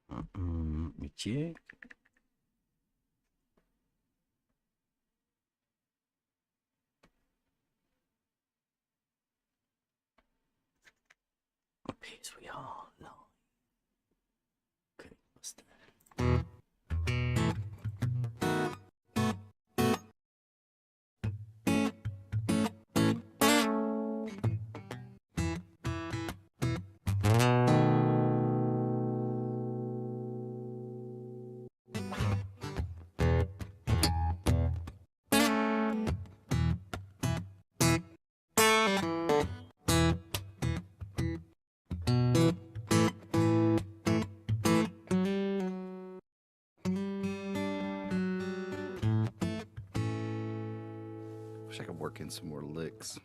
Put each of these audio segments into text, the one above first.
Let me check. Appears we are live. Okay, what's that? Wish I could work in some more licks.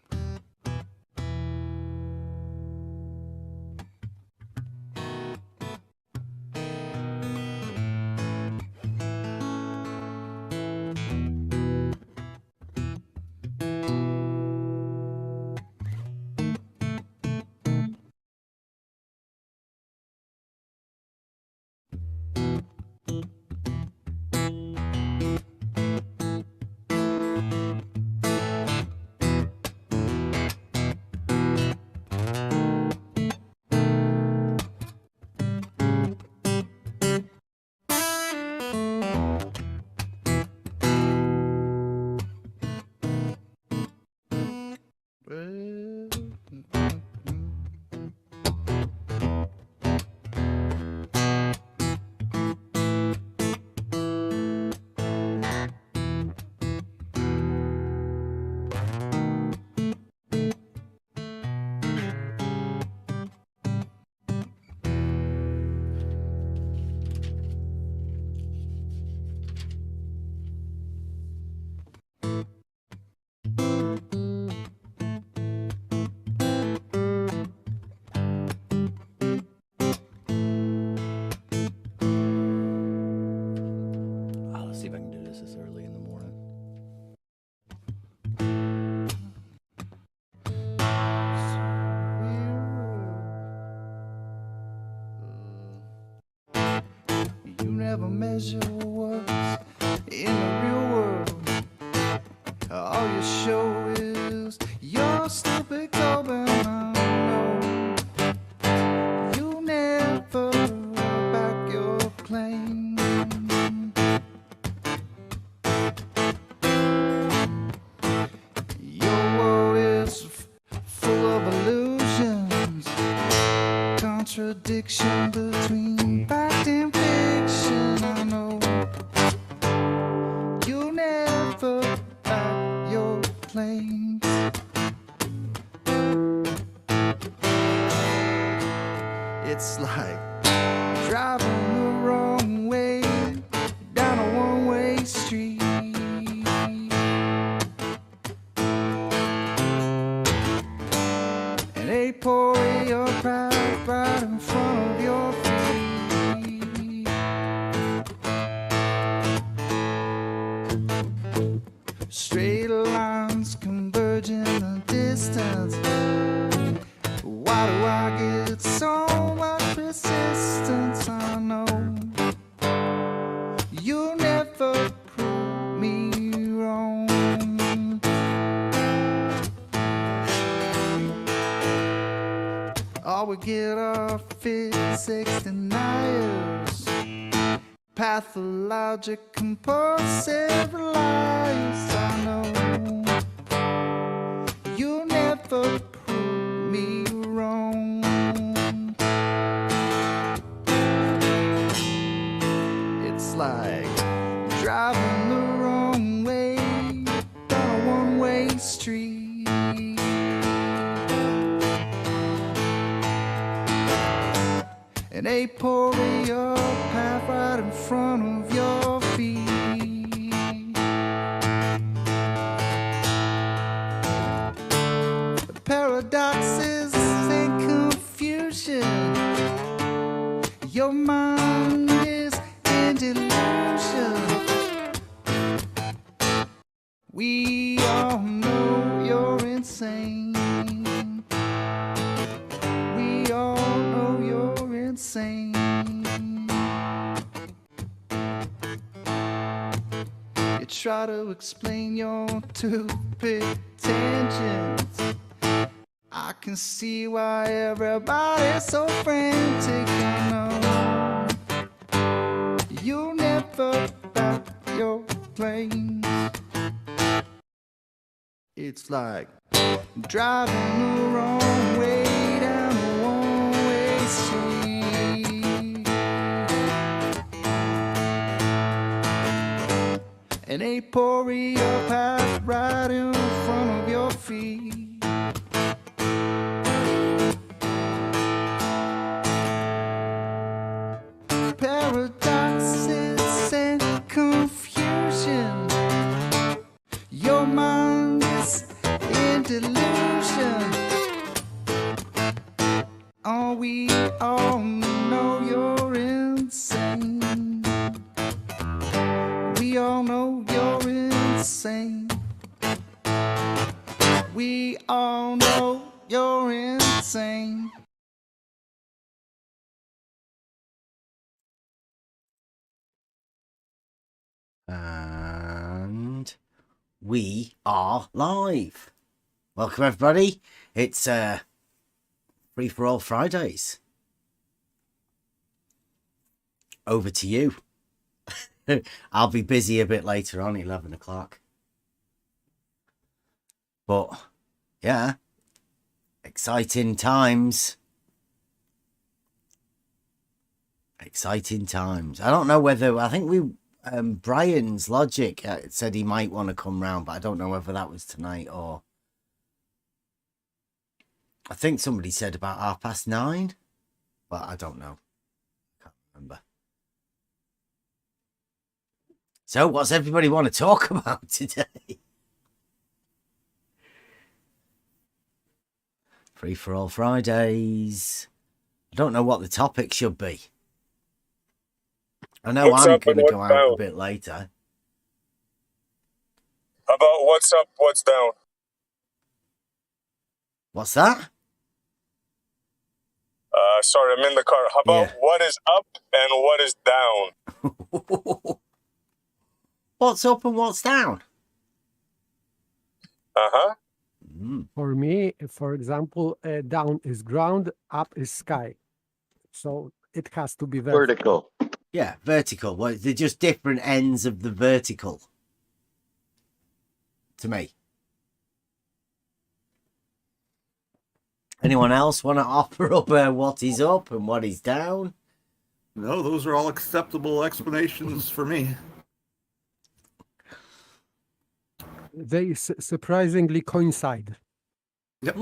Let's see if I can do this early in the morning. You never measure words in the real world. All you show is your stupid clothing. You never back your claim. Your world is full of illusions, contradiction between fact and fiction. I know you never back your claims. It's like driving the wrong way down a one-way street. And they pour your pride right in front of your feet. Straight lines converge in the distance. Why do I get so much persistence? I know you'll never prove me wrong. All we get are physics deniers, pathologic compulsive lies. I know you'll never prove me wrong. It's like driving the wrong way down a one-way street. And they pour your path right in front of your feet. The paradoxes and confusion. Your mind is in delusion. We all know you're insane. We all know you're insane. try to explain your stupid tangents. I can see why everybody's so frantic. I know you'll never back your planes. It's like driving the wrong way down a one-way street. An aporeal path right in front of your feet. Paradoxes and confusion. Your mind is in delusion. Oh, we all know you're insane. We all know you're insane. We all know you're insane. And we are live. Welcome, everybody. It's Free for All Fridays. Over to you. I'll be busy a bit later on, 11 o'clock. But, yeah. Exciting times. Exciting times. I don't know whether... I think we... Brian's Logic said he might want to come round, but I don't know whether that was tonight or... I think somebody said about 9:30, but I don't know. Can't remember. So, what's everybody want to talk about today? Free for All Fridays. I don't know what the topic should be. I know I'm going to go out a bit later. How about what's up, what's down? What's that? Sorry, I'm in the car. How about what is up and what is down? What's up and what's down? Uh-huh. For me, for example, down is ground, up is sky. So it has to be vertical. Yeah, vertical. Well, they're just different ends of the vertical. To me. Anyone else want to offer up what is up and what is down? No, those are all acceptable explanations for me. They surprisingly coincide. Yep.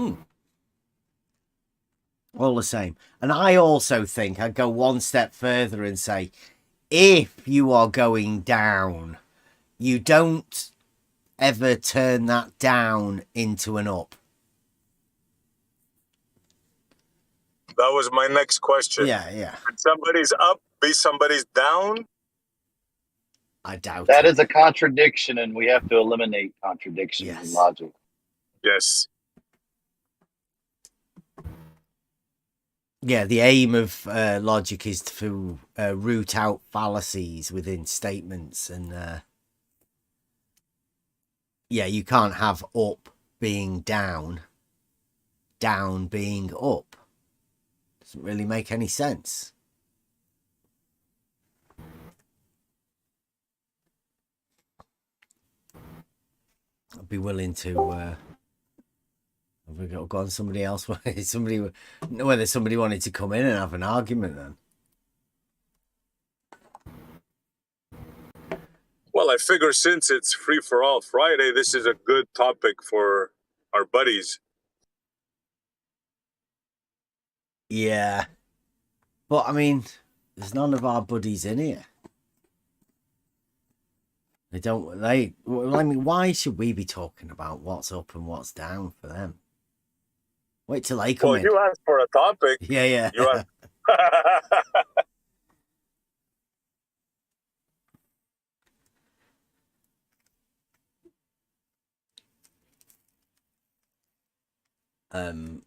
All the same. And I also think I'd go one step further and say, if you are going down, you don't ever turn that down into an up. That was my next question. Yeah. Could somebody's up be somebody's down? I doubt that it. is a contradiction, and we have to eliminate contradictions in logic. Yes. Yeah, the aim of logic is to root out fallacies within statements. And yeah, you can't have up being down, down being up. Doesn't really make any sense. I'd be willing to... have we got on somebody else? Whether somebody wanted to come in and have an argument then. Well, I figure since it's Free for All Friday, this is a good topic for our buddies. Yeah. But, I mean, there's none of our buddies in here. I mean, why should we be talking about what's up and what's down for them? Wait till they come in. Well, you asked for a topic. Yeah. You asked...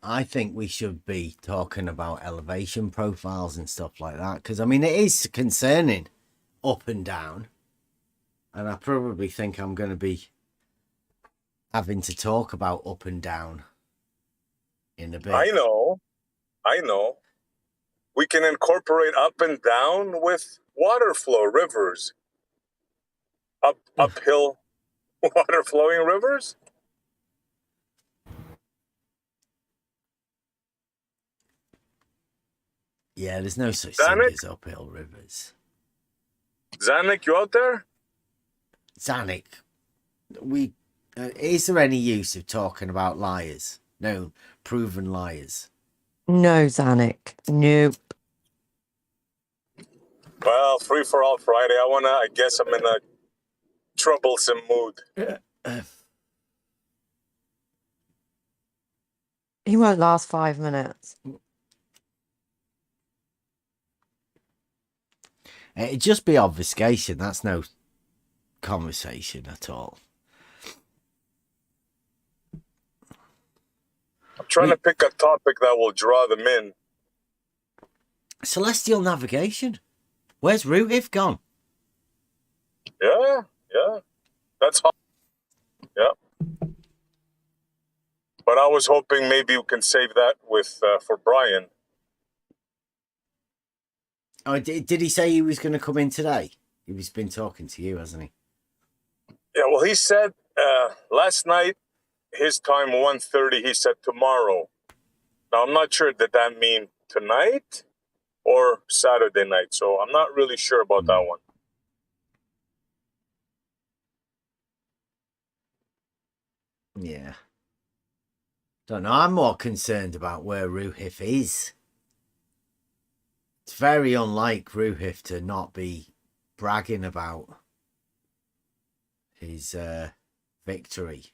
I think we should be talking about elevation profiles and stuff like that. Because, I mean, it is concerning up and down. And I probably think I'm going to be having to talk about up and down in a bit. I know. We can incorporate up and down with water flow, rivers. Uphill water flowing rivers? Yeah, there's no such Damn thing it. as uphill rivers. Zanuck, you out there? Zanuck, is there any use of talking about liars? No, proven liars. No, Zanuck. Nope. Well, free for all Friday. I guess I'm in a troublesome mood. He won't last 5 minutes. It'd just be obfuscation. That's no conversation at all. I'm trying to pick a topic that will draw them in. Celestial navigation. Where's Rootif gone? Yeah. That's hot. Yeah. But I was hoping maybe you can save that for Brian. Oh, did he say he was going to come in today? He's been talking to you, hasn't he? Yeah, well, he said last night, his time 1:30, he said tomorrow. Now, I'm not sure, did that mean tonight or Saturday night? So I'm not really sure about that one. Yeah. Don't know. I'm more concerned about where Rootif is. It's very unlike Rootif to not be bragging about his victory.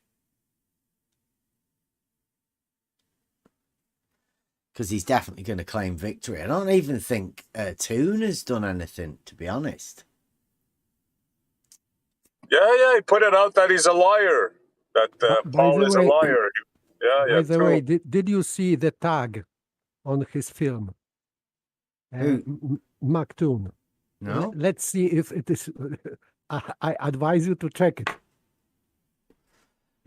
Because he's definitely going to claim victory. I don't even think Toon has done anything, to be honest. Yeah, he put it out that he's a liar. That By Paul the is a way- liar. By the true. way, did you see the tag on his film? McToon. No? Let's see if it is. I advise you to check it.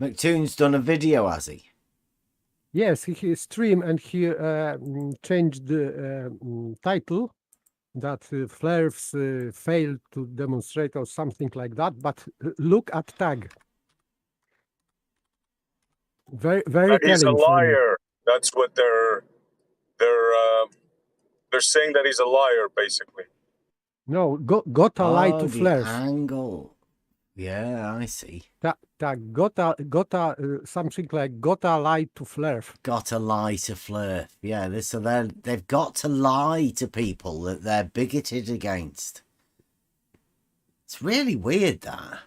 McToon's done a video, has he? Yes, he streamed and he changed the title that flares failed to demonstrate or something like that. But look at tag. Very That he's a telling for me. liar. That's what they're saying, that he's a liar, basically. No, got a lie to the flares. angle. Yeah, I see. That got a something like got a lie to flirt. Got to lie to flirt. Yeah, they've got to lie to people that they're bigoted against. It's really weird, that.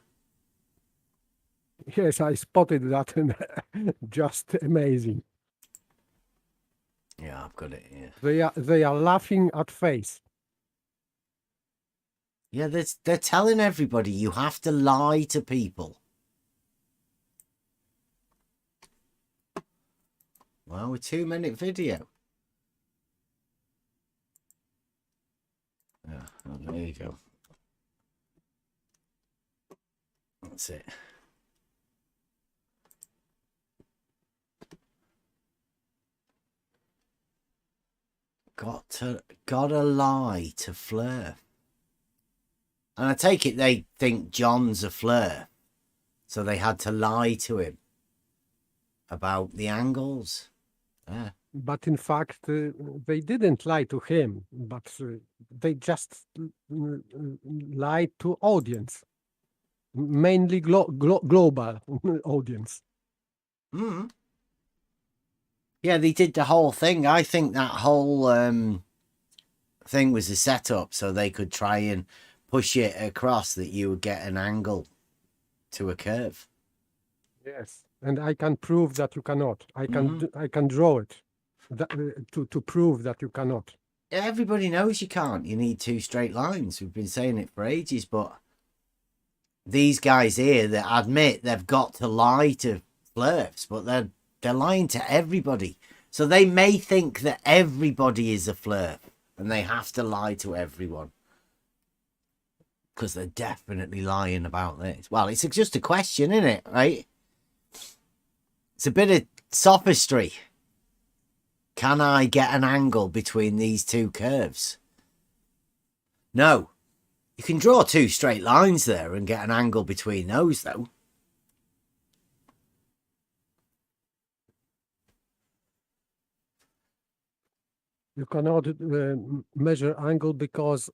Yes, I spotted that, and just amazing. Yeah, I've got it here. They are laughing at face. Yeah, they're telling everybody you have to lie to people. Well, a 2-minute video. Yeah, well, there you go. That's it. Gotta lie to flirt. And I take it they think John's a flirt, so they had to lie to him about the angles. Yeah. But in fact, they didn't lie to him, but they just lied to audience, mainly global audience. Mm. Yeah, they did the whole thing. I think that whole thing was a setup so they could try and push it across that you would get an angle to a curve. Yes, and I can prove that you cannot. I can draw it to prove that you cannot. Everybody knows you can't. You need 2 straight lines. We've been saying it for ages, but these guys here that admit they've got to lie to flirts, but they're lying to everybody. So they may think that everybody is a flirt and they have to lie to everyone. because they're definitely lying about this. Well, it's just a question, isn't it? Right? It's a bit of sophistry. Can I get an angle between these two curves? No. You can draw two straight lines there and get an angle between those, though. You cannot measure angle because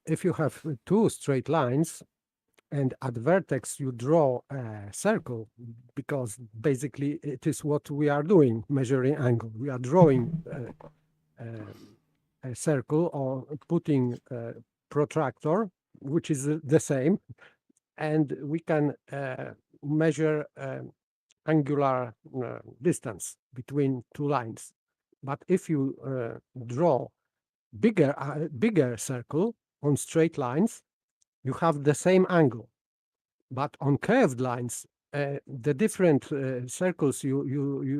if you have two straight lines and at vertex you draw a circle, because basically it is what we are doing, measuring angle. We are drawing a circle or putting a protractor, which is the same, and we can measure angular distance between two lines. But if you draw bigger circle on straight lines, you have the same angle. But on curved lines, the different circles you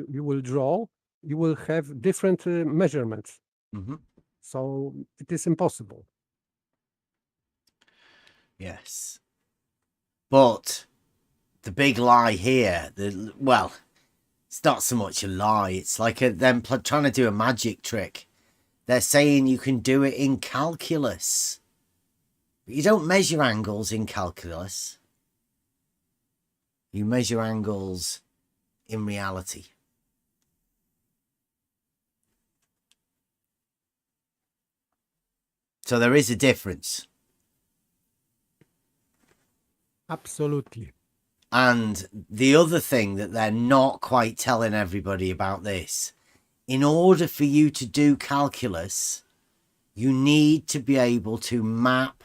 will draw, you will have different measurements. Mm-hmm. So it is impossible. Yes. But the big lie here, well, it's not so much a lie. It's like them trying to do a magic trick. They're saying you can do it in calculus. But you don't measure angles in calculus. You measure angles in reality. So there is a difference. Absolutely. And the other thing that they're not quite telling everybody about this, in order for you to do calculus, you need to be able to map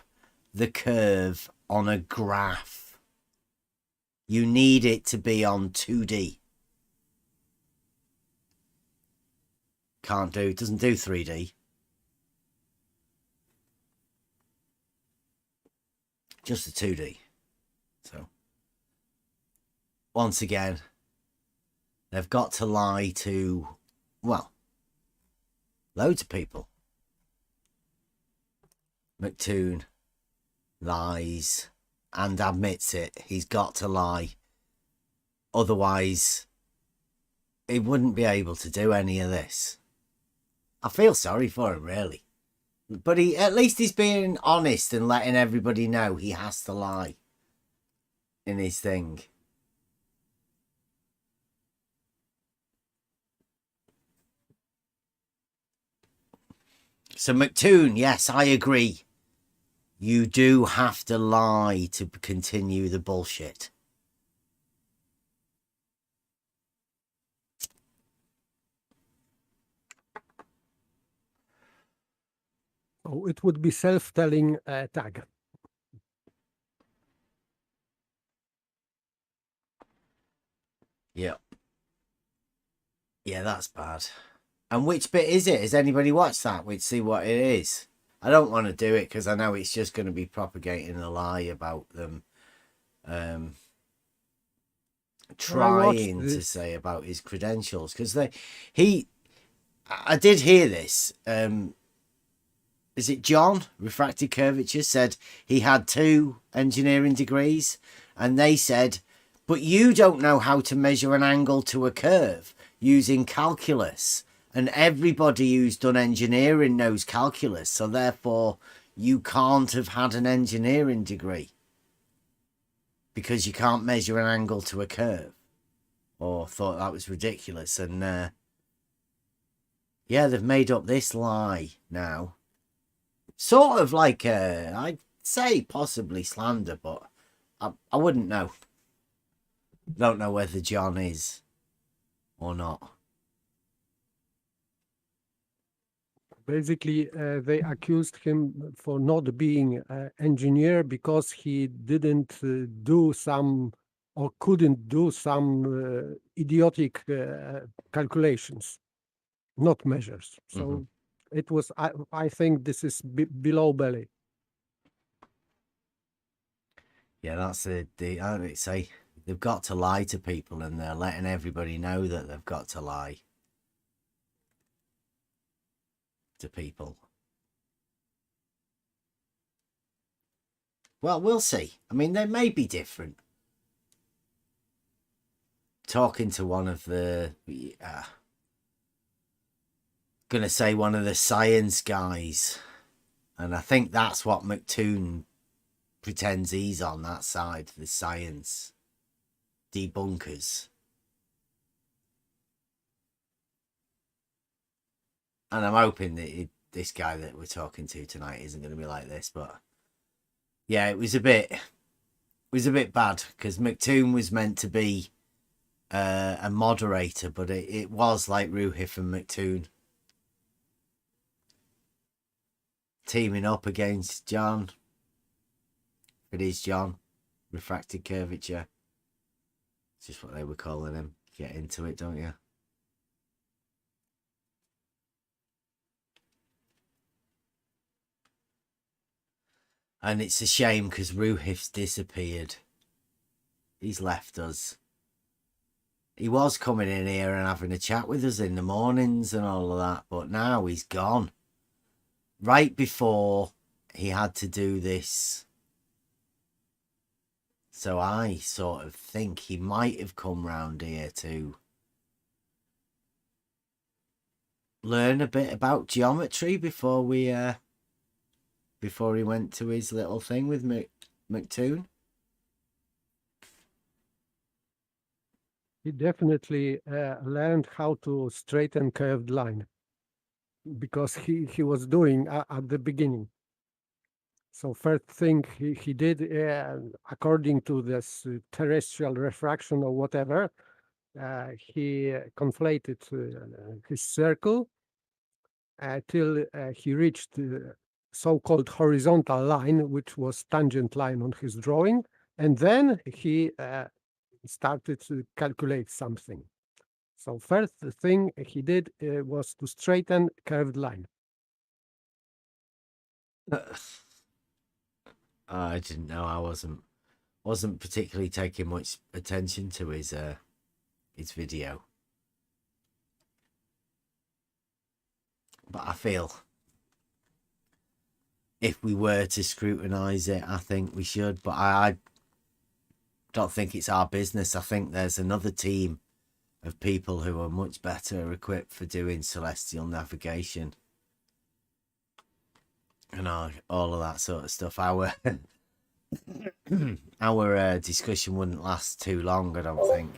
the curve on a graph. You need it to be on 2D. Doesn't do 3D. Just the 2D. So, once again, they've got to lie to, well, loads of people. McToon lies and admits it. He's got to lie. Otherwise, he wouldn't be able to do any of this. I feel sorry for him, really. But at least he's being honest and letting everybody know he has to lie in his thing. So McToon, yes, I agree. You do have to lie to continue the bullshit. So it would be self-telling tag. Yep. Yeah, that's bad. And which bit is it? Has anybody watched that? We'd see what it is. I don't want to do it because I know it's just going to be propagating a lie about them trying to say about his credentials. Because I did hear this. Is it John, Refracted Curvature, said he had 2 engineering degrees, and they said, but you don't know how to measure an angle to a curve using calculus. And everybody who's done engineering knows calculus, so therefore you can't have had an engineering degree because you can't measure an angle to a curve. Or thought that was ridiculous. And yeah, they've made up this lie now. Sort of like, I'd say possibly slander, but I wouldn't know. Don't know whether John is or not. Basically, they accused him for not being an engineer because he didn't do some or couldn't do some idiotic calculations, not measures. So it was, I think this is below belly. Yeah, that's I would say they've got to lie to people, and they're letting everybody know that they've got to lie to people. Well, we'll see. I mean, they may be different. Talking to one of the, gonna say one of the science guys, and I think that's what McToon pretends he's on, that side, the science debunkers. And I'm hoping that this guy that we're talking to tonight isn't going to be like this, but yeah, it was a bit bad because McToon was meant to be a moderator, but it was like Ruhif and McToon teaming up against John. It is John. Refracted curvature. It's just what they were calling him. Get into it, don't you? And it's a shame because Ruhif's disappeared. He's left us. He was coming in here and having a chat with us in the mornings and all of that, but now he's gone. Right before he had to do this. So I sort of think he might have come round here to learn a bit about geometry before he went to his little thing with McToon. He definitely learned how to straighten curved line because he was doing at the beginning. So first thing he did, according to this terrestrial refraction or whatever, he conflated his circle till he reached the so-called horizontal line, which was tangent line on his drawing. And then he started to calculate something. So first thing he did was to straighten curved line. I didn't know. I wasn't particularly taking much attention to his video, but I feel if we were to scrutinize it, I think we should. But I don't think it's our business. I think there's another team of people who are much better equipped for doing celestial navigation and all of that sort of stuff. Our discussion wouldn't last too long, I don't think.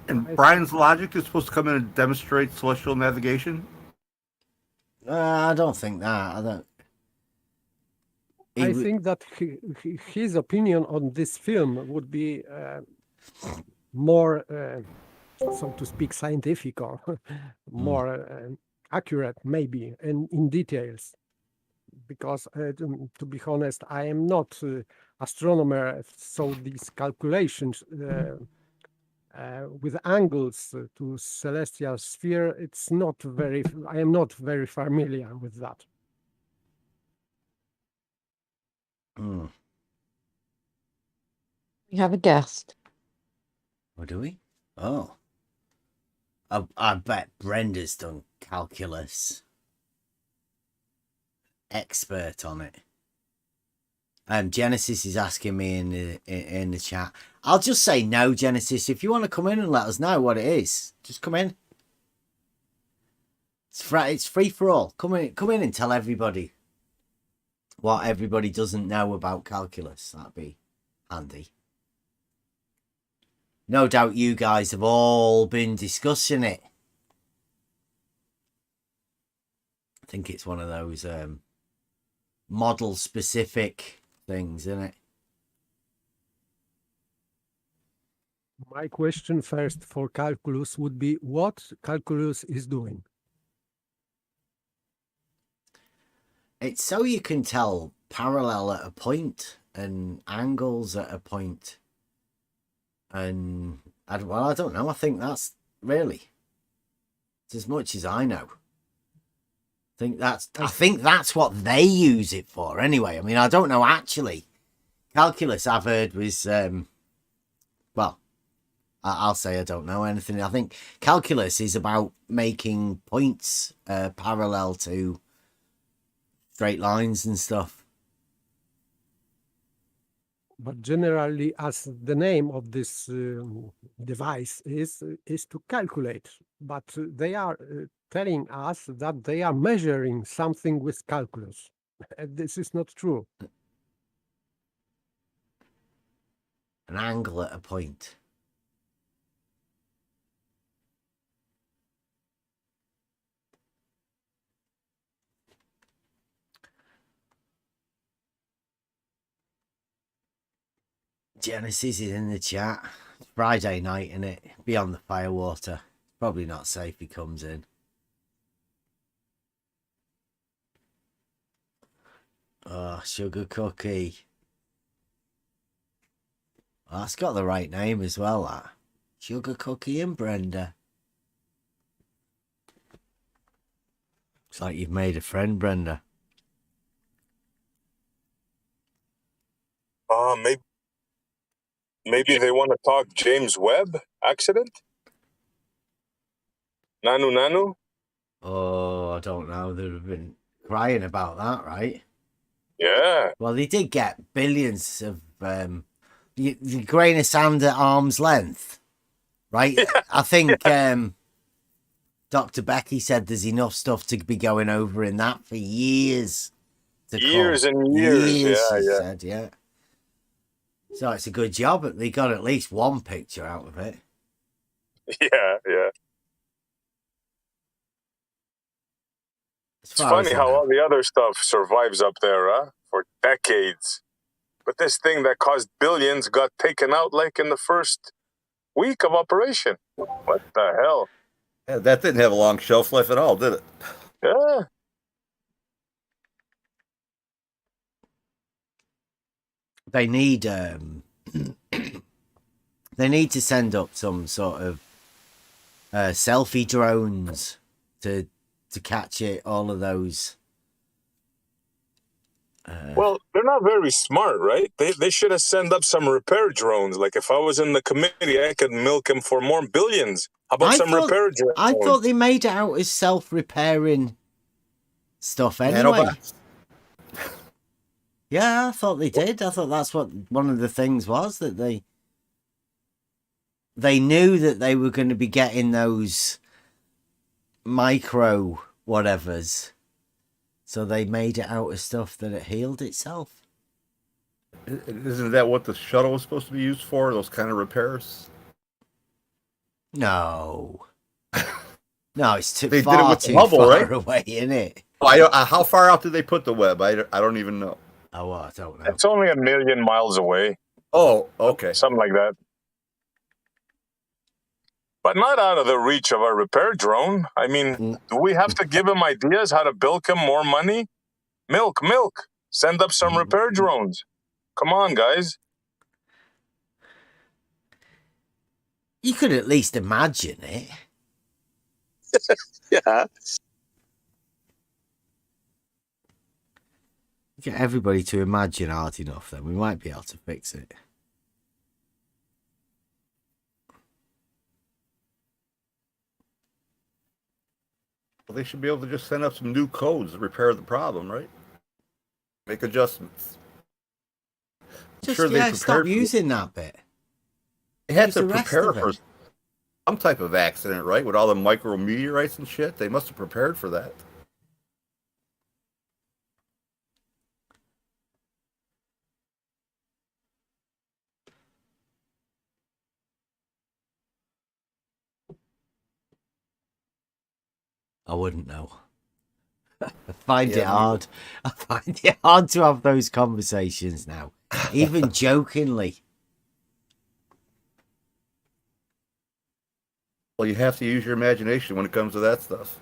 And Brian's logic is supposed to come in and demonstrate celestial navigation? I don't think that. I think that his opinion on this film would be more, so to speak, scientific or more accurate, maybe, and in details. Because to be honest, I am not astronomer, so these calculations with angles to celestial sphere, it's not very. I am not very familiar with that. We have a guest. Oh, do we? Oh. I bet Brenda's done calculus. Expert on it. Genesis is asking me in the chat. I'll just say no, Genesis. If you want to come in and let us know what it is, just come in. It's free for all. Come in and tell everybody what everybody doesn't know about calculus. That'd be handy. No doubt you guys have all been discussing it. I think it's one of those model specific things, isn't it? My question first for calculus would be what calculus is doing. It's so you can tell parallel at a point and angles at a point. And I don't know. I think that's really it's as much as I know. I think that's what they use it for anyway. I mean, I don't know actually. Calculus I've heard was well, I'll say I don't know anything. I think calculus is about making points parallel to straight lines and stuff. but generally, as the name of this device is to calculate. But they are telling us that they are measuring something with calculus. And this is not true. An angle at a point. Genesis is in the chat. It's Friday night, innit? Beyond the firewater. Probably not safe he comes in. Oh, Sugar Cookie. Well, that's got the right name as well, that. Sugar Cookie and Brenda. Looks like you've made a friend, Brenda. Maybe they want to talk James Webb accident? Nanu? Oh, I don't know. They've been crying about that, right? Yeah. Well, they did get billions of the grain of sand at arm's length, right? I think Dr. Becky said there's enough stuff to be going over in that for years. Years and years. She Yeah. said, yeah. So it's a good job that they got at least one picture out of it. Yeah. As It's far as funny I how know. all the other stuff survives up there, huh? For decades. But this thing that cost billions got taken out like in the first week of operation. What the hell? Yeah, that didn't have a long shelf life at all, did it? Yeah. They need they need to send up some sort of selfie drones to catch it, all of those. Well, they're not very smart, right? They should have sent up some repair drones. Like if I was in the committee, I could milk them for more billions. How about some repair drones? I thought they made it out as self-repairing stuff anyway. Nanobots. Yeah, I thought they did. I thought that's what one of the things was, that they knew that they were going to be getting those micro whatevers. So they made it out of stuff that it healed itself. Isn't that what the shuttle was supposed to be used for? Those kind of repairs? No. No, it's too They did it far with the too Hubble, far right? away, isn't it? How far out did they put the Webb? I don't even know. Oh, I don't know. It's only 1 million miles away. Oh, okay. Something like that. But not out of the reach of a repair drone. I mean, do we have to give him ideas how to bilk him more money? Milk. Send up some repair drones. Come on, guys. You could at least imagine it. Yeah. Get everybody to imagine hard enough, then we might be able to fix it. Well, they should be able to just send up some new codes to repair the problem, right? Make adjustments. Just sure they stop prepared for using that bit. They had Use to the rest prepare of for it. some type of accident, right? With all the micrometeorites and shit. They must have prepared for that. I wouldn't know. I find it Yeah, me hard. I find it hard to have those conversations now, even jokingly. Well, you have to use your imagination when it comes to that stuff.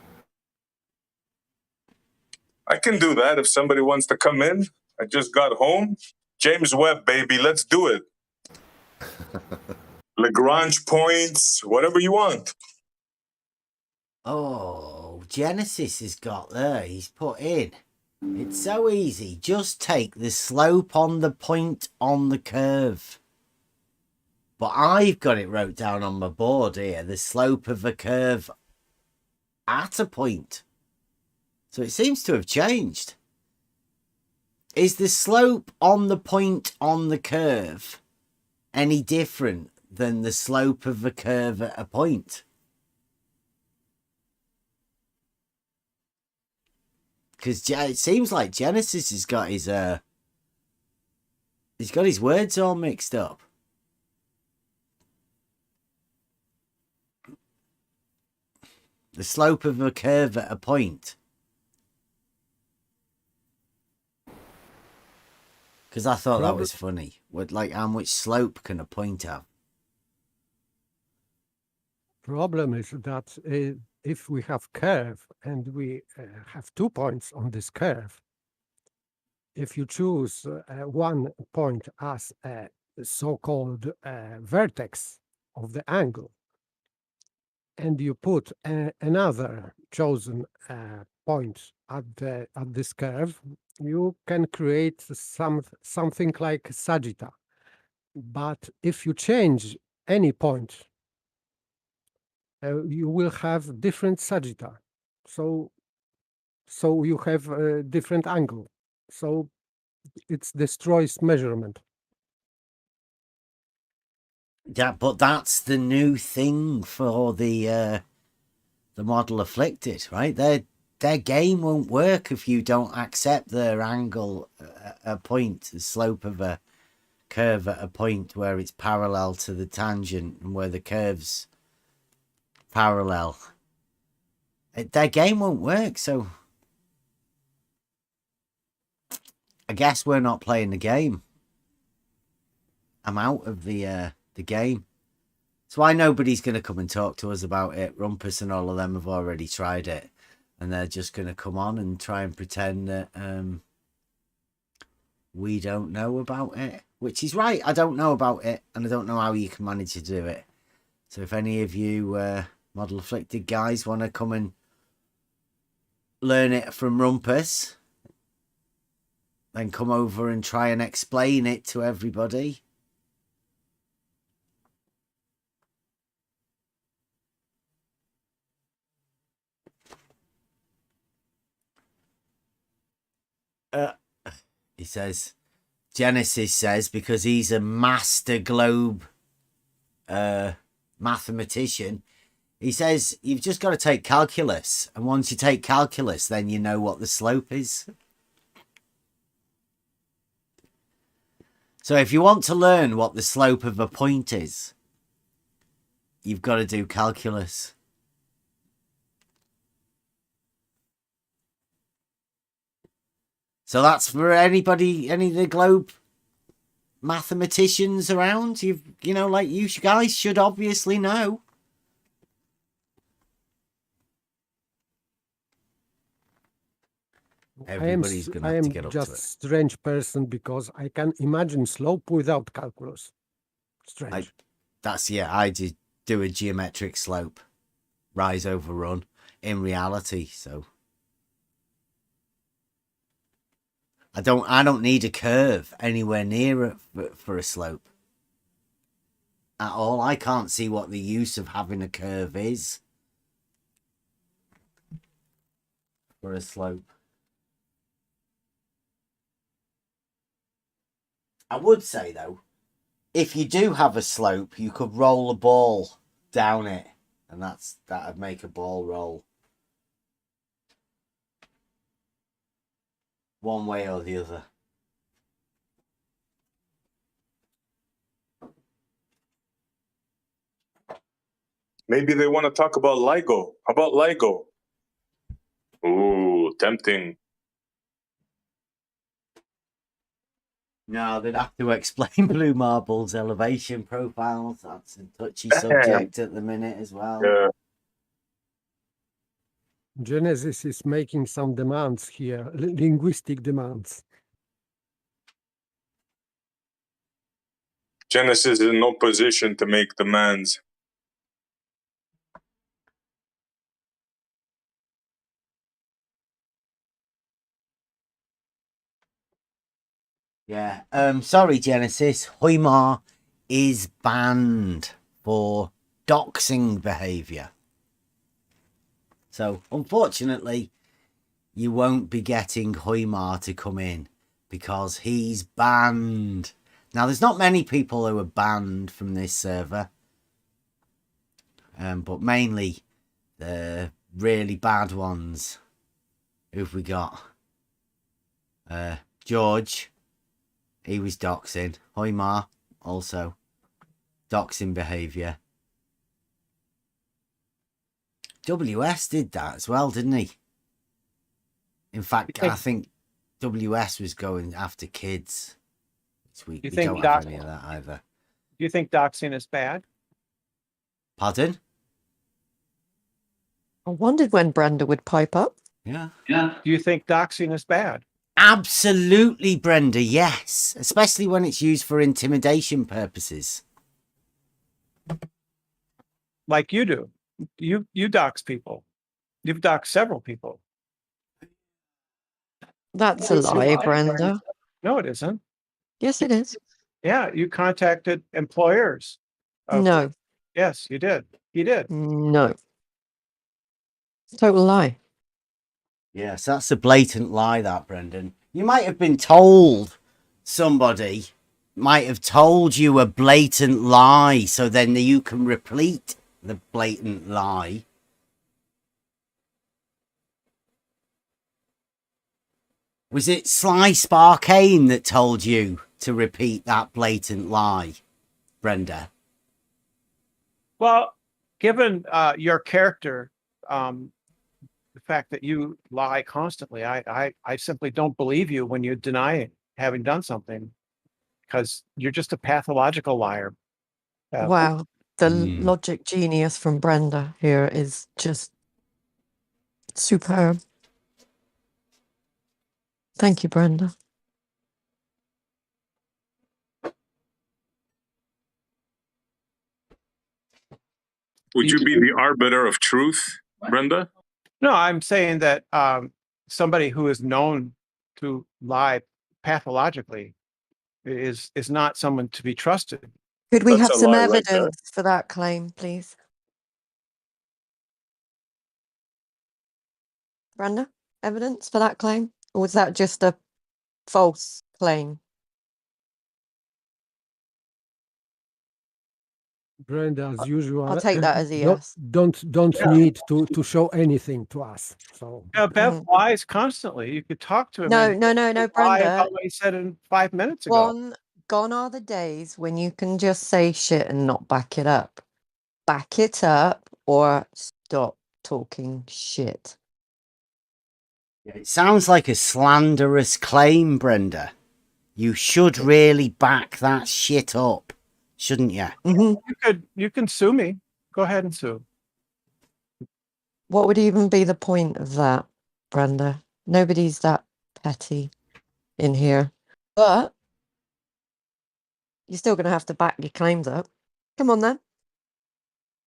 I can do that if somebody wants to come in. I just got home. James Webb, baby, let's do it. Lagrange points, whatever you want. Oh, Genesis has got there. He's put in. It's so easy. Just take the slope on the point on the curve. But I've got it wrote down on my board here. The slope of a curve at a point. So it seems to have changed. Is the slope on the point on the curve any different than the slope of the curve at a point? Because it seems like Genesis has got his he's got his words all mixed up. The slope of a curve at a point. Because I thought that was funny. What, like, how much slope can a point have? Problem is that if we have curve and we have 2 points on this curve, if you choose one point as a so-called vertex of the angle, and you put another chosen point at this curve, you can create something like sagitta. But if you change any point, you will have different sagitta. So you have a different angle. So it destroys measurement. Yeah, but that's the new thing for the model afflicted, right? Their game won't work if you don't accept their angle at a point, the slope of a curve at a point where it's parallel to the tangent and where the curve's parallel. Their game won't work, so I guess we're not playing the game. I'm out of the game. That's why nobody's going to come and talk to us about it. Rumpus and all of them have already tried it, and they're just going to come on and try and pretend that we don't know about it, which is right. I don't know about it, and I don't know how you can manage to do it. So if any of you model afflicted guys want to come and learn it from Rumpus, then come over and try and explain it to everybody. He says, Genesis says, because he's a master globe mathematician, he says, you've just got to take calculus. And once you take calculus, then you know what the slope is. So if you want to learn what the slope of a point is, you've got to do calculus. So that's for anybody, any of the globe mathematicians around. You know, like you guys should obviously know. Everybody's going to have to get up to it. I am just strange person because I can imagine slope without calculus. Strange. I did do a geometric slope, rise over run in reality. So I don't need a curve anywhere near it for a slope at all. I can't see what the use of having a curve is for a slope. I would say, though, if you do have a slope, you could roll a ball down it, and that'd make a ball roll one way or the other. Maybe they want to talk about LIGO. How about LIGO? Ooh, tempting. No, they'd have to explain Blue Marble's elevation profiles. That's a touchy subject at the minute as well. Yeah. Genesis is making some demands here, linguistic demands. Genesis is in no position to make demands. Yeah. Sorry, Genesis. Hoymar is banned for doxing behaviour. So, unfortunately, you won't be getting Hoymar to come in. because he's banned. Now, there's not many people who are banned from this server, but mainly the really bad ones. Who've we got? George, he was doxing. Hoymar, also doxing behaviour. WS did that as well, didn't he? In fact, I think WS was going after kids. We don't have any of that either. Do you think doxing is bad? Pardon? I wondered when Brenda would pipe up. Yeah. Do you think doxing is bad? Absolutely, Brenda, yes. Especially when it's used for intimidation purposes. Like you do. You dox people. You've doxed several people. That's a lie, Brenda. No, it isn't. Yes, it is. Yeah, you contacted employers. No. Yes, you did. He did. No. Total lie. Yes, that's a blatant lie, that, Brendan. You might have been told, somebody might have told you a blatant lie, so then you can repeat the blatant lie. Was it Sly Sparkane that told you to repeat that blatant lie, Brenda? Well, given your character, the fact that you lie constantly, I simply don't believe you when you deny having done something, because you're just a pathological liar. Wow. The logic genius from Brenda here is just superb. Thank you, Brenda. Would you be the arbiter of truth, Brenda? No, I'm saying that somebody who is known to lie pathologically is not someone to be trusted. Could we That's have a some lie right there. evidence for that claim, please? Brenda, evidence for that claim? Or was that just a false claim? Brenda, as usual, I'll take that as a don't yes. don't need to show anything to us. So Yeah, Bev lies constantly. You could talk to him. No, and no, no, lie no, Brenda. about what he said in 5 minutes ago. Gone are the days when you can just say shit and not back it up. Back it up or stop talking shit. It sounds like a slanderous claim, Brenda. You should really back that shit up, shouldn't you? You can sue me. Go ahead and sue. What would even be the point of that, Brenda? Nobody's that petty in here. But you're still going to have to back your claims up. Come on then.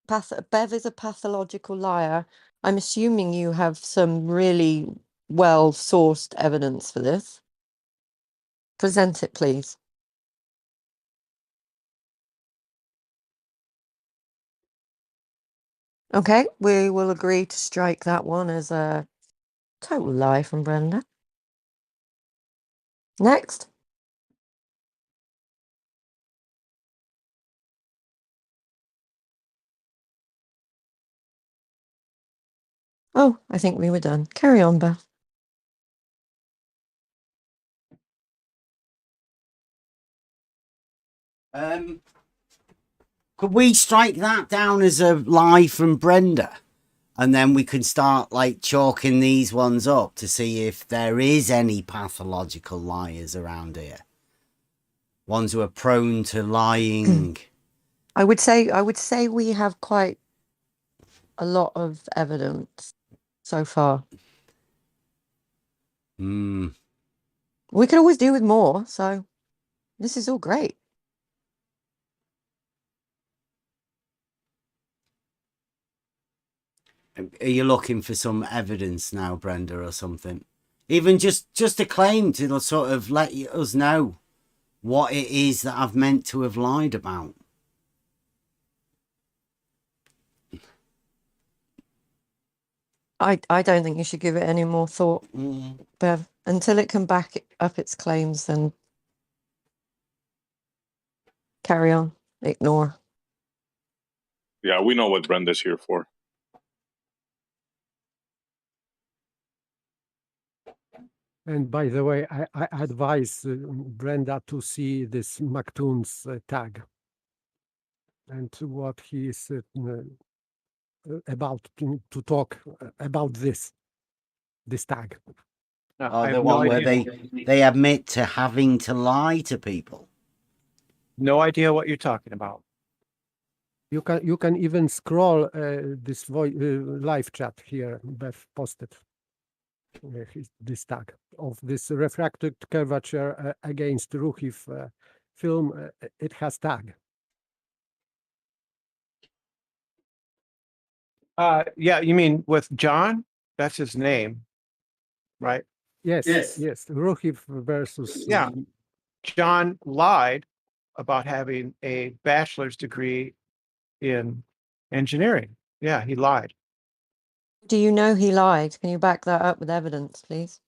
Bev is a pathological liar. I'm assuming you have some really well-sourced evidence for this. Present it, please. Okay, we will agree to strike that one as a total lie from Brenda. Next. Oh, I think we were done. Carry on, Beth. Could we strike that down as a lie from Brenda? And then we can start like chalking these ones up to see if there is any pathological liars around here. Ones who are prone to lying. I would say we have quite a lot of evidence so far. We could always do with more, so this is all great. Are you looking for some evidence now, Brenda, or something? Even just a claim to sort of let us know what it is that I've meant to have lied about. I don't think you should give it any more thought, Bev. until it can back up its claims, then carry on, ignore. Yeah, we know what Brenda's here for. And by the way, I advise Brenda to see this McToon's tag and what he is about to talk about this tag. No, Oh, I the have no one where idea. they admit to having to lie to people. No idea what you're talking about. You can even scroll this live chat here. Beth posted this tag of this refracted curvature against Ruhif film. It has tag. Yeah, you mean with John? That's his name, right? Yes, yes. Ruhif versus Yeah. John lied about having a bachelor's degree in engineering. Yeah, he lied. Do you know he lied? Can you back that up with evidence, please?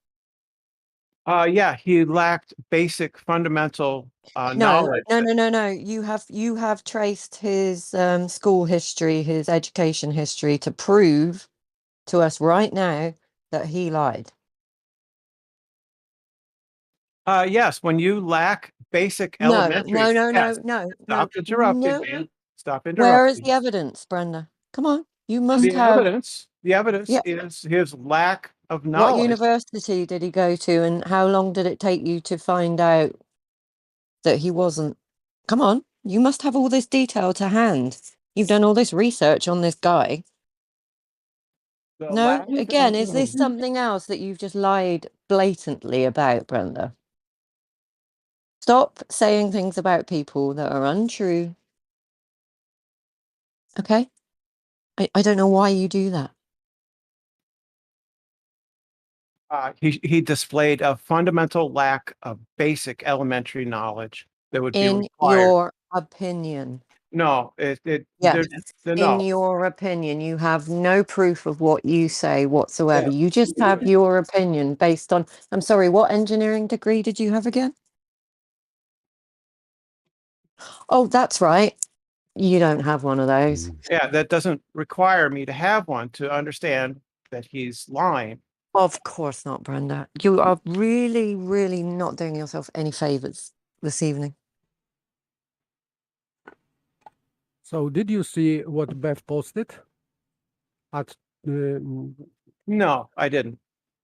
Yeah, he lacked basic fundamental No, knowledge. no. You have traced his school history, his education history to prove to us right now that he lied. Yes, when you lack basic No, elementary. Yes. no. Stop interrupting, No. man. Stop Where is interrupting. the evidence, Brenda? Come on. You must The have. evidence Yeah. is his lack of What knowledge. university did he go to, and how long did it take you to find out that he wasn't? Come on. You must have all this detail to hand. You've done all this research on this guy. The No, lack again, of is this knowledge. something else that you've just lied blatantly about, Brenda? Stop saying things about people that are untrue. Okay? I don't know why you do that. He displayed a fundamental lack of basic elementary knowledge that would be In required. your opinion. No, Yes. no. In your opinion, you have no proof of what you say whatsoever. Yeah. You just have your opinion based on, I'm sorry, what engineering degree did you have again? Oh, that's right. You don't have one of those. Yeah, that doesn't require me to have one to understand that he's lying. Of course not, Brenda. You are really, really not doing yourself any favors this evening. So did you see what Beth posted? At No, I didn't.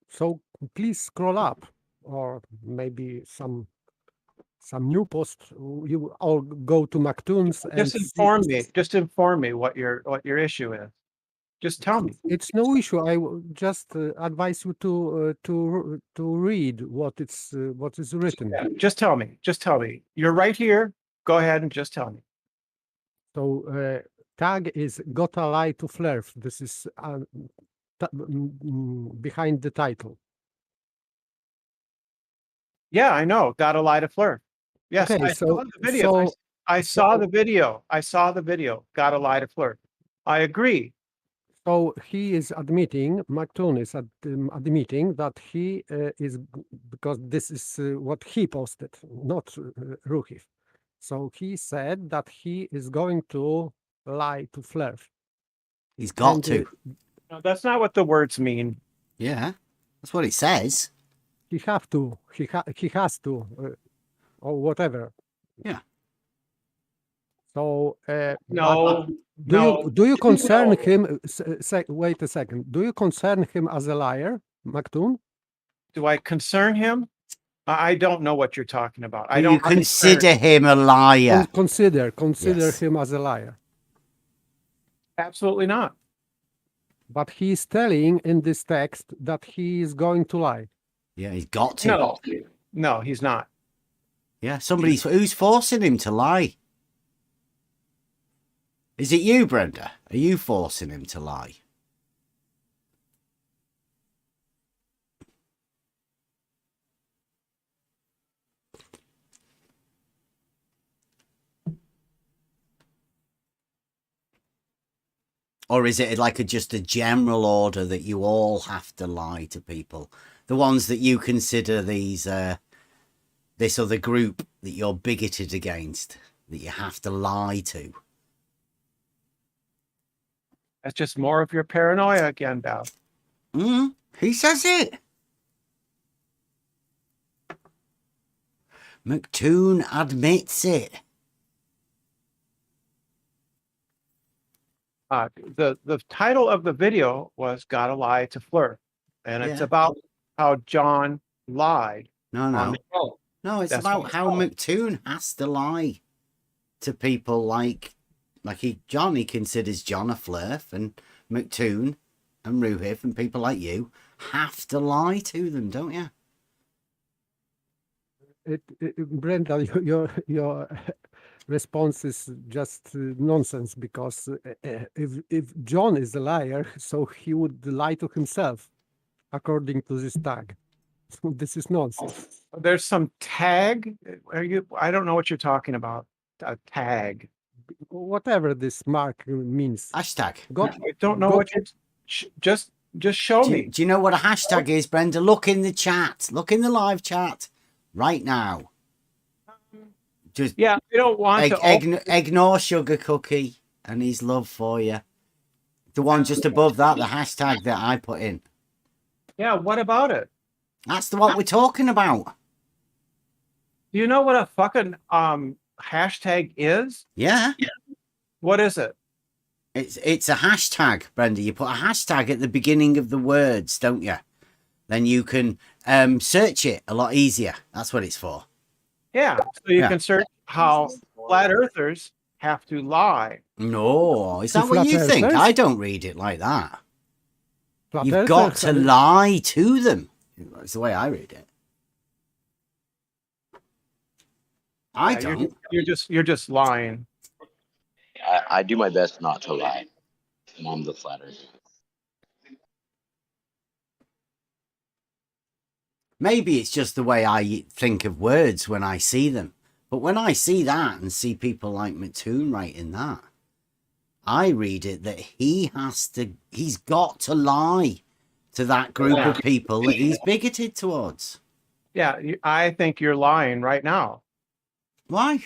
so please scroll up, or maybe some new post. You or go to McToon's and Just inform me. Just inform me what your issue is. Just tell me. It's no issue. I just advise you to read what is written. Yeah, just tell me. Just tell me. You're right here. Go ahead and just tell me. So tag is "Gotta Lie to Flirt." This is behind the title. Yeah, I know. Gotta lie to flirt. Yes, Okay, I saw the video. I saw the video. I saw the video. Gotta lie to flirt. I agree. So he is admitting, McToon is admitting that he is, because this is what he posted, not Ruhif. So he said that he is going to lie to Flirt. He's got And, to. No, that's not what the words mean. Yeah, that's what it says. He have to, he has to, or whatever. Yeah. So No, do you concern him? Wait a second. Do you concern him as a liar, McToon? Do I concern him? I don't know what you're talking about. I Do don't you consider him a liar? Consider Yes. him as a liar. Absolutely not. But he's telling in this text that he is going to lie. Yeah, he's got to. No, he's not. Yeah, who's forcing him to lie? Is it you, Brenda? Are you forcing him to lie? Or is it like just a general order that you all have to lie to people? The ones that you consider these, this other group that you're bigoted against, that you have to lie to. That's just more of your paranoia again, Bev. Who says it? McToon admits it. The title of the video was "Gotta Lie to Flirt," and it's Yeah. about how John lied. No, on no. the show. No, it's That's about what it's how called. McToon has to lie to people like Johnny considers John a flirt, and McToon and Ruhif and people like you have to lie to them, don't you? Brenda, your response is just nonsense, because if John is a liar, so he would lie to himself, according to this tag. So this is nonsense. There's some tag. I don't know what you're talking about. A tag. Whatever this mark means. Hashtag. I don't know what you're. Just show me. Do you know what a hashtag is, Brenda? Look in the chat. Look in the live chat right now. Just Yeah, I don't want to. ignore Sugar Cookie and his love for you. The one just above that, the hashtag that I put in. Yeah, what about it? That's the what we're talking about. Do you know what a fucking hashtag is? Yeah. What is it? It's a hashtag, Brenda. You put a hashtag at the beginning of the words, don't you? Then you can search it a lot easier. That's what it's for. Yeah, so you can search how flat earthers have to lie. No, is that what you think? I don't read it like that. You've got to lie to them. That's the way I read it. I don't. You're just lying. I do my best not to lie. And I'm the flat earther. Maybe it's just the way I think of words when I see them. But when I see that and see people like Mattoon writing that, I read it that he's got to lie to that group of people that he's bigoted towards. Yeah, I think you're lying right now. Why?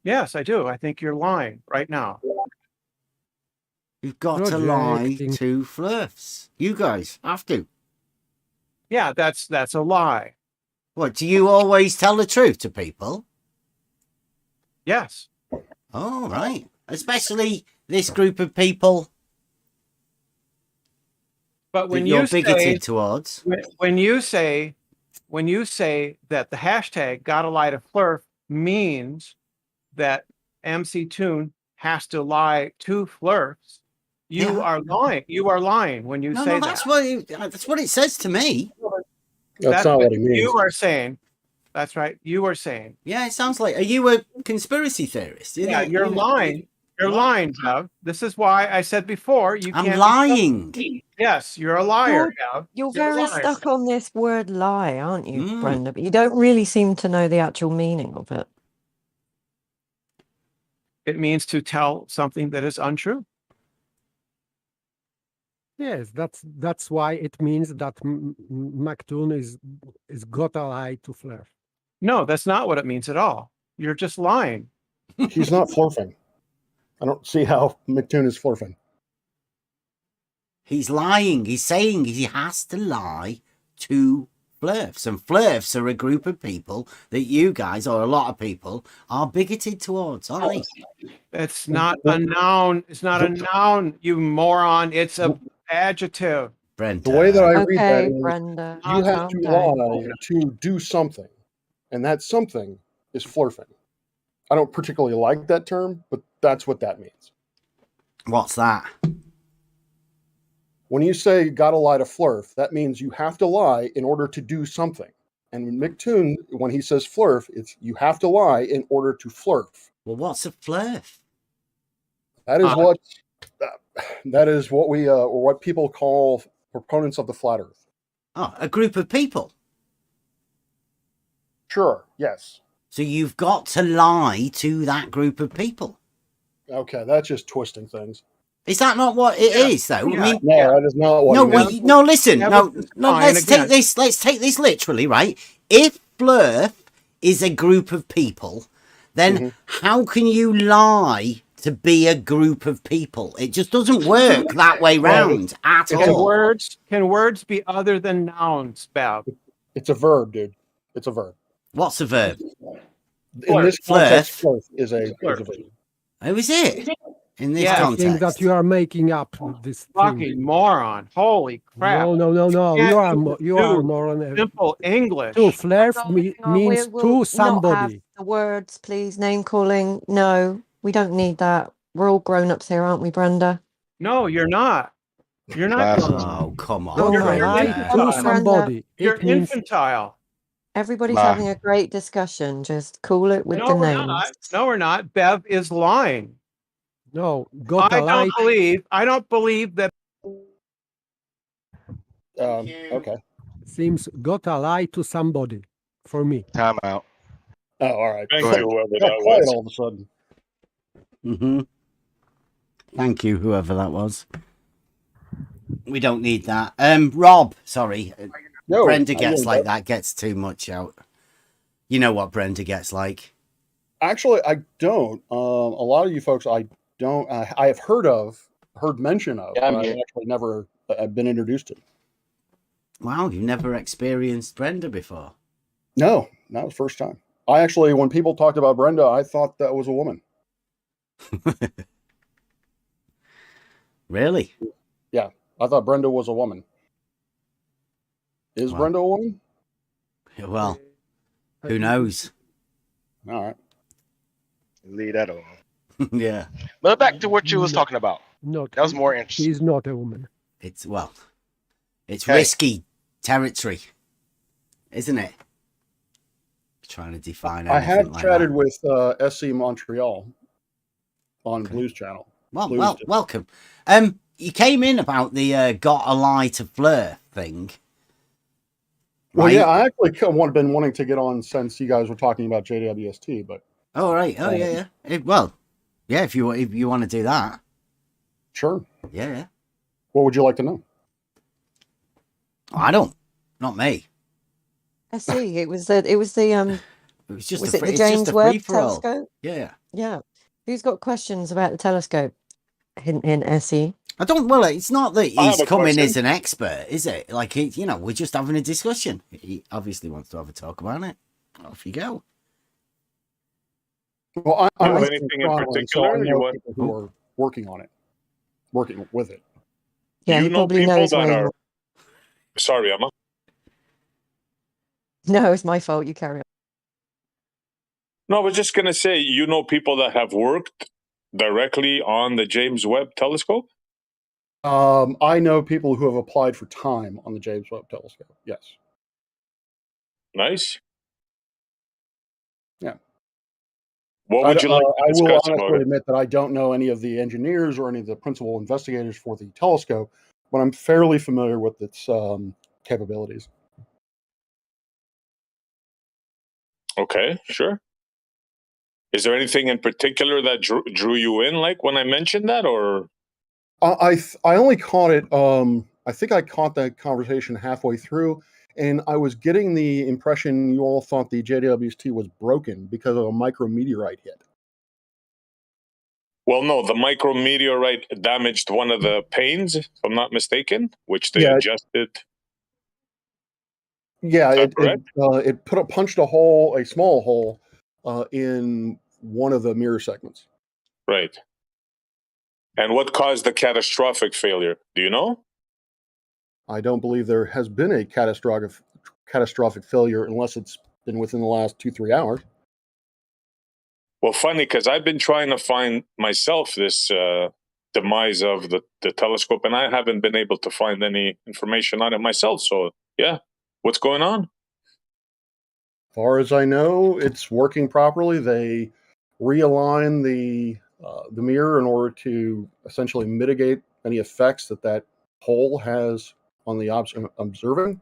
Yes, I do. I think you're lying right now. You've got to lie to flirts. You guys have to. Yeah, that's a lie. What, do you always tell the truth to people? Yes. Oh, right. Especially this group of people. But when you're bigoted towards. When you say that the hashtag "gotta lie to flirt" means that MC Toon has to lie to flirts, you are lying. You are lying when you say that's that. That's what it says to me. That's not what it means. You are saying. That's right. You are saying. Yeah, it sounds like. Are you a conspiracy theorist? Yeah, you're lying. You're lying, Bev. This is why I said before you can't. I'm lying. Yes, you're a liar, Bev. You're very stuck on this word lie, aren't you, Brenda? But you don't really seem to know the actual meaning of it. It means to tell something that is untrue. Yes, that's why it means that McToon is got a lie to flirt. No, that's not what it means at all. You're just lying. He's not flirting. I don't see how McToon is flirting. He's lying. He's saying he has to lie to flirts. And flirts are a group of people that you guys, or a lot of people, are bigoted towards, aren't they? It's not a noun. It's not a noun, you moron. It's a adjective. Brenda. The way that I read that is Brenda, you have to lie to do something, and that something is flirting. I don't particularly like that term, but that's what that means. What's that? When you say gotta lie to flirt, that means you have to lie in order to do something. And McToon, when he says flirt, it's you have to lie in order to flirt. Well, what's a flirt? That is what we or what people call proponents of the flat Earth. Oh, a group of people. Sure. Yes. So you've got to lie to that group of people. Okay, that's just twisting things. Is that not what it is, though? I mean, No, that is not what no, he meant. no. Listen, Bev no, is no. fine again. Let's take this literally, right? If Flurf is a group of people, then how can you lie to be a group of people? It just doesn't work that way round at all. Can words be other than nouns, Bev? It's a verb, dude. It's a verb. What's a verb? In this Flirth. context, flirth is a verb. Oh, is it? In this Yeah. I think that context. you are making up this Fucking thing. moron. Holy crap. No. can't You are even you are do more on a Simple English. to flirt Hang on, means we'll to not have somebody. the words, please. Name calling. No, we don't need that. We're all grown ups here, aren't we, Brenda? No, you're not. You're not. Oh, come on. Don't You're lie Brenda. to infantile. somebody. You're It means infantile. Everybody's Nah. having a great discussion. Just call it with No, the we're names. not. No, we're not. Bev is lying. no. Got I a lie. don't believe that. Okay. Seems got a lie to somebody. For me. Time out. Oh, all right. Thank Go ahead. you, whoever Got that quiet was. all of a sudden. Thank you, whoever that was. We don't need that. Rob, sorry. No, Brenda I gets didn't like know. that, gets too much out. You know what Brenda gets like. Actually, I don't. A lot of you folks, I don't. I have heard mention of, Yeah, I'm but I've here. actually never been introduced to. Wow, you've never experienced Brenda before. No, not the first time. I actually, when people talked about Brenda, I thought that was a woman. Really? Yeah, I thought Brenda was a woman. Is Wow. Brenda a woman? Well, who knows? All right. Leave that alone. Yeah. But back to what you was talking about. Not. That was more interesting. She's not a woman. It's it's Okay. risky territory, isn't it? Trying to define I anything have like chatted that. with SC Montreal on Blues Channel. Well, welcome. You came in about the got a lie to flirt thing. Well, Right? yeah, I actually been wanting to get on since you guys were talking about JWST, but Oh, right. Oh, yeah. Yeah, if you want to do that. sure. Yeah. What would you like to know? I don't. Not me. I see. It was the It was just was a it free, the it's just James a Webb free-for-all. Telescope? Yeah. Yeah. Who's got questions about the telescope? Hint, hint, SE. I don't. Well, it's not that I have he's a coming question. as an expert, is it? Like, we're just having a discussion. He obviously wants to have a talk about it. Off you go. Well, Do you I'm have actually anything in traveling, so I particular you know want? people who are working on it, working with it. Yeah, You he know probably people knows that way are. more. Sorry, Emma. No, it's my fault. You carry on. No, I was just gonna say, you know people that have worked directly on the James Webb Telescope. I know people who have applied for time on the James Webb Telescope. Yes. Nice. Yeah. What would you like to I will discuss about honestly it? admit that I don't know any of the engineers or any of the principal investigators for the telescope, but I'm fairly familiar with its capabilities. Okay, sure. Is there anything in particular that drew you in, like when I mentioned that, or? I only caught it. I think I caught that conversation halfway through, and I was getting the impression you all thought the JWST was broken because of a micrometeorite hit. Well, no, the micrometeorite damaged one of the panes, if I'm not mistaken, which they Yeah. adjusted. Yeah, Is that correct? it punched a small hole in one of the mirror segments. Right. And what caused the catastrophic failure? Do you know? I don't believe there has been a catastrophic failure unless it's been within the last 2-3 hours. Well, funny, because I've been trying to find myself this demise of the telescope, and I haven't been able to find any information on it myself. So, yeah, what's going on? As far as I know, it's working properly. They realign the mirror in order to essentially mitigate any effects that hole has on the observing.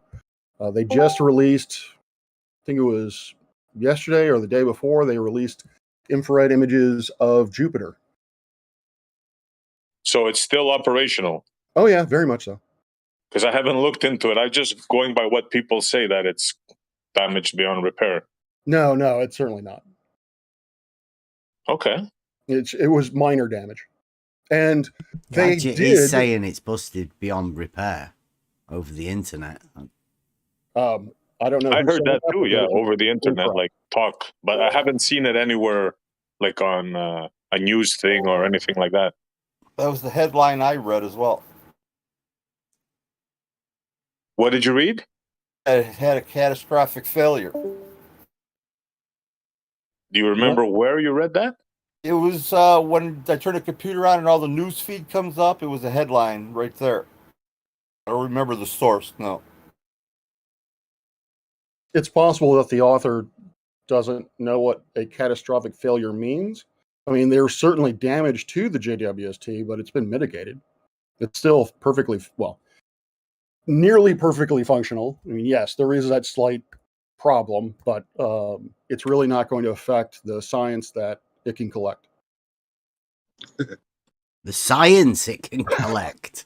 They just released, I think it was yesterday or the day before, they released infrared images of Jupiter. So it's still operational. Oh yeah, very much so. Because I haven't looked into it. I'm just going by what people say that it's damaged beyond repair. No, it's certainly not. Okay. It was minor damage, and they Gadget did. is saying it's busted beyond repair over the internet. I don't know. I who heard said that too. but Yeah, that's over the internet, incorrect. like talk, but I haven't seen it anywhere, like on a news thing or anything like that. That was the headline I read as well. What did you read? It had a catastrophic failure. Do you remember where you read that? It was when I turn the computer on and all the news feed comes up. It was a headline right there. I don't remember the source. No. It's possible that the author doesn't know what a catastrophic failure means. I mean, there's certainly damage to the JWST, but it's been mitigated. It's still nearly perfectly functional. I mean, yes, there is that slight problem, but it's really not going to affect the science that it can collect. The science it can collect.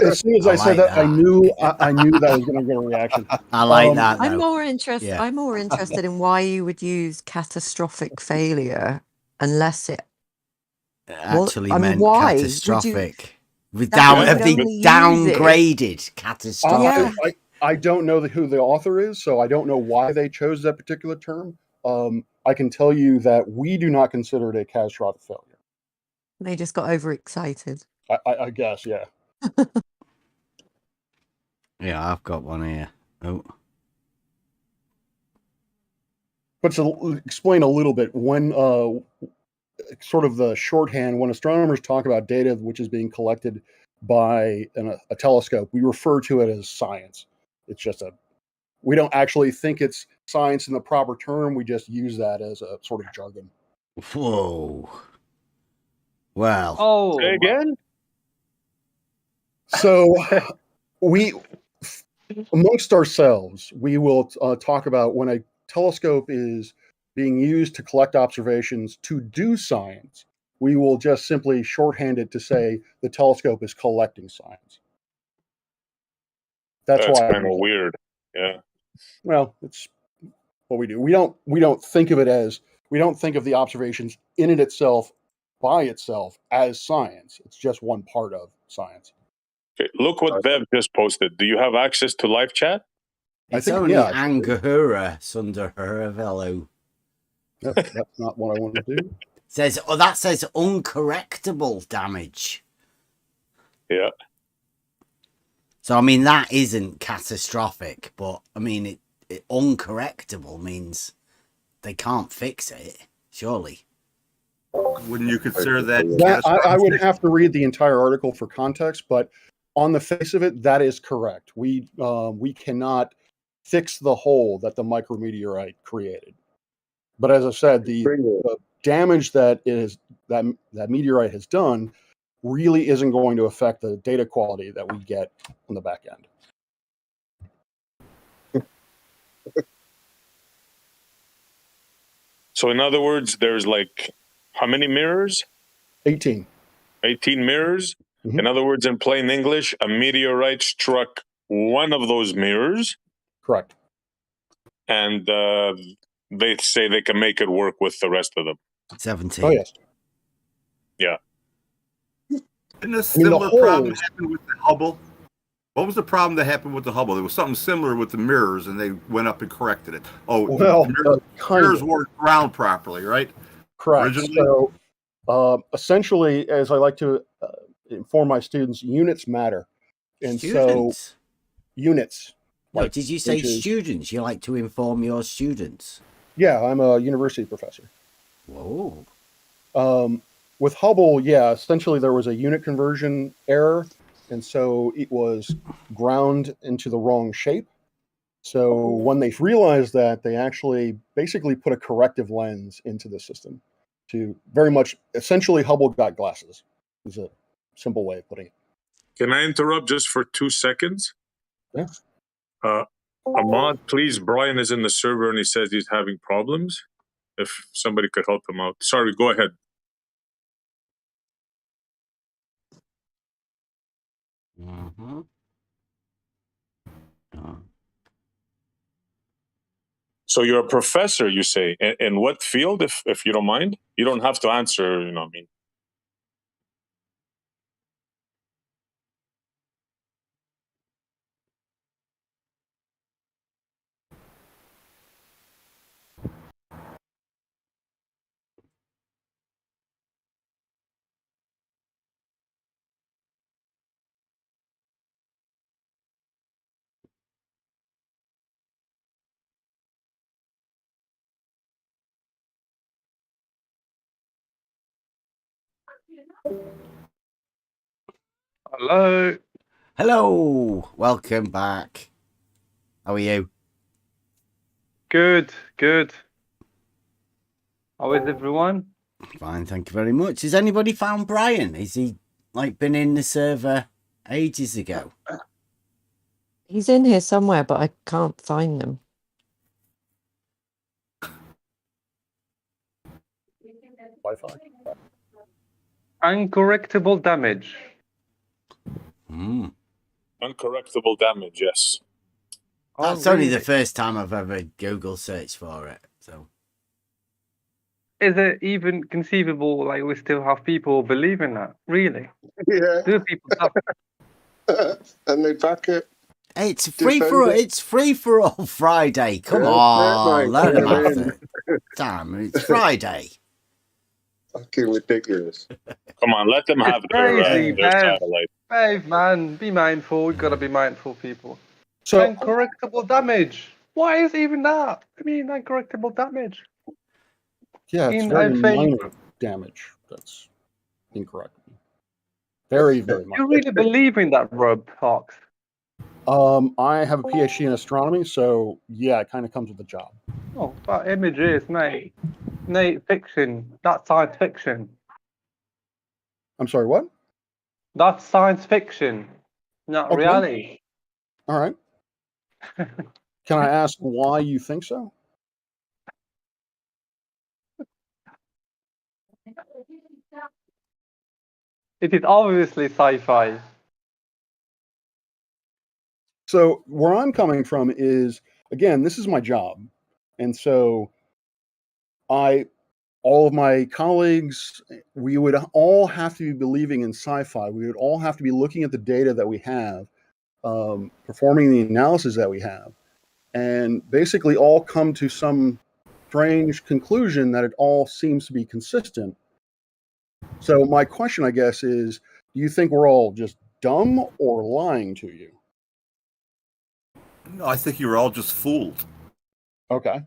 As soon as I said that, I knew that was going to get a reaction. I like that. I'm though. more interested. Yeah. I'm more interested in why you would use catastrophic failure unless it Actually I mean, meant why would you- catastrophic. That Have they only use it. downgraded catastrophic? Yeah. I don't know who the author is, so I don't know why they chose that particular term. I can tell you that we do not consider it a catastrophic failure. They just got overexcited. I guess, yeah. Yeah, I've got one here. Oh. But to explain a little bit, when sort of the shorthand, when astronomers talk about data which is being collected by a telescope, we refer to it as science. It's just we don't actually think it's science in the proper term. We just use that as a sort of jargon. Whoa. Well. Oh, Say again? So we, amongst ourselves, we will talk about when a telescope is being used to collect observations to do science, we will just simply shorthand it to say the telescope is collecting science. That's why kind of weird. Yeah. Well, it's what we do. We don't think of it as, we don't think of the observations in it itself, by itself, as science. It's just one part of science. Okay, look what Bev just posted. Do you have access to live chat? It's only Angahura Sundarharavelu. That's not what I want to do. That says uncorrectable damage. Yeah. So I mean that isn't catastrophic, but I mean it uncorrectable means they can't fix it. Surely. Wouldn't you consider that? I would have to read the entire article for context, but on the face of it, that is correct. We cannot fix the hole that the micrometeorite created. But as I said, the damage that that meteorite has done really isn't going to affect the data quality that we get on the back end. So in other words, there's like how many mirrors? 18. 18 mirrors. Mm-hmm. In other words, in plain English, a meteorite struck one of those mirrors. Correct. And they say they can make it work with the rest of them. 17. Oh, yes. Yeah. Didn't a similar problem happen with the Hubble? What was the problem that happened with the Hubble? There was something similar with the mirrors, and they went up and corrected it. Oh, well, the mirrors weren't ground properly, right? Correct. Originally? So, essentially, as I like to inform my students, units matter. And students? So, units. No, did you say students? You like to inform your students? Yeah, I'm a university professor. Whoa. With Hubble, yeah, essentially there was a unit conversion error, and so it was ground into the wrong shape. So when they realized that, they actually basically put a corrective lens into the system to very much, essentially Hubble got glasses, is a simple way of putting it. Can I interrupt just for 2 seconds? Yeah. Ahmad, please, Brian is in the server and he says he's having problems. If somebody could help him out. Sorry, go ahead. Hmm? Oh. So you're a professor, you say. In what field, if you don't mind? You don't have to answer, you know what I mean. Hello. Hello, welcome back. How are you? Good, good. How is everyone? Fine, thank you very much. Has anybody found Brian? Is he like been in the server ages ago? He's in here somewhere, but I can't find him. Wi-Fi. Uncorrectable damage. Uncorrectable damage, yes. Oh, That's only the really? first time I've ever Google searched for it. So Is it even conceivable, like, we still have people believe in that? Really? Yeah. Do people And they back it. it's Defend it. it's free for all Friday. Come That's it, on, mate. let Get him 'em have in. it. Damn, it's Friday. Fucking ridiculous. Come on, let them It's have crazy, their Bev. satellite. Bev, man, be mindful. We've got to be mindful, people. So Uncorrectable damage. What is even that? I mean, uncorrectable damage. yeah, it's I very think minor damage. That's incorrect. Very, very minor. you really believe in that, Rob Fox. I have a PhD in astronomy, so yeah, it kind of comes with the job. Oh, that image is, mate. Nate, fiction. That's science fiction. I'm sorry, what? That's science fiction, not Okay. reality. All right. Can I ask why you think so? It is obviously sci-fi. So where I'm coming from is, again, this is my job, and so all of my colleagues, we would all have to be believing in sci-fi. We would all have to be looking at the data that we have, performing the analysis that we have, and basically all come to some strange conclusion that it all seems to be consistent. So my question, I guess, is, do you think we're all just dumb or lying to you? No, I think you were all just fooled. Okay.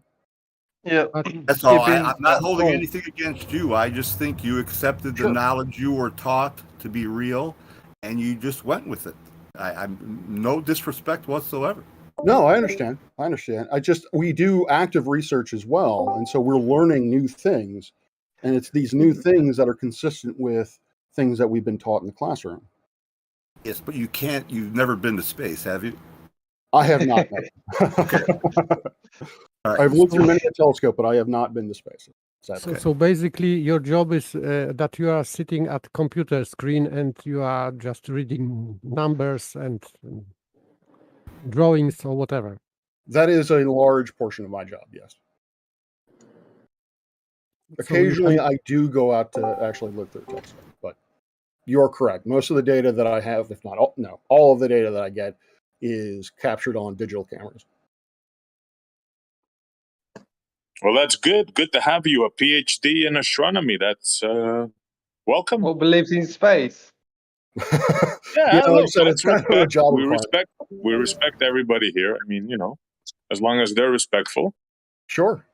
Yeah. That's all. Keeping I'm not that holding point. anything against you. I just think you accepted the Sure. knowledge you were taught to be real, and you just went with it. I'm no disrespect whatsoever. No, I understand. We do active research as well, and so we're learning new things, and it's these new things that are consistent with things that we've been taught in the classroom. Yes, but you've never been to space, have you? I have not. Okay. All right. I've looked through many a telescope, but I have not been to space. So basically, your job is that you are sitting at computer screen and you are just reading numbers and drawings or whatever. That is a large portion of my job, yes. So you Occasionally, can- I do go out to actually look through a telescope, but you're correct. Most of the data that I have, if not all, no, all of the data that I get is captured on digital cameras. Well, that's good. Good to have you, a PhD in astronomy. That's welcome. What believes in space? Yeah, Like I look, said, it's that's kind of a respect. job We requirement. respect everybody here. I mean, as long as they're respectful. Sure.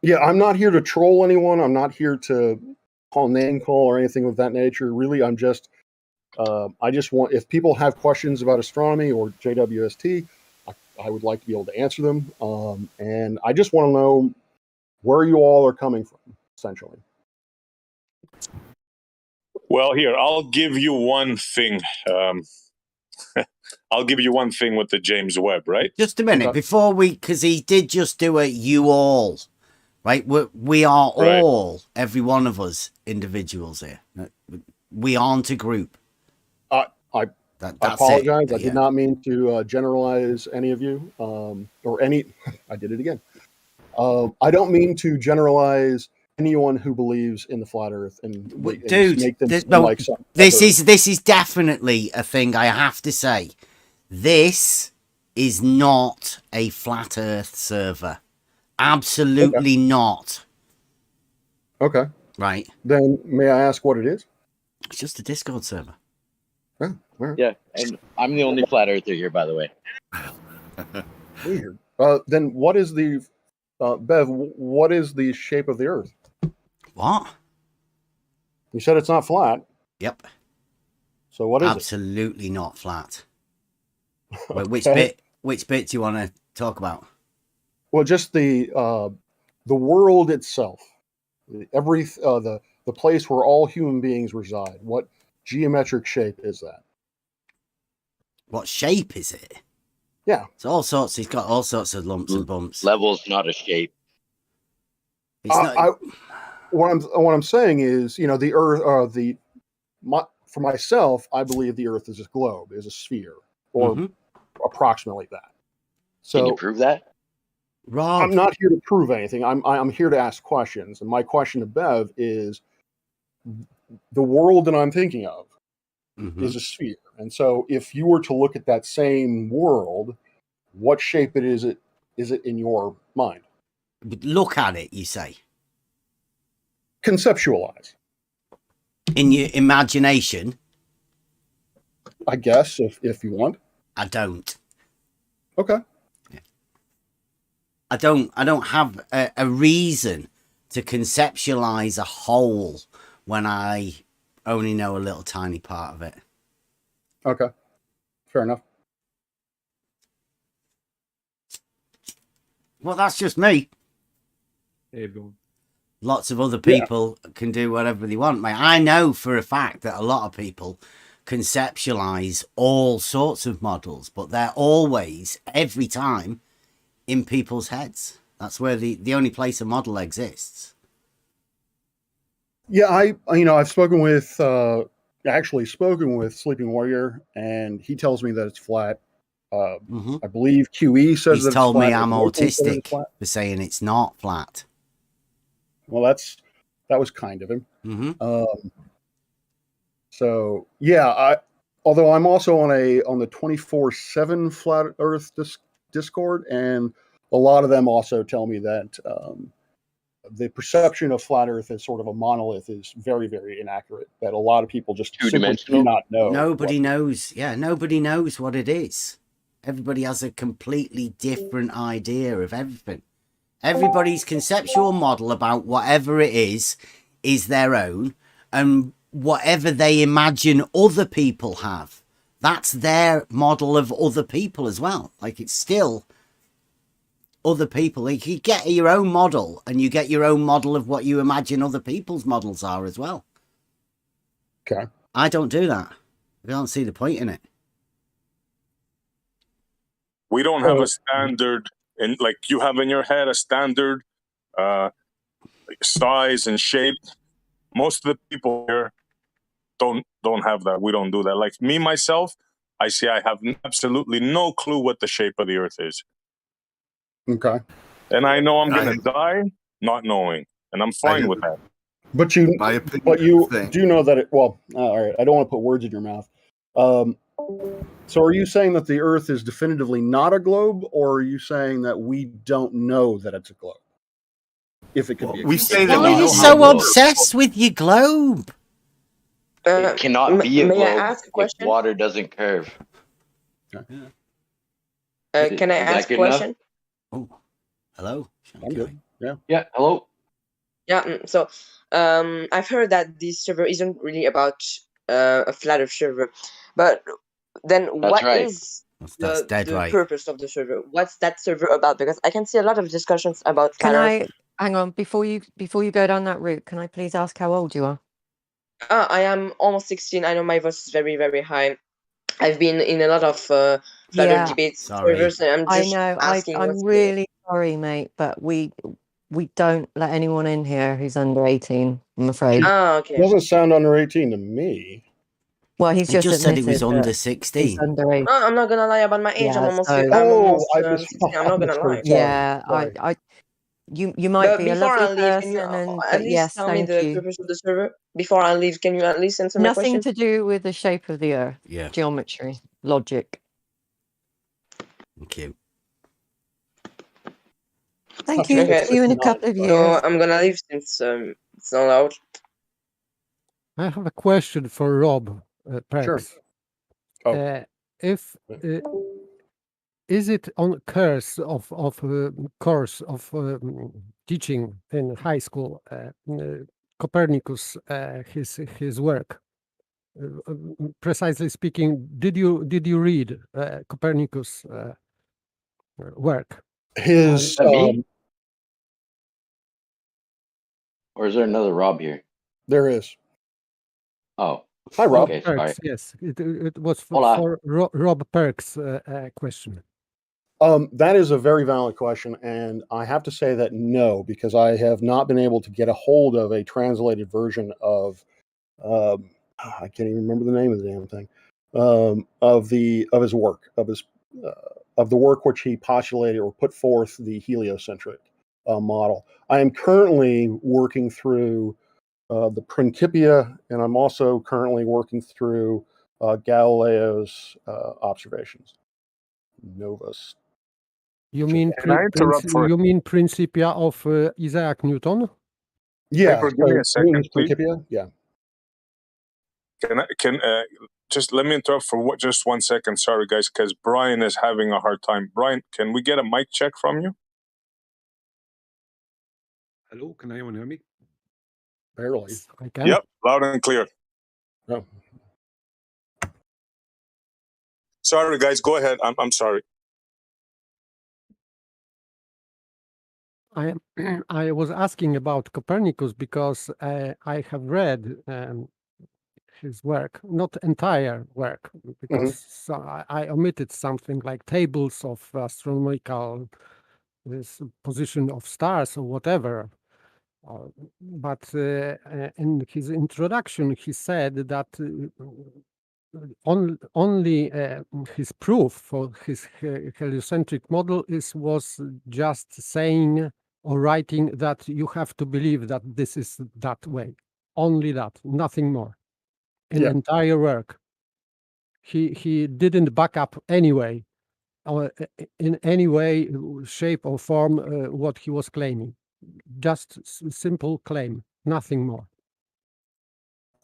Yeah, I'm not here to troll anyone. I'm not here to name call or anything of that nature. Really, I'm just, I just want, if people have questions about astronomy or JWST, I would like to be able to answer them. And I just want to know where you all are coming from, essentially. Well, here, I'll give you one thing. I'll give you one thing with the James Webb, right? Just a minute before because he did just do a you all, right? We are Right. all, every one of us, individuals here. We aren't a group. I That's apologize. it. I did not mean to generalize any of you, or any. I did it again. I don't mean to generalize anyone who believes in the flat Earth and Dude, make them this, seem no, like some this other- is definitely a thing. I have to say, this is not a flat Earth server. Absolutely not. Okay. Right. Then may I ask what it is? It's just a Discord server. Oh, all right. Yeah, and I'm the only flat earther here, by the way. Weird. Then what is the Bev? What is the shape of the Earth? What? You said it's not flat. Yep. So what is Absolutely not flat. Okay. Which bit do you want to talk about? Well, just the world itself, the place where all human beings reside. What geometric shape is that? What shape is it? Yeah, it's all sorts. He's got all sorts of lumps and bumps. Level's not a shape. It's not. What I'm saying is, the Earth. For myself, I believe the Earth is a globe, is a sphere, or approximately that. So can you prove that? Rob, I'm not here to prove anything. I'm here to ask questions, and my question to Bev is: the world that I'm thinking of is a sphere, and so if you were to look at that same world, what shape is it in your mind? Look at it, you say. Conceptualize. In your imagination? I guess, if you want. I don't. Okay. I don't have a reason to conceptualize a whole when I only know a little tiny part of it. Okay. Fair enough. Well, that's just me. Hey, everyone. Lots of other people can do whatever they want, mate. I know for a fact that a lot of people conceptualize all sorts of models, but they're always, every time, in people's heads. That's where the only place a model exists. Yeah, I've spoken with Sleeping Warrior, and he tells me that it's flat. I believe QE says He's that told it's flat. me I'm Morgan said autistic it's flat. for saying it's not flat. Well, that was kind of him. So yeah, although I'm also on the 24/7 Flat Earth Discord, and a lot of them also tell me that the perception of flat Earth as sort of a monolith is very, very inaccurate. That a lot of people just simply do not know. Nobody knows. Yeah, nobody knows what it is. Everybody has a completely different idea of everything. Everybody's conceptual model about whatever it is their own, and whatever they imagine other people have, that's their model of other people as well. Like, it's still other people. Like, you get your own model, and you get your own model of what you imagine other people's models are as well. Okay. I don't do that. I don't see the point in it. We don't have a standard, and like you have in your head a standard size and shape. Most of the people here don't have that. We don't do that. Like me, myself, I have absolutely no clue what the shape of the Earth is. Okay. And I know I'm going to die not knowing, and I'm fine with that. But you do know that it. Well, all right. I don't want to put words in your mouth. So are you saying that the Earth is definitively not a globe, or are you saying that we don't know that it's a globe? If it could be. We say Why are you so obsessed with your globe? It cannot be a may I globe ask a question? if water doesn't curve. Can I ask a good enough? question? Oh, hello. I'm good. Yeah. Yeah. Hello. Yeah. So, I've heard that this server isn't really about a flat Earth server, but then what is That's dead the right. purpose of the server? What's that server about? Because I can see a lot of discussions about flat Can Earth. I hang on before you go down that route? Can I please ask how old you are? I am almost 16. I know my voice is very, very high. I've been in a lot of flat Earth debates servers, and I'm I just know. asking. I'm really sorry, mate, but we don't let anyone in here who's under 18. I'm afraid. Okay. Doesn't sound under 18 to me. Well, he's He just just said he admitted was under that he's 16. underage. I'm not gonna lie about my age. Yeah, I'm so almost I 16. I'm not gonna lie. misheard. yeah, Sorry. you might But be a before lovely I leave, can you person, and at but least yes, tell me thank the you. purpose of the server? Before I leave, can you at least answer my Nothing question? to do with the shape of the Earth. Yeah. Geometry, logic. Thank you. Thank you. Okay. See you in a couple of So years. I'm gonna leave since it's not allowed. I have a question for Rob Sure. Perks. Oh. If is it on course of teaching in high school Copernicus his work? Precisely speaking, did you read Copernicus work? His me? Or is there another Rob here? There is. Oh. Hi, Rob. Okay, sorry. Perks, yes, it was Hola. for Rob Perks' question. That is a very valid question, and I have to say that no, because I have not been able to get a hold of a translated version of. I can't even remember the name of the damn thing. Of his work, of the work which he postulated or put forth the heliocentric model. I am currently working through the Principia, and I'm also currently working through Galileo's observations. Novus. You mean Can I interrupt for you mean Principia of Isaac Newton? Yeah, paper? Give me a second, Newton's please. Principia. Yeah. Can just let me interrupt for just 1 second? Sorry, guys, because Brian is having a hard time. Brian, can we get a mic check from you? Hello, can anyone hear me? Barely. I can. Yep, loud and clear. Oh. Sorry, guys, go ahead. I'm sorry. I was asking about Copernicus because I have read his work, not entire work, because I omitted something like tables of astronomical this position of stars or whatever. But in his introduction, he said that only his proof for his heliocentric model was just saying or writing that you have to believe that this is that way. Only that, nothing more. In entire work, he didn't back up anyway, or in any way, shape or form, what he was claiming. Just simple claim, nothing more.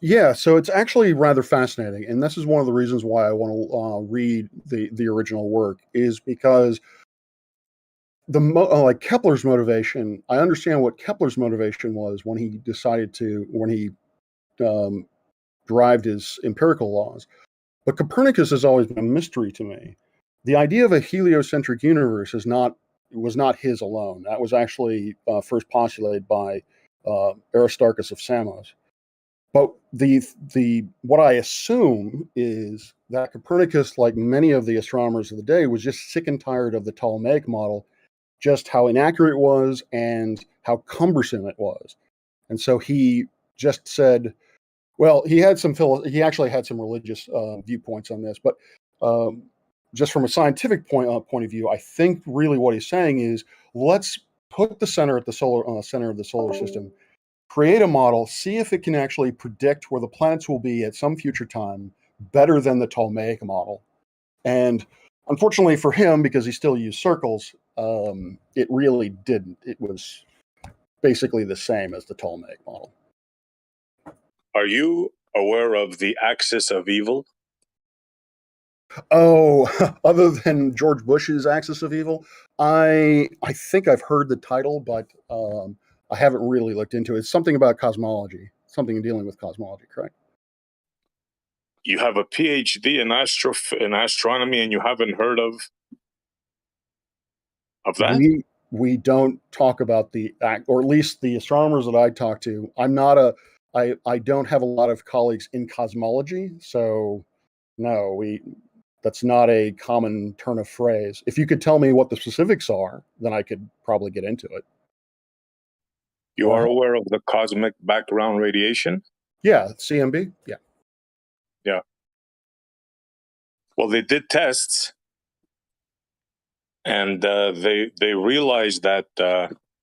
Yeah, so it's actually rather fascinating, and this is one of the reasons why I want to read the original work, is because like Kepler's motivation. I understand what Kepler's motivation was when he derived his empirical laws, but Copernicus has always been a mystery to me. The idea of a heliocentric universe was not his alone. That was actually first postulated by Aristarchus of Samos. But what I assume is that Copernicus, like many of the astronomers of the day, was just sick and tired of the Ptolemaic model, just how inaccurate it was and how cumbersome it was. And so he just said, well, he actually had some religious viewpoints on this, but just from a scientific point of view, I think really what he's saying is, let's put the center of the solar system, create a model, see if it can actually predict where the planets will be at some future time better than the Ptolemaic model. And unfortunately for him, because he still used circles, it really didn't. It was basically the same as the Ptolemaic model. Are you aware of the axis of evil? Oh, other than George Bush's Axis of Evil, I think I've heard the title, but I haven't really looked into it. It's something about cosmology, something dealing with cosmology, correct? You have a PhD in astronomy, and you haven't heard of that? We don't talk about or at least the astronomers that I talk to. I don't have a lot of colleagues in cosmology, so no, that's not a common turn of phrase. If you could tell me what the specifics are, then I could probably get into it. You are aware of the cosmic background radiation? Yeah, CMB. Yeah. Yeah. Well, they did tests, and they realized that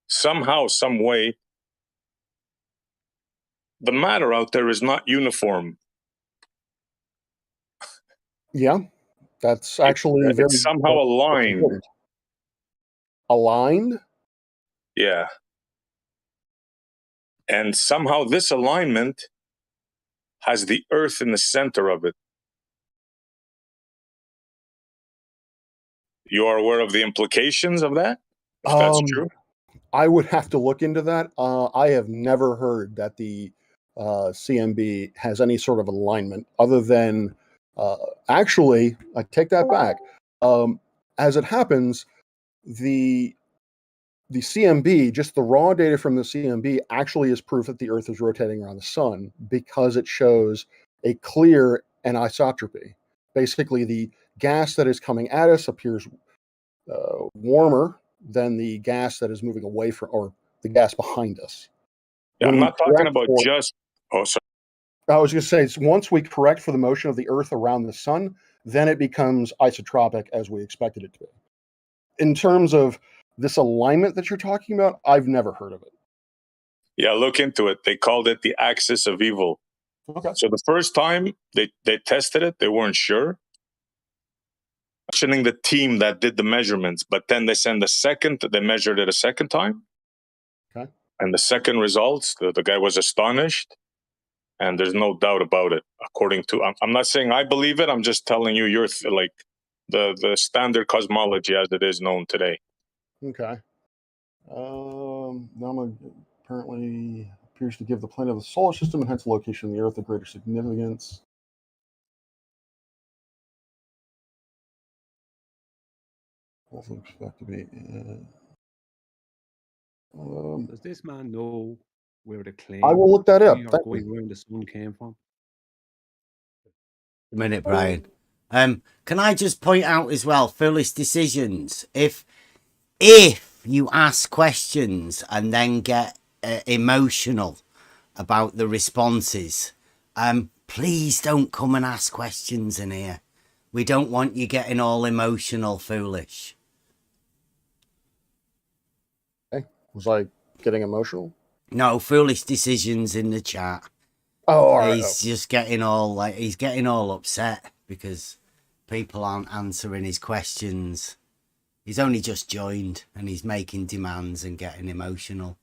somehow, some way, the matter out there is not uniform. Yeah, that's actually very It's somehow aligned. important. Aligned? Yeah. And somehow this alignment has the Earth in the center of it. You are aware of the implications of that? If that's true? I would have to look into that. I have never heard that the CMB has any sort of alignment other than, actually, I take that back. As it happens, the CMB, just the raw data from the CMB, actually is proof that the Earth is rotating around the sun because it shows a clear anisotropy. Basically, the gas that is coming at us appears warmer than the gas that is moving away from, or the gas behind us. Yeah, When I'm we not talking correct about for- just. Oh, sorry. I was going to say, once we correct for the motion of the Earth around the sun, then it becomes isotropic as we expected it to be. In terms of this alignment that you're talking about, I've never heard of it. Yeah, look into it. They called it the axis of evil. Okay. So the first time they tested it, they weren't sure. Questioning the team that did the measurements, but then they measured it a second time. Okay. And the second results, the guy was astonished. And there's no doubt about it. According to, I'm not saying I believe it. I'm just telling you like the standard cosmology as it is known today. Okay. Nama apparently appears to give the planet of the solar system and hence the location of the Earth a greater significance. Also expect to be. Does this man know where the claim I will look that up. we are Thank going you. around the sun came from? A minute, Brian. Can I just point out as well, foolish decisions? If you ask questions and then get emotional about the responses, please don't come and ask questions in here. We don't want you getting all emotional, foolish. Okay. Was I getting emotional? No, foolish decisions in the chat. Oh, all right. He's just getting all he's getting all upset because people aren't answering his questions. He's only just joined and he's making demands and getting emotional.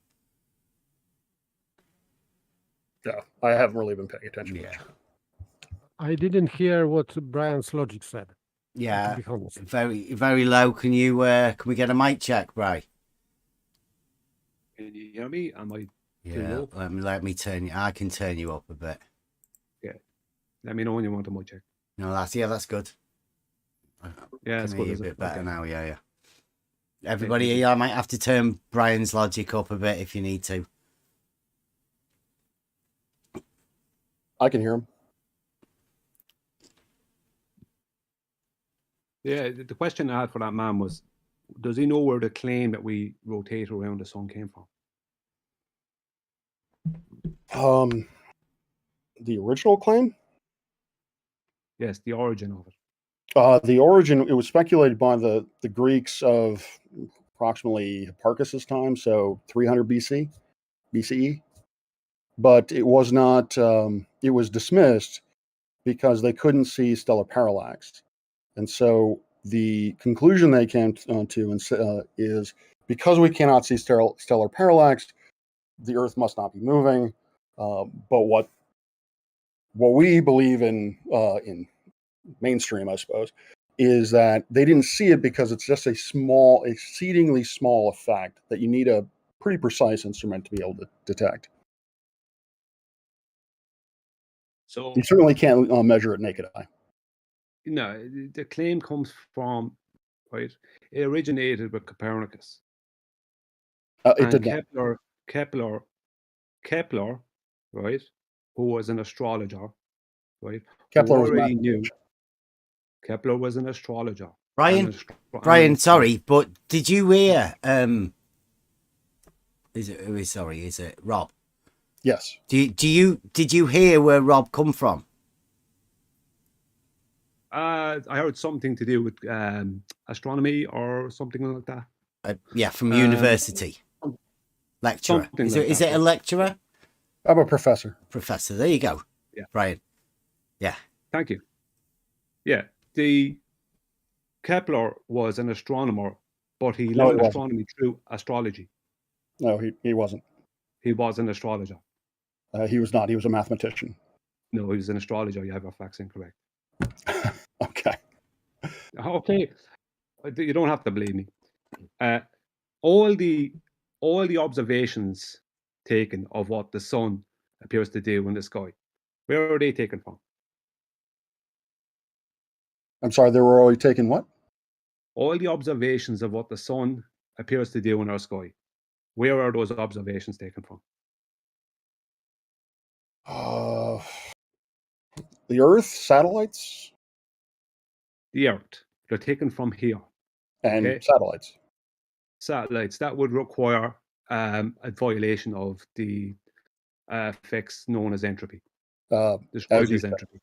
Yeah, I haven't really been paying attention. Yeah. I didn't hear what Brian's logic said. Yeah, to be honest. very, very low. Can we get a mic check, Bri? Can you hear me? Am I too Yeah, low? let me turn you. I can turn you up a bit. Yeah. Let me know when you want a mic check. No, that's good. Yeah, it's Can good. hear Is you a it? bit better Okay. now. Yeah. Everybody, I might have to turn Brian's logic up a bit if you need to. I can hear him. Yeah, the question I had for that man was, does he know where the claim that we rotate around the sun came from? The original claim? Yes, the origin of it. The origin, it was speculated by the Greeks of approximately Hipparchus's time, so 300 BCE. But it was not, it was dismissed because they couldn't see stellar parallax. And so the conclusion they came to is because we cannot see stellar parallax, the Earth must not be moving. But what we believe in mainstream, I suppose, is that they didn't see it because it's just a small, exceedingly small effect that you need a pretty precise instrument to be able to detect. So You certainly can't measure it naked eye. no, the claim comes from, right? It originated with Copernicus. It And did not. Kepler, right, who was an astrologer, right? Kepler who was already knew. Kepler was an astrologer. Brian, sorry, but did you hear? Is it Rob? Yes. Did you hear where Rob come from? I heard something to do with astronomy or something like that. Yeah, from university. Lecturer. Something Is like it that, a lecturer? I'm a professor. Professor. There you go. Yeah. Brian. Yeah. Thank you. Yeah. The Kepler was an astronomer, but he No, he learned wasn't. astronomy through astrology. No, he wasn't. He was an astrologer. He was not. He was a mathematician. No, he was an astrologer. You have your facts incorrect. Okay. Okay. You don't have to believe me. All the observations taken of what the sun appears to do in the sky, where are they taken from? I'm sorry, they were already taking what? All the observations of what the sun appears to do in our sky, where are those observations taken from? The Earth, satellites, The Earth. They're taken from here. and Okay? satellites. Satellites. That would require a violation of the effects known as entropy. Described you as say. entropy.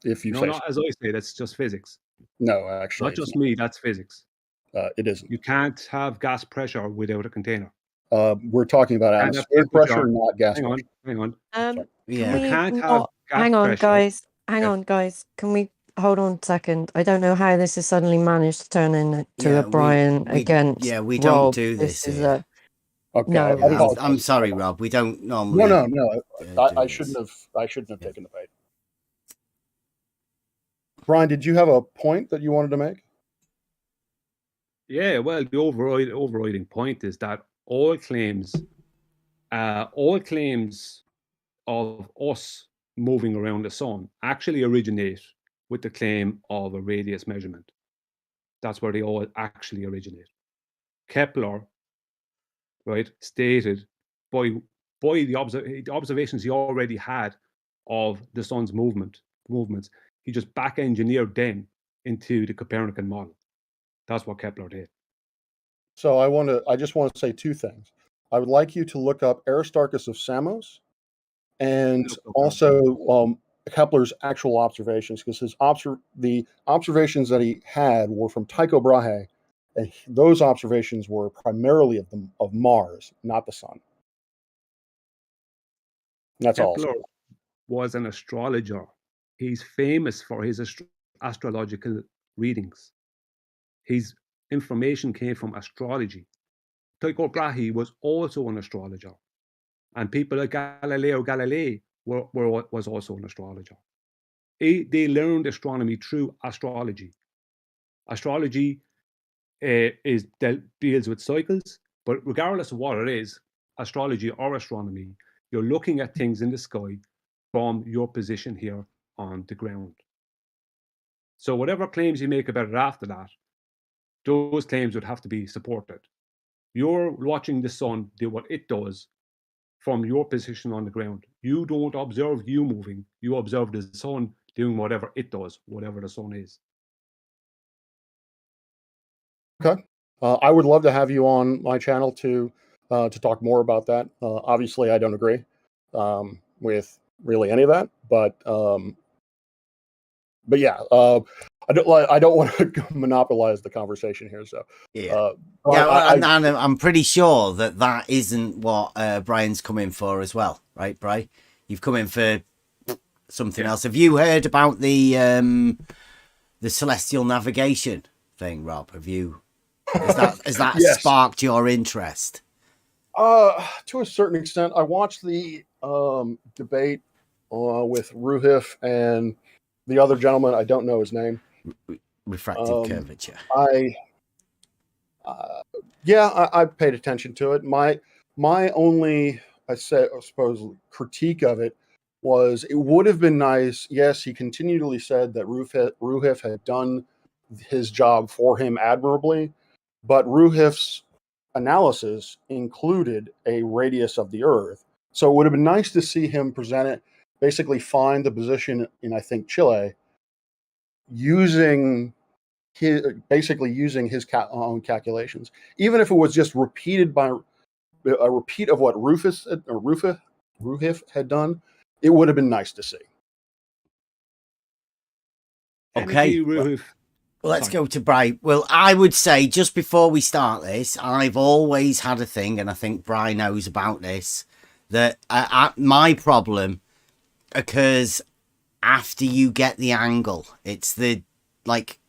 If you No, say not so. as I say. That's just physics. No, actually, Not it's just not. me. That's physics. It isn't. You can't have gas pressure without a container. We're talking about Can't have atmospheric pressure, temperature. not gas Hang on, pressure. hang on. Can Yeah. You we can't have not gas hang on, pressure. guys? Hang Yeah. on, guys. Can we hold on a second? I don't know how this has suddenly managed to turn into Yeah, a Brian we against we don't Rob. do this is here. Okay, no. I apologize. I'm sorry, Rob. We don't normally. No. do I this. shouldn't have taken the bait. Brian, did you have a point that you wanted to make? Yeah, well, the overriding point is that all claims of us moving around the sun actually originate with the claim of a radius measurement. That's where they all actually originate. Kepler, right, stated by the observations he already had of the sun's movements, he just back engineered them into the Copernican model. That's what Kepler did. So I just want to say two things. I would like you to look up Aristarchus of Samos and also Kepler's actual observations, because the observations that he had were from Tycho Brahe, and those observations were primarily of Mars, not the sun. That's all. Kepler was an astrologer. He's famous for his astrological readings. His information came from astrology. Tycho Brahe was also an astrologer, and people like Galileo Galilei was also an astrologer. They learned astronomy through astrology. Astrology deals with cycles, but regardless of what it is, astrology or astronomy, you're looking at things in the sky from your position here on the ground. So whatever claims you make about it after that, those claims would have to be supported. You're watching the sun do what it does from your position on the ground. You don't observe you moving. You observe the sun doing whatever it does, whatever the sun is. Okay. I would love to have you on my channel to talk more about that. Obviously, I don't agree with really any of that, but yeah, I don't want to monopolize the conversation here. So yeah, and I'm pretty sure that isn't what Brian's coming for as well, right, Brian? You've come in for something else. Have you heard about the celestial navigation thing, Rob? Have you? Has that Yes. sparked your interest? To a certain extent, I watched the debate with Ruhif and the other gentleman. I don't know his name. Refractive curvature. I paid attention to it. My only, I suppose, critique of it was it would have been nice. Yes, he continually said that Ruhif had done his job for him admirably, but Ruhif's analysis included a radius of the Earth. So it would have been nice to see him present it, basically find the position in, I think, Chile, using his own calculations, even if it was just repeated by a repeat of what Ruhif had done. It would have been nice to see. Okay. Ruhif. Well, let's go to Bri. Well, I would say just before we start this, I've always had a thing, and I think Bri knows about this, that my problem occurs after you get the angle. It's the, like,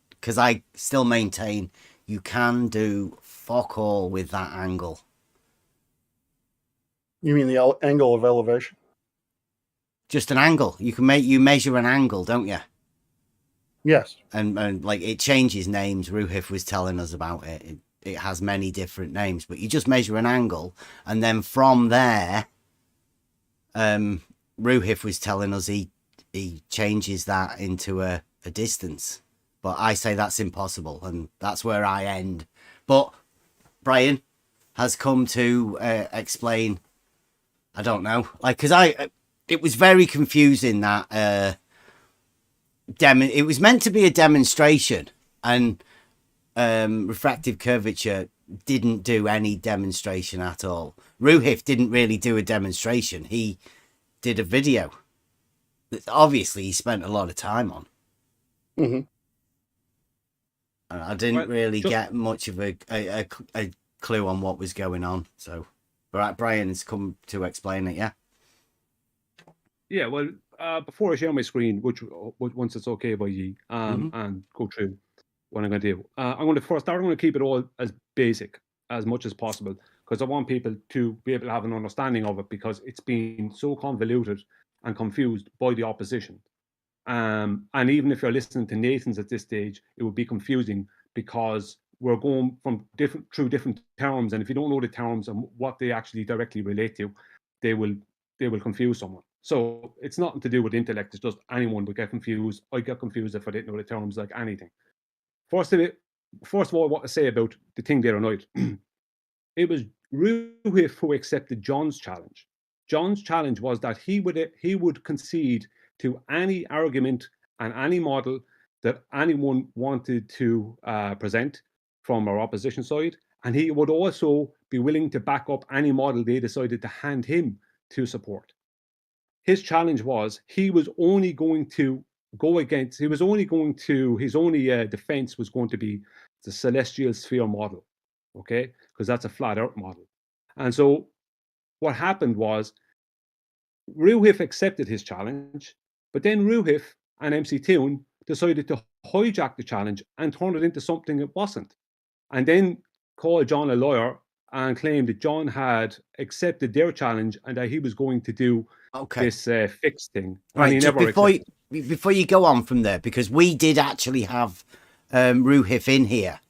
because I still maintain you can do fuck all with that angle. You mean the angle of elevation? Just an angle. You measure an angle, don't you? Yes. And like it changes names. Ruhif was telling us about it. It has many different names, but you just measure an angle, and then from there, Ruhif was telling us he changes that into a distance. But I say that's impossible, and that's where I end. But Brian has come to explain. I don't know, like, because it was very confusing that it was meant to be a demonstration, and refractive curvature didn't do any demonstration at all. Ruhif didn't really do a demonstration. He did a video that obviously he spent a lot of time on. Mm-hmm. And I didn't really get much of a clue on what was going on. So, Brian has come to explain it, yeah? Yeah, well, before I share my screen, which once it's okay by you, and go through what I'm going to do, I'm going to keep it all as basic as much as possible, because I want people to be able to have an understanding of it, because it's been so convoluted and confused by the opposition. And even if you're listening to Nathan's at this stage, it would be confusing, because we're going through different terms, and if you don't know the terms and what they actually directly relate to, they will confuse someone. So it's nothing to do with intellect. It's just anyone would get confused. I get confused if I didn't know the terms, like anything. First of all, what to say about the thing there tonight. It was Ruhif who accepted John's challenge. John's challenge was that he would concede to any argument and any model that anyone wanted to present from our opposition side, and he would also be willing to back up any model they decided to hand him to support. His challenge was his only defense was going to be the celestial sphere model, okay? Because that's a flat earth model. And so what happened was Ruhif accepted his challenge, but then Ruhif and MC Toon decided to hijack the challenge and turn it into something it wasn't. And then called John a liar and claimed that John had accepted their challenge and that he was going to do this fixed thing. Right, and he just never before you go on from there, because we did actually have Ruhif in here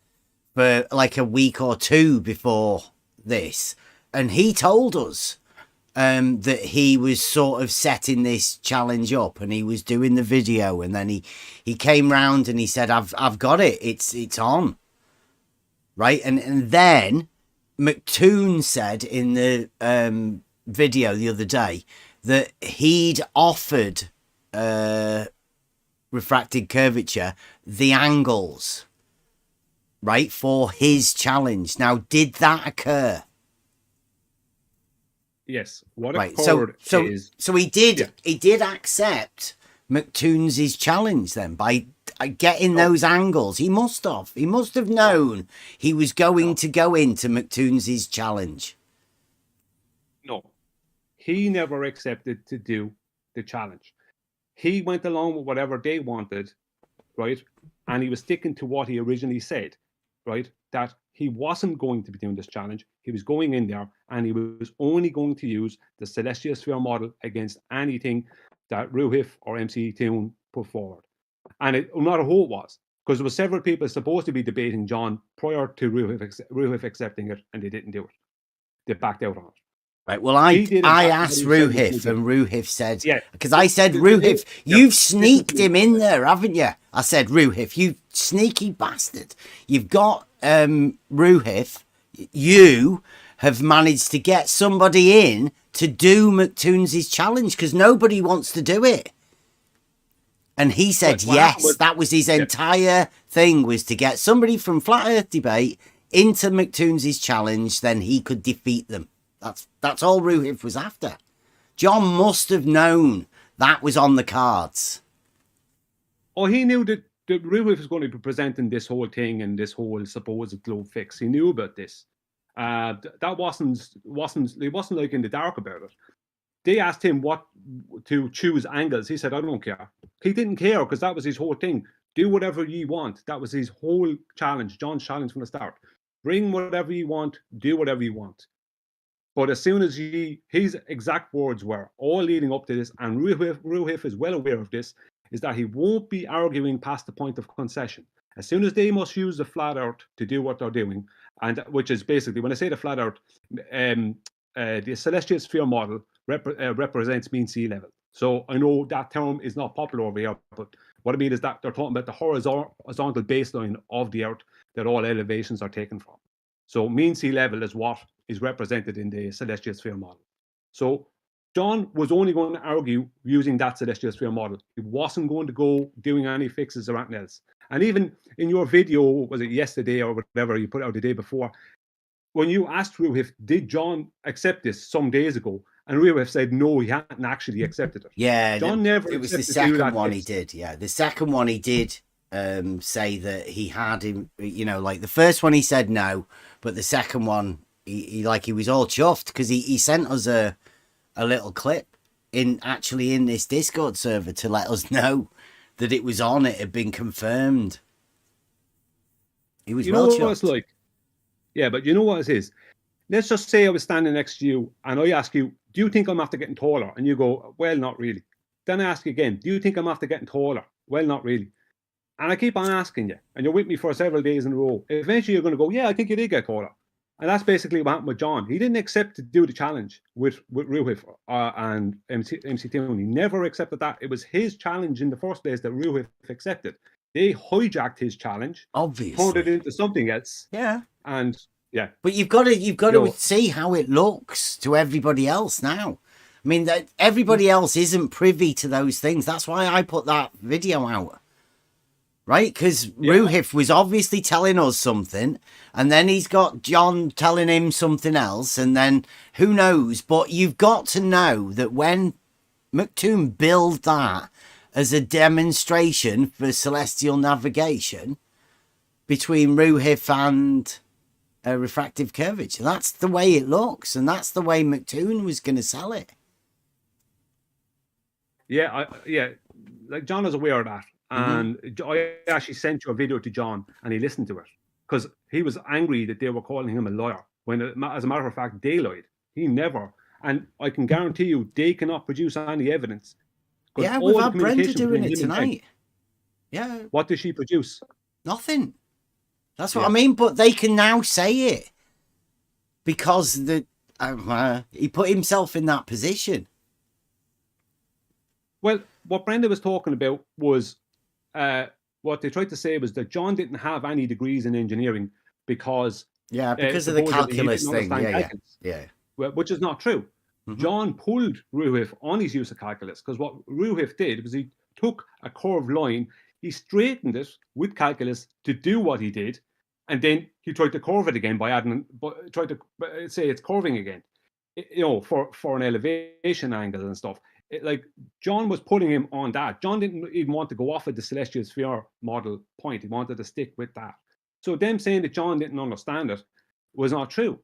for like a week or two before this, and he told us that he was sort of setting this challenge up, and he was doing the video, and then he came round and he said, I've got it, it's on. Right, and then McToon said in the video the other day that he'd offered refracted curvature the angles, right, for his challenge. Now, did that occur? Yes. What right. occurred So he did accept McToon's challenge then by getting those angles. He must have known he was going to go into McToon's challenge. No, he never accepted to do the challenge. He went along with whatever they wanted, right? And he was sticking to what he originally said, right? That he wasn't going to be doing this challenge. He was going in there and he was only going to use the celestial sphere model against anything that Ruhif or MC Toon put forward. And no matter who it was, because there were several people supposed to be debating John prior to Ruhif accepting it, and they didn't do it. They backed out on it. Right. Well, I asked Ruhif, and Ruhif said, because I said, Ruhif, you've sneaked him in there, haven't you? I said, Ruhif, you sneaky bastard. You've got Ruhif. You have managed to get somebody in to do McToon's challenge because nobody wants to do it. And he said, yes, that was his entire thing, was to get somebody from Flat Earth Debate into McToon's challenge, then he could defeat them. That's all Ruhif was after. John must have known that was on the cards. Oh, he knew that Ruhiff was going to be presenting this whole thing and this whole supposed globe fix. He knew about this. That wasn't like in the dark about it. They asked him what to choose angles. He said, "I don't care." He didn't care because that was his whole thing. Do whatever you want. That was his whole challenge. John's challenge from the start. Bring whatever you want. Do whatever you want. But as soon as his exact words were all leading up to this, and Ruhiff is well aware of this, is that he won't be arguing past the point of concession. As soon as they must use the flat earth to do what they're doing, and which is basically, when I say the flat earth, the celestial sphere model represents mean sea level. So I know that term is not popular over here, but what I mean is that they're talking about the horizontal baseline of the earth that all elevations are taken from. So mean sea level is what is represented in the celestial sphere model. So John was only going to argue using that celestial sphere model. He wasn't going to go doing any fixes or anything else. And even in your video, was it yesterday or whatever you put out the day before, when you asked Ruhiff, did John accept this some days ago? And Ruhiff said no, he hadn't actually accepted it. Yeah, John never. It was the second one he did. Yeah, the second one he did say that he had him. You know, like the first one he said no, but the second one he was all chuffed because he sent us a little clip in this Discord server to let us know that it was on. It had been confirmed. He was well chuffed. What it's like. Yeah, but you know what it is? Let's just say I was standing next to you and I ask you, do you think I'm after getting taller? And you go, well, not really. Then I ask you again, do you think I'm after getting taller? Well, not really. And I keep on asking you, and you're with me for several days in a row. Eventually you're going to go, yeah, I think you did get taller. And that's basically what happened with John. He didn't accept to do the challenge with Ruhiff and MC Toon. He never accepted that. It was his challenge in the first place that Ruhiff accepted. They hijacked his challenge, obviously, turned it into something else. Yeah, and yeah. But you've got to see how it looks to everybody else now. I mean, that everybody else isn't privy to those things. That's why I put that video out. Right? Because Ruhiff was obviously telling us something, and then he's got John telling him something else, and then who knows? But you've got to know that when McToon built that as a demonstration for celestial navigation between Ruhiff and refractive curvature, that's the way it looks, and that's the way McToon was going to sell it. Yeah, like John is aware of that. And I actually sent you a video to John, and he listened to it because he was angry that they were calling him a liar. When, as a matter of fact, they lied. He never. And I can guarantee you, they cannot produce any evidence. Yeah, we've had Brenda doing it tonight. Yeah. What did she produce? Nothing. That's what I mean. But they can now say it because he put himself in that position. Well, what Brenda was talking about was. What they tried to say was that John didn't have any degrees in engineering because of the calculus thing, yeah. Well, which is not true. John pulled Ruhiff on his use of calculus because what Ruhiff did was he took a curved line, he straightened it with calculus to do what he did, and then he tried to curve it again by adding, tried to say it's curving again, for an elevation angle and stuff. Like John was putting him on that. John didn't even want to go off of the celestial sphere model point. He wanted to stick with that. So them saying that John didn't understand it was not true.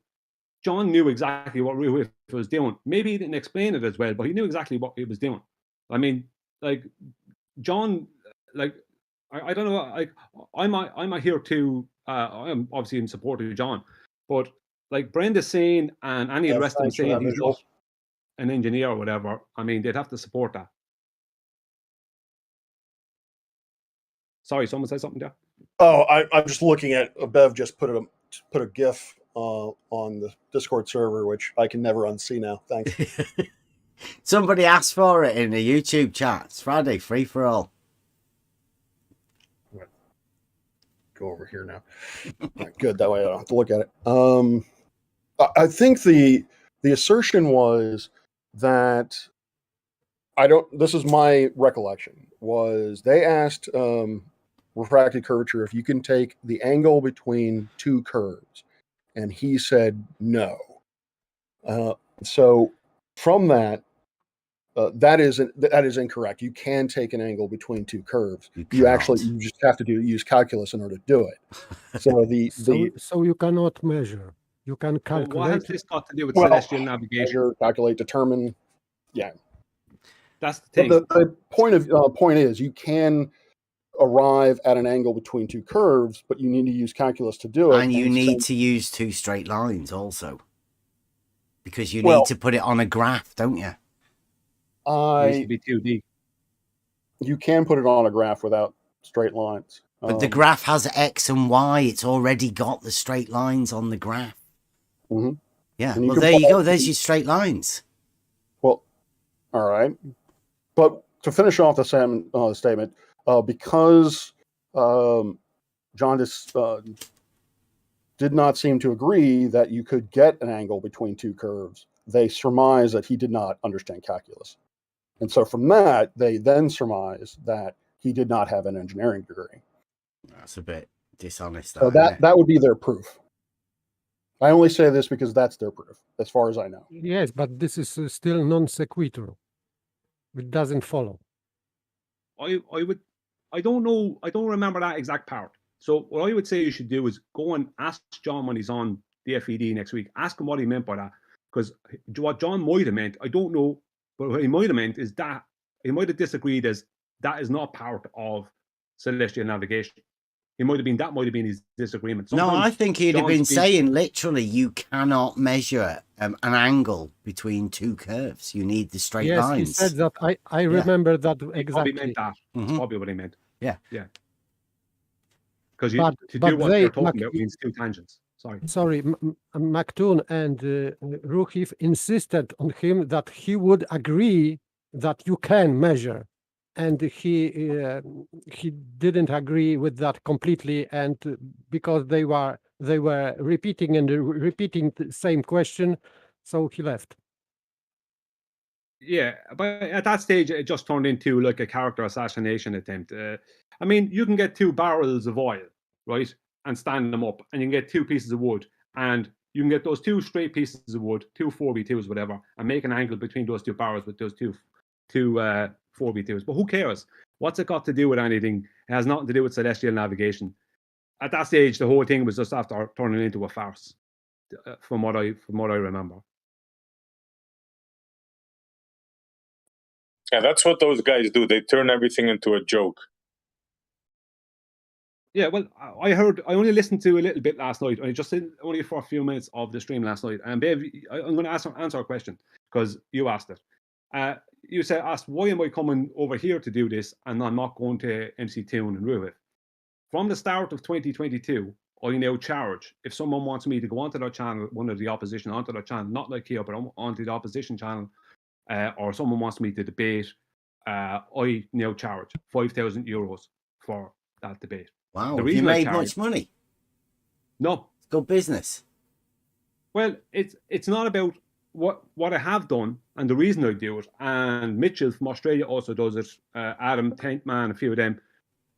John knew exactly what Ruhiff was doing. Maybe he didn't explain it as well, but he knew exactly what he was doing. I mean, like John, like I don't know. Like I'm here to. I'm obviously in support of John, but like Brenda's saying and any of the rest of them saying he's not an engineer or whatever, I mean, they'd have to support that. Sorry, someone said something there. Oh, I'm just looking at Bev just put a GIF on the Discord server, which I can never unsee now. Thanks. Somebody asked for it in the YouTube chat. It's Friday, free for all. Go over here now. Right, good, that way I don't have to look at it. I think the assertion was that this is my recollection, was they asked refractive curvature if you can take the angle between two curves, and he said no. So from that, that is incorrect. You can take an angle between two curves. You just have to use calculus in order to do it. So so you cannot measure. You can calculate. Well, what has this got to do with celestial navigation? Measure, calculate, determine. Yeah, that's the thing. But the point is, you can arrive at an angle between two curves, but you need to use calculus to do it. And you need to use two straight lines also, because you need to put it on a graph, don't you? It needs to be 2D. You can put it on a graph without straight lines. But the graph has X and Y. It's already got the straight lines on the graph. Mm-hmm. Yeah, well, there you go. There's your straight lines. Well, all right. But to finish off the statement, because John did not seem to agree that you could get an angle between two curves, they surmise that he did not understand calculus. And so from that, they then surmise that he did not have an engineering degree. That's a bit dishonest. So that would be their proof. I only say this because that's their proof, as far as I know. Yes, but this is still non sequitur. It doesn't follow. I don't know. I don't remember that exact part. So what I would say you should do is go and ask John when he's on the FED next week. Ask him what he meant by that. Because what John might have meant, I don't know, but what he might have meant is that he might have disagreed as that is not part of celestial navigation. That might have been his disagreement. No, I think he'd have been saying literally you cannot measure an angle between two curves. You need the straight lines. Yes, he said that. I remember that exactly. He probably meant that. That's probably what he meant. Yeah. Yeah. Because to do what you're talking about means two tangents. Sorry, McToon and Ruhif insisted on him that he would agree that you can measure. And he didn't agree with that completely, and because they were repeating the same question, so he left. Yeah, but at that stage, it just turned into like a character assassination attempt. I mean, you can get two barrels of oil, right, and stand them up, and you can get two pieces of wood, and you can get those two straight pieces of wood, two 4x2s, whatever, and make an angle between those two barrels with those two 4x2s. But who cares? What's it got to do with anything? It has nothing to do with celestial navigation. At that stage, the whole thing was just after turning into a farce, from what I remember. Yeah, that's what those guys do. They turn everything into a joke. Yeah, well, I only listened to a little bit last night. I just only for a few minutes of the stream last night. And Babe, I'm going to answer a question because you asked it. You asked, why am I coming over here to do this and I'm not going to MC Toon and Ruhif? From the start of 2022, I now charge. If someone wants me to go onto their channel, one of the opposition onto their channel, not like here, but onto the opposition channel, or someone wants me to debate, I now charge €5,000 for that debate. Wow, have you made much money? No. It's good business. Well, it's not about what I have done and the reason I do it. And Mitchell from Australia also does it. Adam, Tankman, a few of them.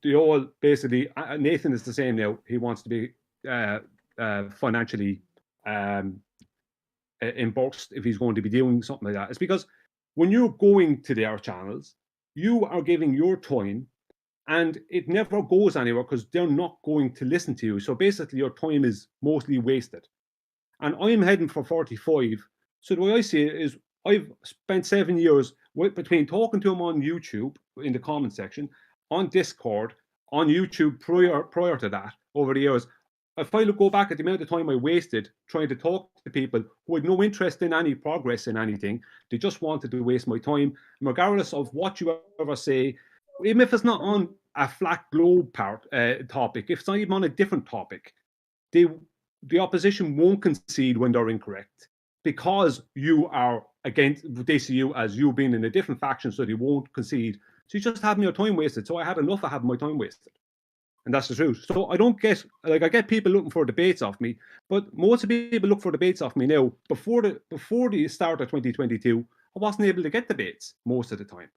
They all basically, Nathan is the same now. He wants to be financially embossed if he's going to be doing something like that. It's because when you're going to their channels, you are giving your time and it never goes anywhere because they're not going to listen to you. So basically your time is mostly wasted. And I'm heading for 45. So the way I see it is I've spent 7 years between talking to him on YouTube in the comment section, on Discord, on YouTube prior to that over the years. If I go back at the amount of time I wasted trying to talk to people who had no interest in any progress in anything, they just wanted to waste my time. And regardless of what you ever say, even if it's not on a flat globe topic, if it's not even on a different topic, the opposition won't concede when they're incorrect because you are against, they see you as you being in a different faction, so they won't concede. So you just having your time wasted. So I had enough of having my time wasted. And that's the truth. So I don't get, I get people looking for debates off me, but most of the people look for debates off me now. Before the start of 2022, I wasn't able to get debates most of the time.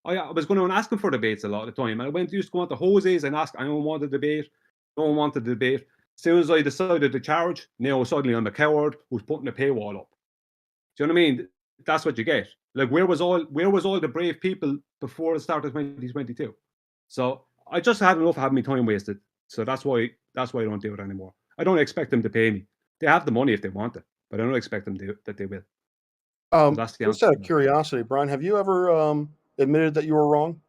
I was going to ask them for debates a lot of the time. I used to go on to Jose's and ask, anyone want a debate? No one wanted a debate. As soon as I decided to charge, now suddenly I'm a coward who's putting a paywall up. Do you know what I mean? That's what you get. Like, where was all the brave people before the start of 2022? So I just had enough of having my time wasted. So that's why I don't do it anymore. I don't expect them to pay me. They have the money if they want it, but I don't expect them that they will. So that's the Just answer. out of curiosity, Brian, have you ever admitted that you were wrong?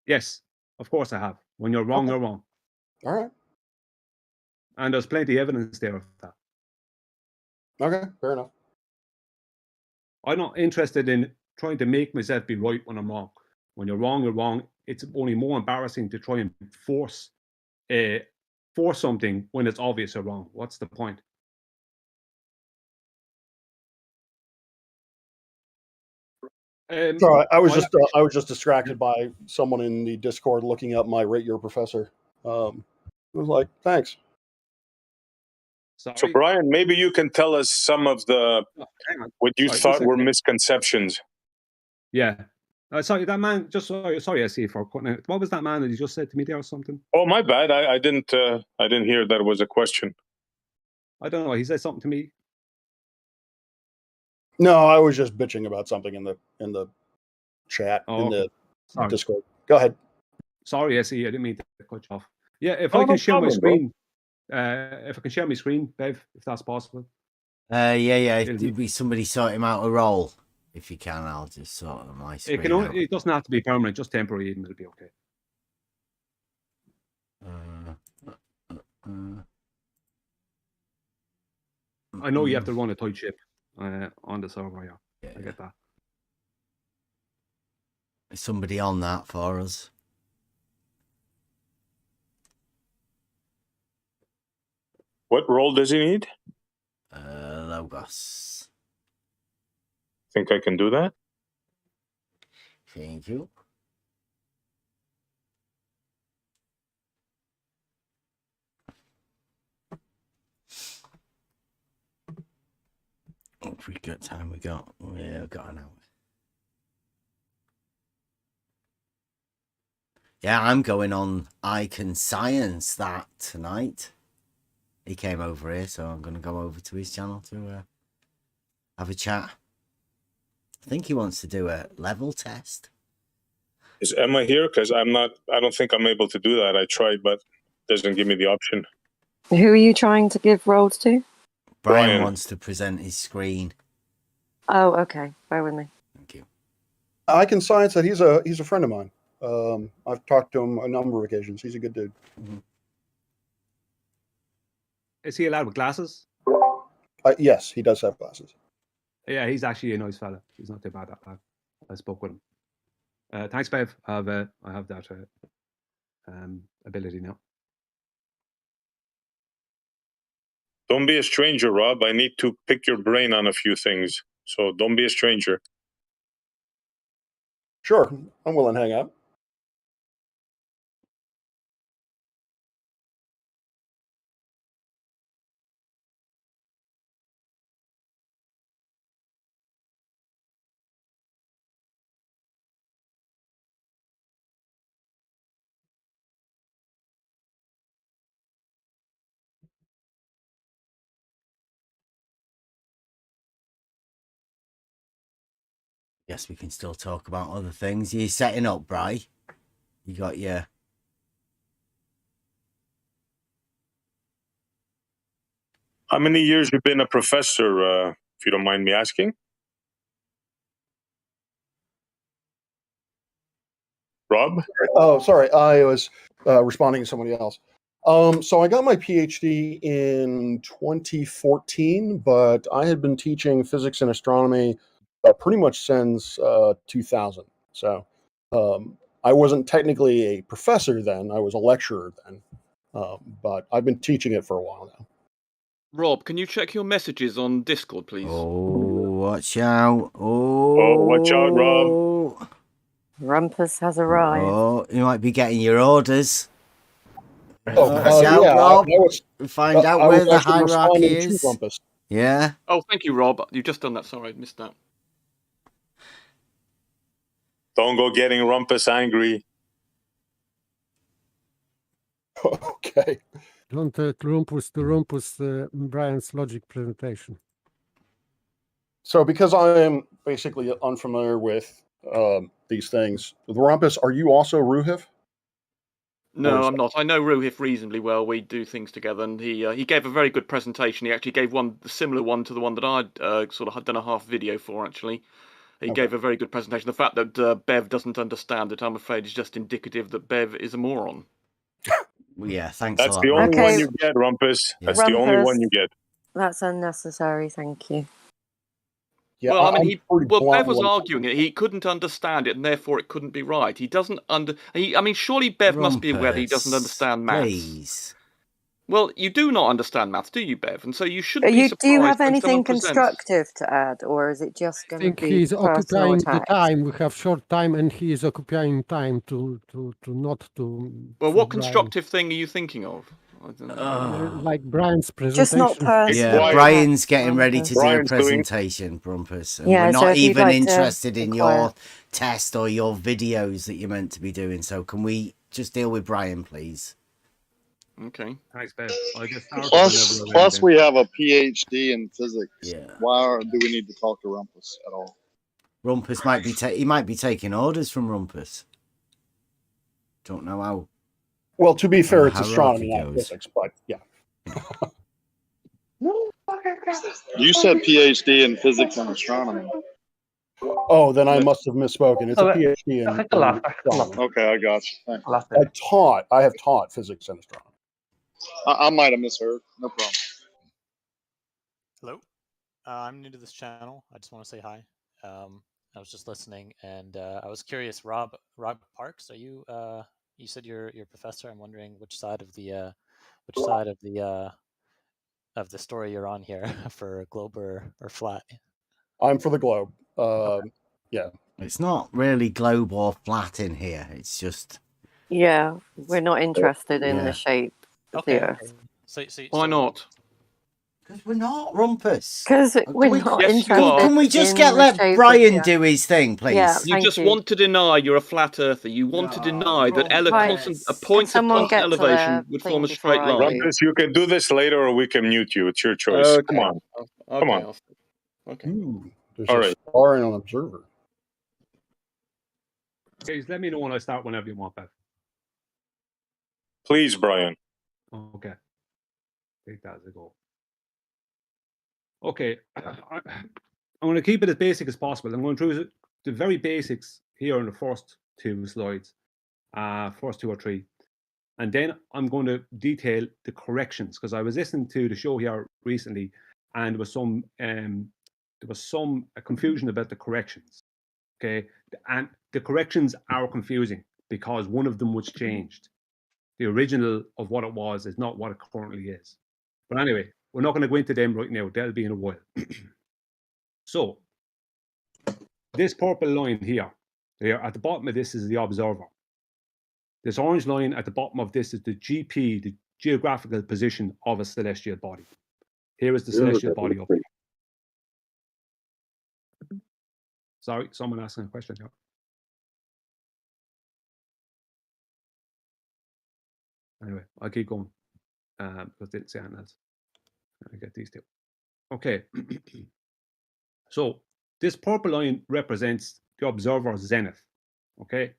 Yes, of course I have. When you're wrong, you're wrong. All right. And there's plenty of evidence there of that. Okay, fair enough. I'm not interested in trying to make myself be right when I'm wrong. When you're wrong, you're wrong. It's only more embarrassing to try and force something when it's obvious you're wrong. What's the point? Sorry, I was just distracted by someone in the Discord looking up my rate your professor. I was like, thanks. So Brian, maybe you can tell us some of what you thought were misconceptions. Yeah. Sorry, that man. Sorry, I see for cutting out. What was that man that you just said to me there or something? Oh, my bad. I didn't hear that it was a question. I don't know. He said something to me. No, I was just bitching about something in the chat in the Discord. Go ahead. Sorry, I see. I didn't mean to cut you off. Yeah, if I can share my screen, if I can share my screen, Bev, if that's possible. Yeah. Did we somebody sort him out a role? If you can, I'll just sort of my screen out. It doesn't have to be permanent, just temporary. Even it'll be okay. I know you have to run a tight ship on the server. Yeah, I get that. Is somebody on that for us? What role does he need? Logos. Think I can do that? Thank you. Pretty good time we got. Yeah, we got an hour. Yeah, I'm going on Icon Science that tonight. He came over here, so I'm going to go over to his channel to have a chat. I think he wants to do a level test. Is Emma here? Because I don't think I'm able to do that. I tried, but it doesn't give me the option. Who are you trying to give roles to? Brian wants to present his screen. Oh, okay. Bear with me. Thank you. Icon Science said he's a friend of mine. I've talked to him a number of occasions. He's a good dude. Mm-hmm. Is he allowed with glasses? Yes, he does have glasses. Yeah, he's actually a nice fella. He's not too bad at that. I spoke with him. Thanks, Bev. I have that ability now. Don't be a stranger, Rob. I need to pick your brain on a few things. So don't be a stranger. Sure, I'm willing to hang out. Guess we can still talk about other things. You're setting up, Bri. You got your... How many years you been a professor, if you don't mind me asking? Rob? Oh, sorry. I was responding to somebody else. So I got my PhD in 2014, but I had been teaching physics and astronomy pretty much since 2000. So I wasn't technically a professor then. I was a lecturer then. But I've been teaching it for a while now. Rob, can you check your messages on Discord, please? Oh, watch out. Watch out, Rob. Rumpus has arrived. Oh, you might be getting your orders. Rob. Find out where the hierarchy is. Yeah. Oh, thank you, Rob. You've just done that. Sorry, I missed that. Don't go getting Rumpus angry. Okay. Don't Rumpus to Rumpus Brian's logic presentation. So, because I am basically unfamiliar with these things, Rumpus, are you also Ruhif? No, I'm not. I know Ruhif reasonably well. We do things together, and he gave a very good presentation. He actually gave one a similar one to the one that I'd sort of had done a half video for. Actually, he gave a very good presentation. The fact that Bev doesn't understand it, I'm afraid, is just indicative that Bev is a moron. Well, yeah, thanks That's a lot. the only Okay. one you get, Rumpus. That's the only one you get. That's unnecessary, thank you. Yeah, Well, I mean, Bev was blind. arguing it. He couldn't understand it, and therefore it couldn't be right. He doesn't I mean, surely Bev must be aware that he doesn't understand maths. Please. Well, you do not understand maths, do you, Bev? And so you should Do be you surprised have when anything someone presents. constructive to add, or is it just I going to think be he's personal occupying the attacks? time. We have short time, and he is occupying time to not to. Well, for what Brian. constructive thing are you thinking of? I don't know. Like Brian's presentation. Just not personal. Yeah, Brian's getting ready to do a Brian's doing- presentation, Brumpus. And Yeah, we're so not if you'd even like to interested be in quiet. your test or your videos that you're meant to be doing. So can we just deal with Brian, please? Okay. Thanks, Bev. I guess start Plus, whenever you're plus ready, we have a PhD in physics. Yeah. Why do we need to talk to Rumpus at all? Rumpus might be he might be taking orders from Rumpus. Don't know how. Well, to be fair, it's hierarchy astronomy, not goes. physics, but yeah. You said PhD in physics and astronomy. Oh, then I must have misspoken. It's a PhD in astronomy. Okay, I got you. Thanks. I have taught physics and astronomy. I might have misheard. No problem. Hello. I'm new to this channel. I just want to say hi. I was just listening, and I was curious. Rob Parks, are you? You said you're a professor. I'm wondering which side of the story you're on here, for globe or flat. I'm for the globe. Yeah. It's not really globe or flat in here. It's just. Yeah, we're not interested in the shape of the Earth. Why not? Because we're not, Rumpus. Because we're not Yes, you interested. are. Can we just in the let shape of Brian the do his thing, please? Yeah, You just want to deny you're a flat earther. You want to deny that a point of someone constant get to elevation their would thing form a before straight I line. do? Rumpus, you can do this later, or we can mute you. It's your choice. Okay. Come on. Come on. Okay. Ooh, there's All a right. star and an observer. Guys, let me know when I start whenever you want, Bev. Please, Brian. Okay. Take that as a go. Okay. I'm going to keep it as basic as possible. I'm going through the very basics here in the first two slides, first two or three. And then I'm going to detail the corrections, because I was listening to the show here recently, and there was some confusion about the corrections. Okay, and the corrections are confusing because one of them was changed. The original of what it was is not what it currently is. But anyway, we're not going to go into them right now. They'll be in a while. So this purple line here at the bottom of this is the observer. This orange line at the bottom of this is the GP, the geographical position of a celestial body. Here is the celestial body up here. Sorry, someone asking a question here. Anyway, I'll keep going because they didn't say anything else. I get these two. Okay. So this purple line represents the observer's zenith. Okay.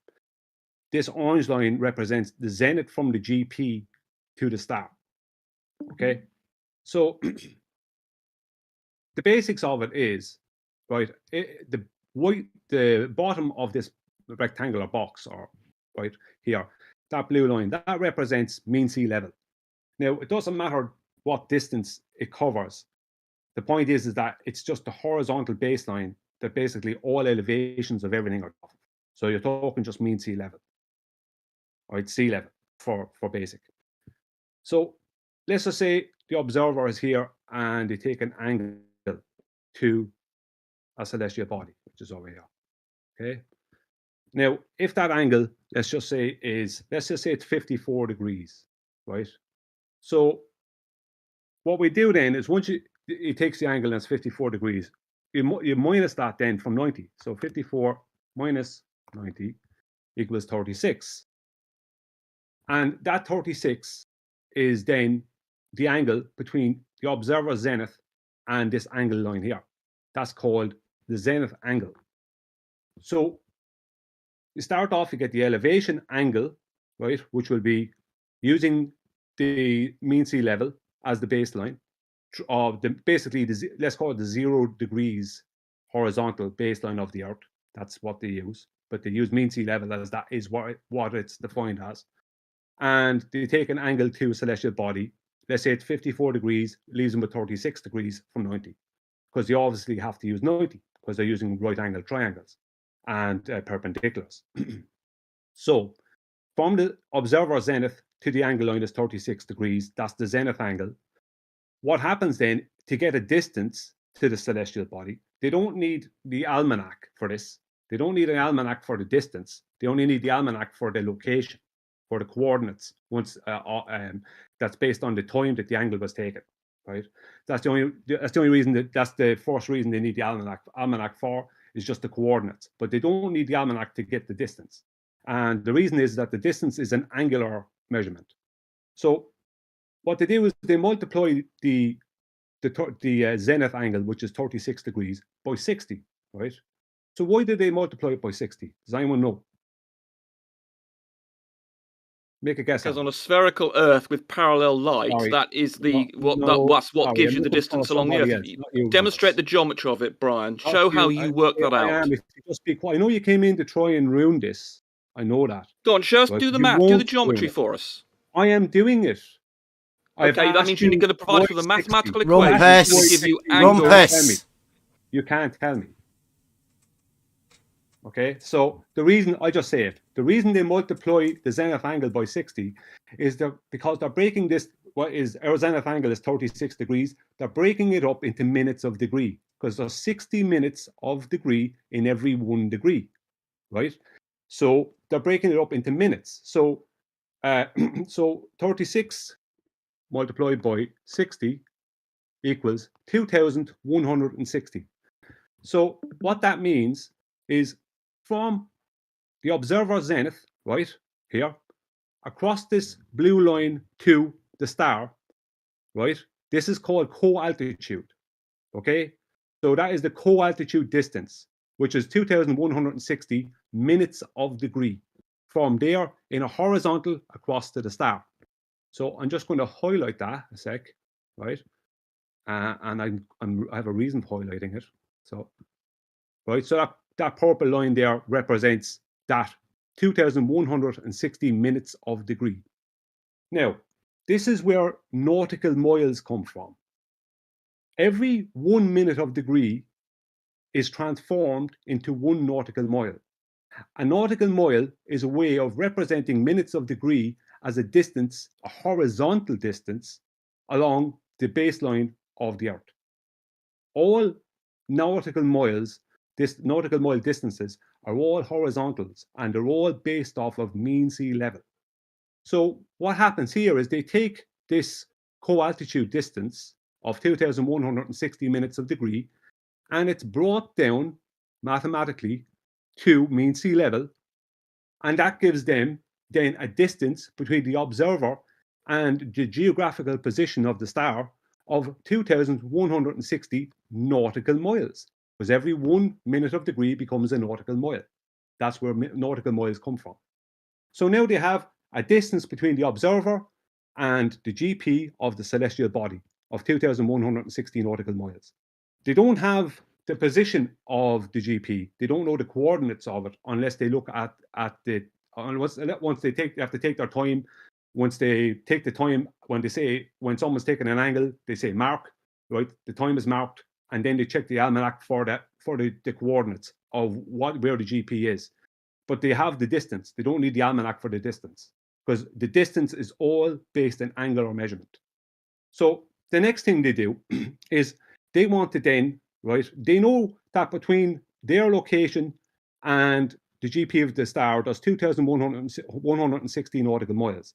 This orange line represents the zenith from the GP to the star. Okay. So the basics of it is, right, the bottom of this rectangular box, or right here, that blue line, that represents mean sea level. Now, it doesn't matter what distance it covers. The point is that it's just the horizontal baseline that basically all elevations of everything are off. So you're talking just mean sea level, right? Sea level for basic. So let's just say the observer is here and they take an angle to a celestial body, which is over here. Okay. Now, if that angle, let's just say it's 54 degrees, right? So what we do then is once it takes the angle that's 54 degrees, you minus that then from 90. So 54 minus 90 equals 36. And that 36 is then the angle between the observer's zenith and this angle line here. That's called the zenith angle. So you start off, you get the elevation angle, right, which will be using the mean sea level as the baseline of basically let's call it the 0 degrees horizontal baseline of the Earth. That's what they use, but they use mean sea level as that is what it's defined as. And they take an angle to a celestial body. Let's say it's 54 degrees, leaves them with 36 degrees from 90, because they obviously have to use 90 because they're using right angle triangles and perpendiculars. So from the observer zenith to the angle line is 36 degrees. That's the zenith angle. What happens then, to get a distance to the celestial body, they don't need the almanac for this. They don't need an almanac for the distance. They only need the almanac for the location, for the coordinates. Once that's based on the time that the angle was taken, right? That's the only reason that's the first reason they need the almanac for, is just the coordinates. But they don't need the almanac to get the distance. And the reason is that the distance is an angular measurement. So what they do is they multiply the zenith angle, which is 36 degrees, by 60, right? So why did they multiply it by 60? Does anyone know? Make a guess. Because on a spherical Earth with parallel light, that is that's what gives you the distance along the Earth. Demonstrate the geometry of it, Brian. Show how you work that out. Just be quiet. I know you came in to try and ruin this. I know that. Go on, show us, do the math, do the geometry for us. I am doing it. Okay, that means you're going to provide for the mathematical equation Rumpus. to give you angle. Rumpus. You can't tell me. Okay, so the reason, I just say it, the reason they multiply the zenith angle by 60 is because they're breaking this, our zenith angle is 36 degrees, they're breaking it up into minutes of degree, because there's 60 minutes of degree in every 1 degree, right? So they're breaking it up into minutes. So, so 36 multiplied by 60 equals 2,160. So what that means is from the observer zenith, right here, across this blue line to the star, right, this is called co-altitude, okay? So that is the co-altitude distance, which is 2,160 minutes of degree from there in a horizontal across to the star. So I'm just going to highlight that a sec, right? And I have a reason for highlighting it. So, right, so that purple line there represents that 2,160 minutes of degree. Now, this is where nautical miles come from. Every 1 minute of degree is transformed into 1 nautical mile. A nautical mile is a way of representing minutes of degree as a distance, a horizontal distance, along the baseline of the Earth. All nautical miles, nautical mile distances, are all horizontals, and they're all based off of mean sea level. So what happens here is they take this co-altitude distance of 2,160 minutes of degree, and it's brought down mathematically to mean sea level, and that gives them then a distance between the observer and the geographical position of the star of 2,160 nautical miles, because every 1 minute of degree becomes a nautical mile. That's where nautical miles come from. So now they have a distance between the observer and the GP of the celestial body of 2,160 nautical miles. They don't have the position of the GP. They don't know the coordinates of it unless they look at the, once they have to take their time. Once they take the time, when someone's taking an angle, they say mark, right? The time is marked, and then they check the almanac for the coordinates of where the GP is. But they have the distance. They don't need the almanac for the distance, because the distance is all based on angular measurement. So the next thing they do is they want to then, right, they know that between their location and the GP of the star, there's 2,160 nautical miles.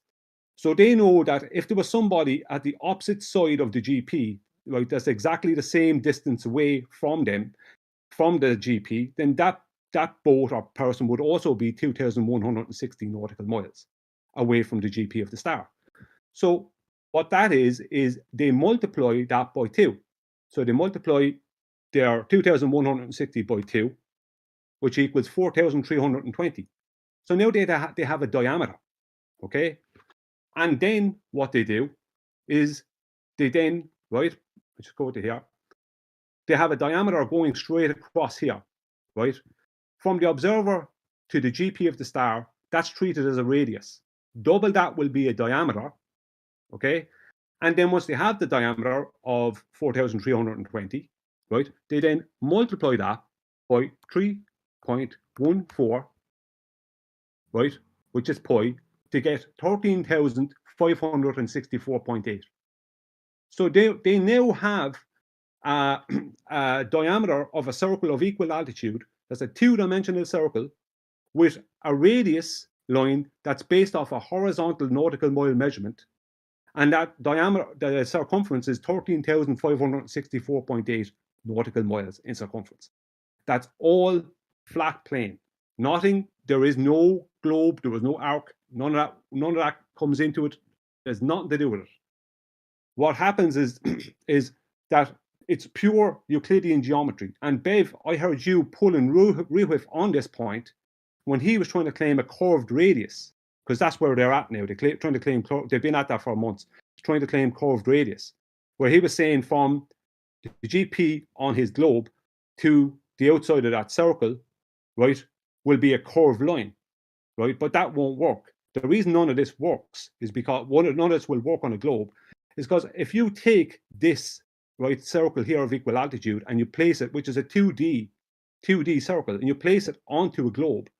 So they know that if there was somebody at the opposite side of the GP, right, that's exactly the same distance away from them, from the GP, then that boat or person would also be 2,160 nautical miles away from the GP of the star. So what that is they multiply that by 2. So they multiply they are 2,160 by 2, which equals 4,320. So now they have a diameter, okay? And then what they do is they then, right, let's just go to here. They have a diameter going straight across here, right? From the observer to the GP of the star, that's treated as a radius. Double that will be a diameter, okay? And then once they have the diameter of 4,320, right, they then multiply that by 3.14, right, which is pi, to get 13,564.8. So they now have a diameter of a circle of equal altitude. That's a two-dimensional circle with a radius line that's based off a horizontal nautical mile measurement. And that diameter, the circumference is 13,564.8 nautical miles in circumference. That's all flat plane. Nothing, there is no globe, there was no arc, none of that comes into it. There's nothing to do with it. What happens is, is that it's pure Euclidean geometry. And Bev, I heard you pulling Rehwith on this point when he was trying to claim a curved radius, because that's where they're at now. They're trying to claim, they've been at that for months, trying to claim curved radius, where he was saying from the GP on his globe to the outside of that circle, right, will be a curved line, right? But that won't work. The reason none of this works is because none of this will work on a globe is because if you take this, right, circle here of equal altitude and you place it, which is a 2D circle, and you place it onto a globe,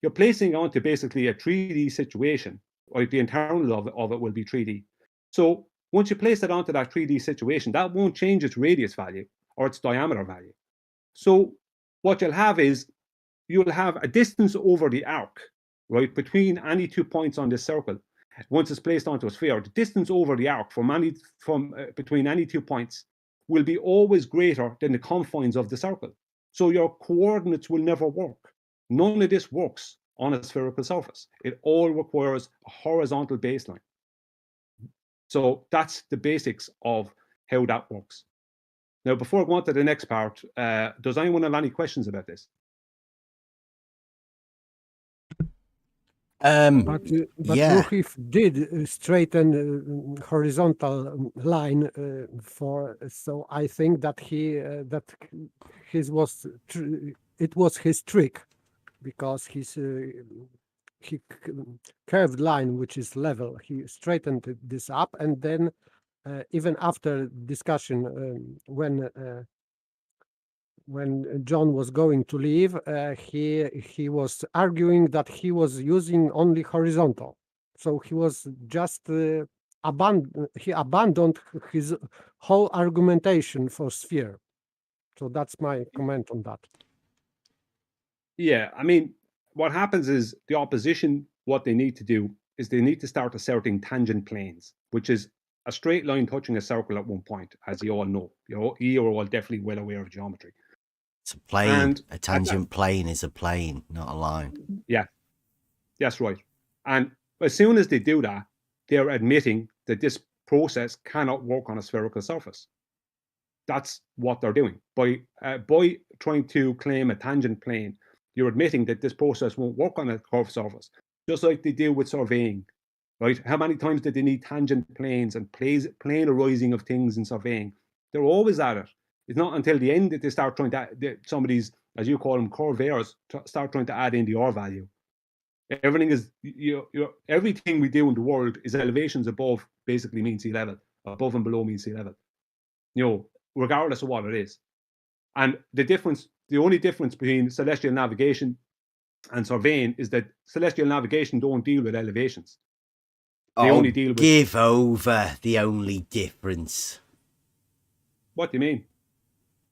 you're placing it onto basically a 3D situation, right? The internal of it will be 3D. So once you place it onto that 3D situation, that won't change its radius value or its diameter value. So what you'll have is you'll have a distance over the arc, right, between any 2 points on this circle. Once it's placed onto a sphere, the distance over the arc between any 2 points will be always greater than the confines of the circle. So your coordinates will never work. None of this works on a spherical surface. It all requires a horizontal baseline. So that's the basics of how that works. Now, before I go on to the next part, does anyone have any questions about this? But yeah. Ruhif did straighten horizontal line so I think that it was his trick, because he curved line which is level, he straightened this up, and then even after discussion when John was going to leave, he was arguing that he was using only horizontal, so he was just abandoned his whole argumentation for sphere. So that's my comment on that. Yeah, I mean, what happens is the opposition, what they need to do is they need to start asserting tangent planes, which is a straight line touching a circle at one point, as you all know. You're all definitely well aware of geometry. It's a plane. And a tangent plane is a plane, not a line. Yeah, that's right. And as soon as they do that, they're admitting that this process cannot work on a spherical surface. That's what they're doing. By trying to claim a tangent plane, you're admitting that this process won't work on a curved surface, just like they do with surveying, right? How many times did they need tangent planes and plane arising of things in surveying? They're always at it. It's not until the end that they start trying to, some of these, as you call them, curvatures, start trying to add in the R value. Everything is, everything we do in the world is elevations above basically mean sea level, above and below mean sea level, regardless of what it is. And the only difference between celestial navigation and surveying is that celestial navigation don't deal with elevations. They only deal with... Give over the only difference. What do you mean?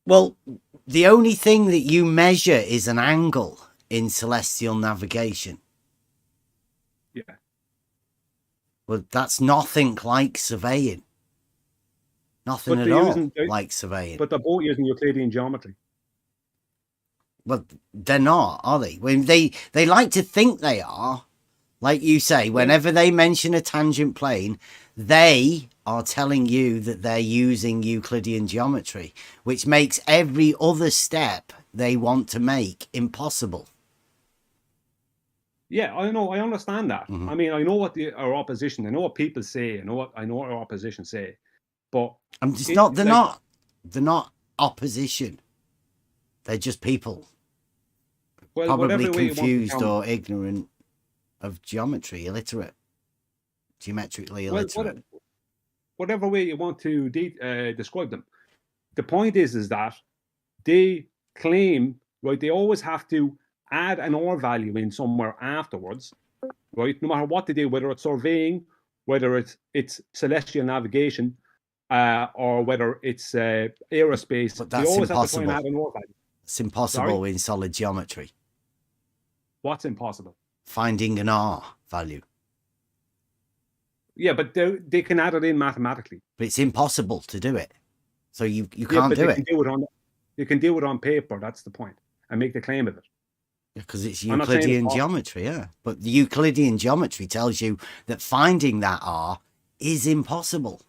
Well, the only thing that you measure is an angle in celestial navigation. Yeah. Well, that's nothing like surveying. Nothing at all like surveying. But they're both using Euclidean geometry. Well, they're not, are they? When they like to think they are, Like you say, whenever they mention a tangent plane, they are telling you that they're using Euclidean geometry, which makes every other step they want to make impossible. Yeah, I know. I understand that. I mean, I know what our opposition. I know what people say. I know what our opposition say. But I'm just not. They're not opposition. They're just people, probably confused or ignorant of geometry, illiterate, geometrically illiterate. Whatever way you want to describe them. The point is that they claim, right? They always have to add an or value in somewhere afterwards, right? No matter what they do, whether it's surveying, whether it's celestial navigation, or whether it's aerospace. But that's they always impossible. Have to try and add an or value. It's impossible in solid geometry. What's impossible? Finding an R value. Yeah, but they can add it in mathematically. But it's impossible to do it. So you can't do it. You can do it on paper. That's the point, and make the claim of it. Because it's Euclidean geometry, yeah. But the Euclidean geometry tells you that finding that R is impossible.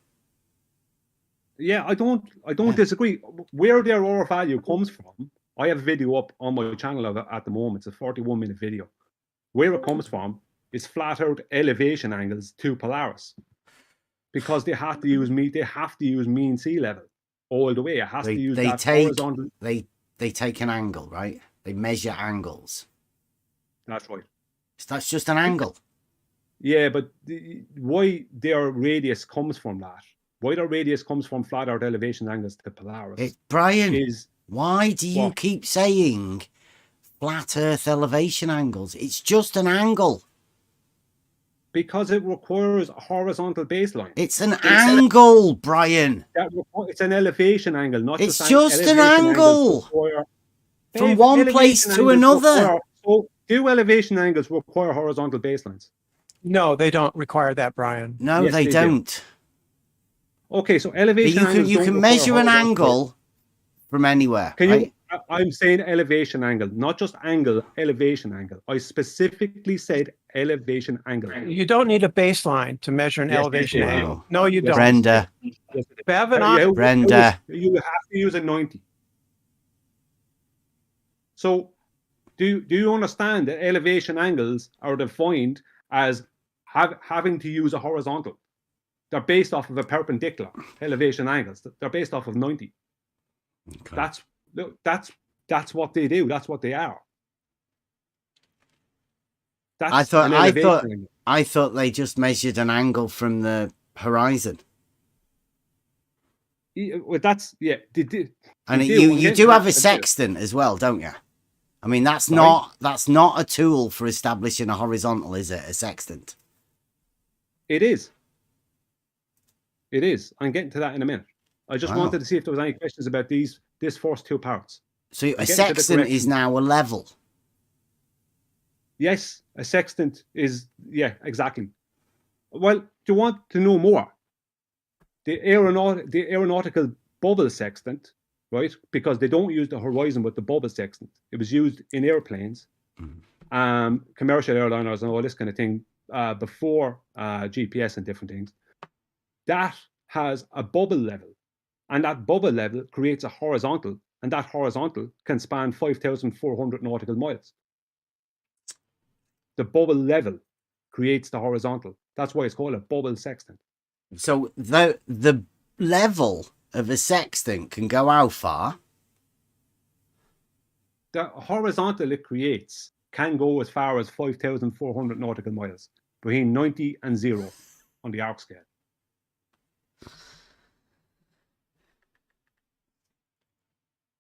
Yeah, I don't disagree. Where their R value comes from, I have a video up on my channel of it at the moment. It's a 41-minute video. Where it comes from is flat out elevation angles to Polaris, because they have to use mean sea level all the way. It has to use horizontal. They take an angle, right? They measure angles. That's right. That's just an angle. Yeah, but why their radius comes from that? Why their radius comes from flat out elevation angles to Polaris? Brian, why do you keep saying flat Earth elevation angles? It's just an angle. Because it requires a horizontal baseline. It's an angle, Brian. It's an elevation angle, not just an angle. From one place to another. Do elevation angles require horizontal baselines? No, they don't require that, Brian. No, yes, they don't. Okay, so elevation angles. You can measure an angle from anywhere. Can you? I'm saying elevation angle, not just angle, elevation angle. I specifically said elevation angle. You don't need a baseline to measure an elevation angle. No, you don't. Brenda. Brenda. You have to use a 90. So, do you understand that elevation angles are defined as having to use a horizontal? They're based off of a perpendicular elevation angles. They're based off of 90. Okay. That's what they do. That's what they are. I thought they just measured an angle from the horizon. Well, that's you do have a sextant as well, don't you? I mean, that's not a tool for establishing a horizontal, is it? A sextant. It is. It is. I'm getting to that in a minute. I just wanted to see if there was any questions about these first two parts. So a sextant is now a level. Yes, a sextant is, exactly. Well, do you want to know more? The aeronautical bubble sextant, right? Because they don't use the horizon with the bubble sextant. It was used in airplanes, commercial airliners and all this kind of thing before GPS and different things. That has a bubble level, and that bubble level creates a horizontal, and that horizontal can span 5,400 nautical miles. The bubble level creates the horizontal. That's why it's called a bubble sextant. So the level of a sextant can go how far? The horizontal it creates can go as far as 5,400 nautical miles, between 90 and 0 on the arc scale.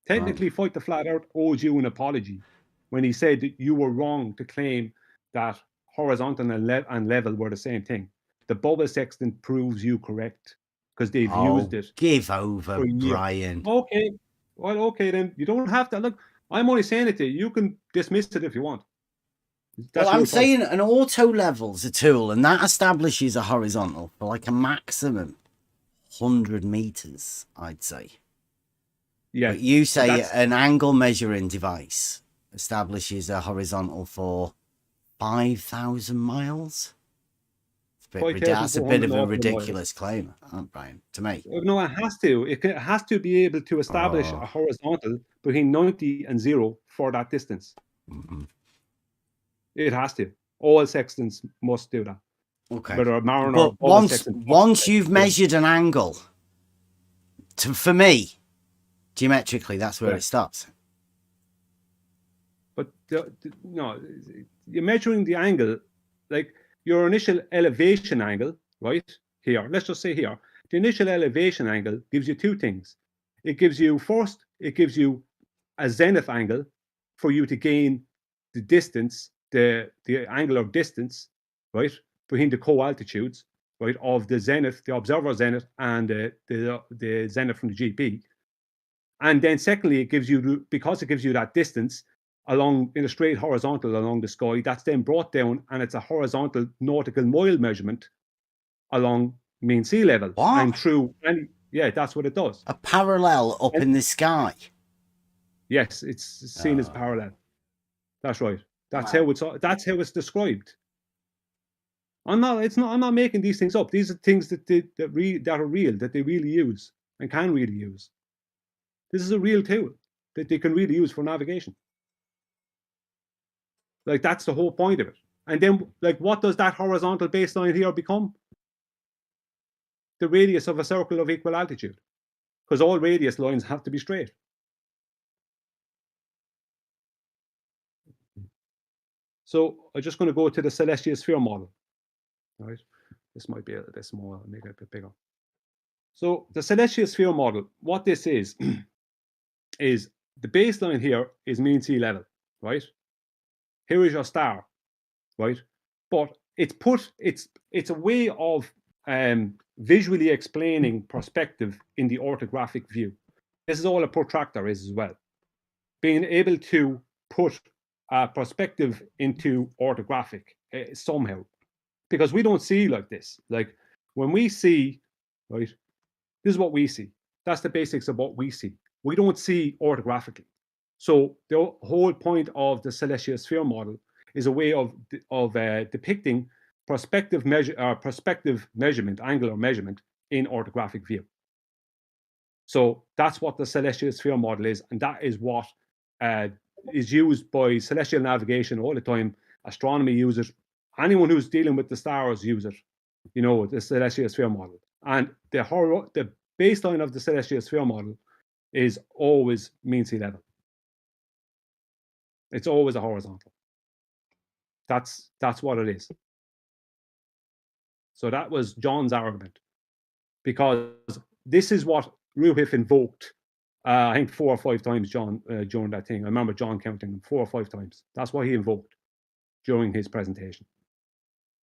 Technically, Fight the Flat Earth owes you an apology when he said that you were wrong to claim that horizontal and level were the same thing. The bubble sextant proves you correct because they've used it. Give over, Brian. Okay. Well, okay, then. You don't have to. Look, I'm only saying it to you. You can dismiss it if you want. I'm saying an auto level's a tool, and that establishes a horizontal for like a maximum 100 meters, I'd say. Yeah. But you say an angle measuring device establishes a horizontal for 5,000 miles? That's a bit of a ridiculous claim, Brian, to me. No, it has to. It has to be able to establish a horizontal between 90 and 0 for that distance. Mm-hmm. It has to. All sextants must do that. Okay. Whether a Mariner But or once you've measured an angle, for me, geometrically, that's where it stops. But no, you're measuring the angle, like your initial elevation angle, right? Here, let's just say here, the initial elevation angle gives you two things. It gives you a zenith angle for you to gain the distance, the angular distance, right, between the co-altitudes, right, of the zenith, the observer zenith, and the zenith from the GP. And then secondly, it gives you, because it gives you that distance along in a straight horizontal along the sky, that's then brought down, and it's a horizontal nautical mile measurement along mean sea level. What? And through, and yeah, that's what it does. A parallel up in the sky. Yes, it's seen as parallel. That's right. That's how it's described. I'm not making these things up. These are things that are real, that they really use and can really use. This is a real tool that they can really use for navigation. Like, that's the whole point of it. And then, like, what does that horizontal baseline here become? The radius of a circle of equal altitude, because all radius lines have to be straight. So I'm just going to go to the celestial sphere model. All right, this might be a bit small. I'll make it a bit bigger. So the celestial sphere model, what this is the baseline here is mean sea level, right? Here is your star, right? But it's a way of visually explaining perspective in the orthographic view. This is all a protractor is as well. Being able to put perspective into orthographic somehow, because we don't see like this. Like when we see, right, this is what we see. That's the basics of what we see. We don't see orthographically. So the whole point of the celestial sphere model is a way of depicting perspective measurement, angular measurement in orthographic view. So that's what the celestial sphere model is, and that is what is used by celestial navigation all the time. Astronomy uses it. Anyone who's dealing with the stars use it. You know, the celestial sphere model. And the baseline of the celestial sphere model is always mean sea level. It's always a horizontal. That's what it is. So that was John's argument, because this is what Ruhiff invoked. I think 4 or 5 times, John, during that thing. I remember John counting them 4 or 5 times. That's what he invoked during his presentation.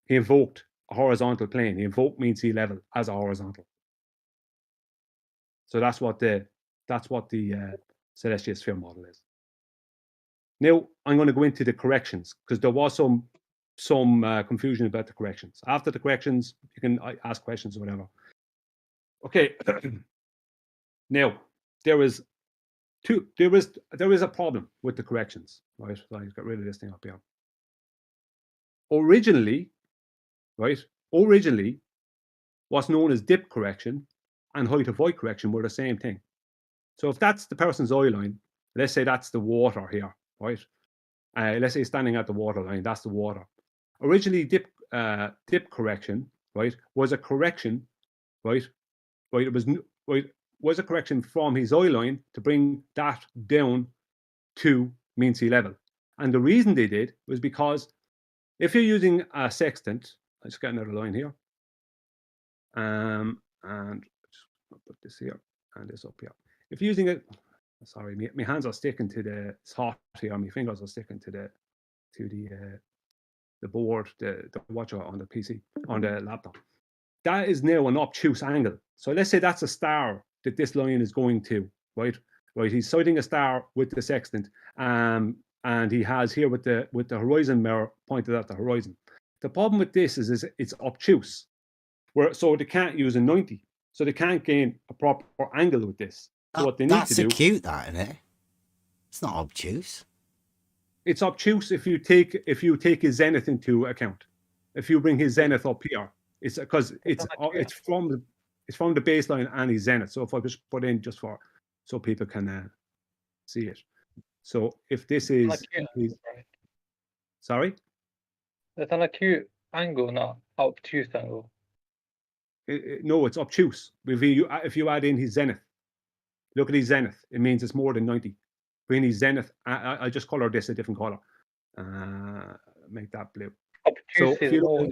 He invoked a horizontal plane. He invoked mean sea level as a horizontal. So that's what the celestial sphere model is. Now I'm going to go into the corrections, because there was some confusion about the corrections. After the corrections, you can ask questions or whatever. Okay. Now there is a problem with the corrections, right? So I'll get rid of this thing up here. Originally, what's known as dip correction and height of void correction were the same thing. So if that's the person's eye line, let's say that's the water here, right? Let's say standing at the water line, that's the water. Originally, dip correction, right, was a correction, right? It was a correction from his eye line to bring that down to mean sea level. And the reason they did was because if you're using a sextant, let's get another line here, and just put this here and this up here. If you're using it, sorry, my hands are sticking to it's hot here. My fingers are sticking to the board, the watcher on the PC, on the laptop. That is now an obtuse angle. So let's say that's a star that this line is going to, right? Right. He's sighting a star with the sextant, and he has here with the horizon mirror pointed at the horizon. The problem with this is it's obtuse, so they can't use a 90, so they can't gain a proper angle with this. So what they need to do. That's acute, that, isn't it? It's not obtuse. It's obtuse if you take his zenith into account. If you bring his zenith up here, it's because it's from the baseline and his zenith. So if I just put in just for so people can see it. So if this is sorry, That's an acute angle, not obtuse angle. No, it's obtuse. If you add in his zenith, look at his zenith. It means it's more than 90. Bring his zenith. I just color this a different color. Make that blue. Obtuse is more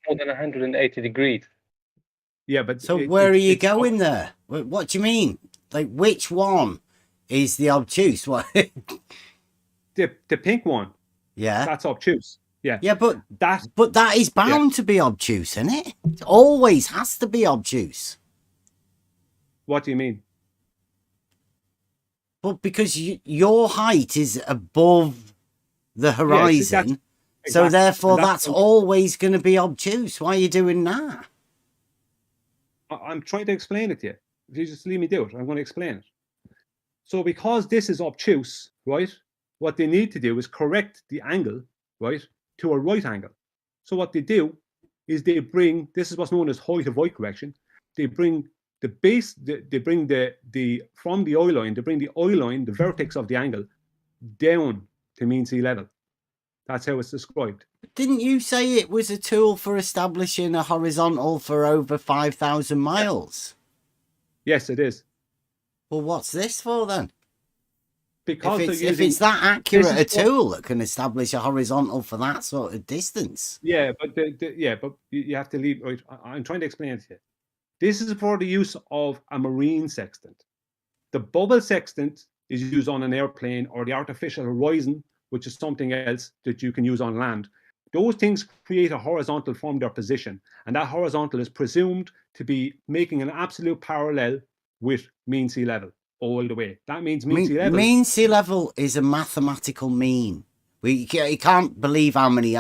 than 180 degrees. Yeah, but so where are you going there? What do you mean? Like, which one is the obtuse? What? the pink one. Yeah, that's obtuse. Yeah, yeah, but that is bound to be obtuse, isn't it? It always has to be obtuse. What do you mean? But because your height is above the horizon, so therefore that's always going to be obtuse. Why are you doing that? I'm trying to explain it to you. If you just leave me do it, I'm going to explain it. So because this is obtuse, right, what they need to do is correct the angle, right, to a right angle. So what they do is they bring, this is what's known as height of right correction. They bring the base, they bring the from the eye line, they bring the eye line, the vertex of the angle, down to mean sea level. That's how it's described. Didn't you say it was a tool for establishing a horizontal for over 5,000 miles? Yes, it is. Well, what's this for then? Because if it's that accurate a tool that can establish a horizontal for that sort of distance. Yeah, but but you have to leave. Right, I'm trying to explain it to you. This is for the use of a marine sextant. The bubble sextant is used on an airplane or the artificial horizon, which is something else that you can use on land. Those things create a horizontal from their position, and that horizontal is presumed to be making an absolute parallel with mean sea level all the way. That means mean sea level. Mean sea level is a mathematical mean. You can't believe how many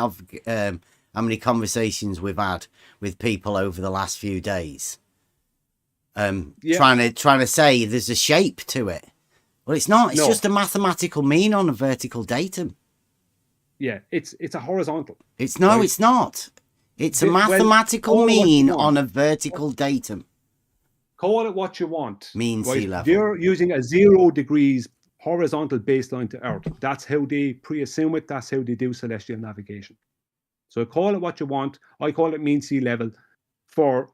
conversations we've had with people over the last few days. Trying to say there's a shape to it. Well, it's not. It's just a mathematical mean on a vertical datum. Yeah, it's a horizontal. It's not. It's a mathematical mean on a vertical datum. Call it what you want. Mean sea level. They're using a 0 degrees horizontal baseline to Earth. That's how they pre-assume it. That's how they do celestial navigation. So call it what you want. I call it mean sea level for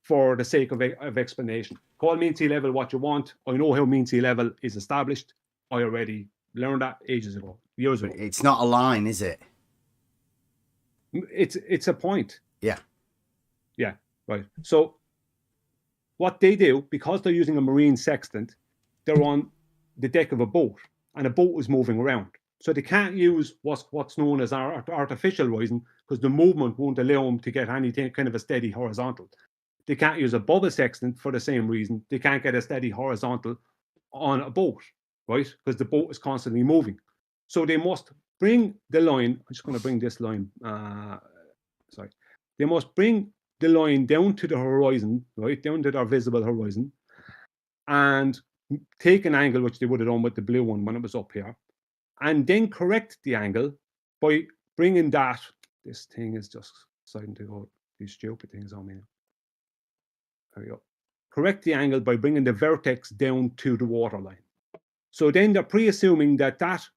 the sake of explanation. Call mean sea level what you want. I know how mean sea level is established. I already learned that ages ago, years ago. It's not a line, is it? It's a point. Yeah. Yeah, right. So what they do, because they're using a marine sextant, they're on the deck of a boat, and a boat is moving around. So they can't use what's known as artificial horizon, because the movement won't allow them to get any kind of a steady horizontal. They can't use a bubble sextant for the same reason. They can't get a steady horizontal on a boat, right? Because the boat is constantly moving. So they must bring the line. I'm just going to bring this line. Sorry. They must bring the line down to the horizon, right? Down to their visible horizon, and take an angle, which they would have done with the blue one when it was up here, and then correct the angle by bringing that. This thing is just deciding to go these stupid things on me now. There we go. Correct the angle by bringing the vertex down to the waterline. So then they're pre-assuming that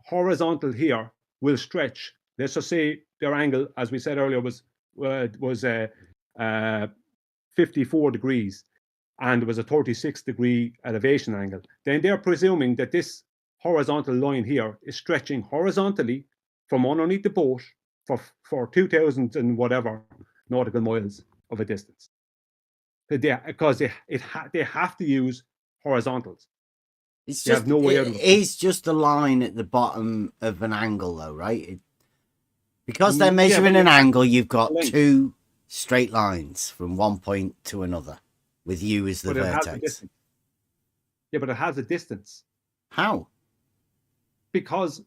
horizontal here will stretch. Let's just say their angle, as we said earlier, was 54 degrees, and there was a 36-degree elevation angle. Then they're presuming that this horizontal line here is stretching horizontally from underneath the boat for 2,000 and whatever nautical miles of a distance. Because they have to use horizontals. It's just no way it is just a line at the bottom of an angle, though, right? Because they're measuring an angle, you've got two straight lines from one point to another, with you as the vertex. Yeah, but it has a distance. How? Because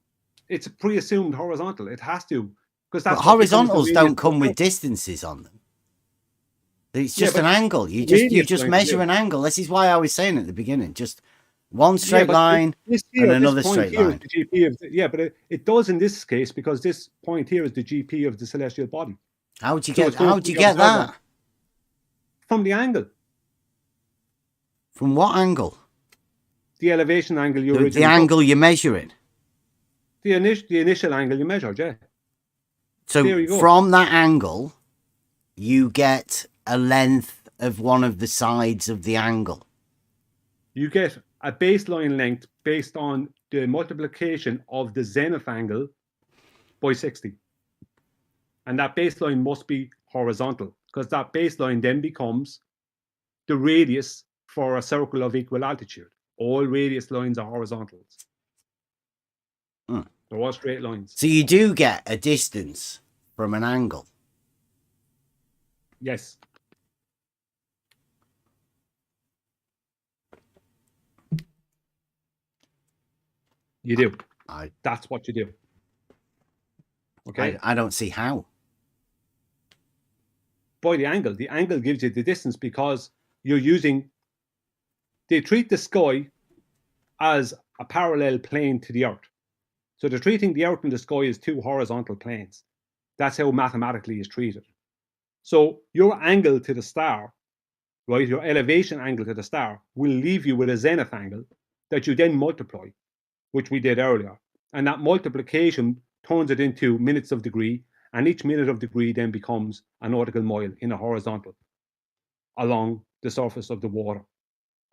it's a pre-assumed horizontal. It has to. But horizontals don't come with distances on them. It's just an angle. You just measure an angle. This is why I was saying at the beginning, just One straight line and another this point straight here is line. the GP of but it does in this case because this point here is the GP of the celestial body. How'd you So get? it's going to How'd you be get observer that? from the angle, From what angle? the elevation angle you The originally angle took. you're measuring. The initial angle you measured, yeah. So There you go. from that angle, you get a length of one of the sides of the angle. You get a baseline length based on the multiplication of the zenith angle by 60. And that baseline must be horizontal because that baseline then becomes the radius for a circle of equal altitude. All radius lines are horizontals. They're all straight lines. So you do get a distance from an angle. Yes. You do. That's what you do. Okay. I don't see how. By the angle. The angle gives you the distance because you're using. They treat the sky as a parallel plane to the Earth. So they're treating the Earth and the sky as two horizontal planes. That's how mathematically it's treated. So your angle to the star, right, your elevation angle to the star will leave you with a zenith angle that you then multiply, which we did earlier. And that multiplication turns it into minutes of degree, and each minute of degree then becomes a nautical mile in a horizontal along the surface of the water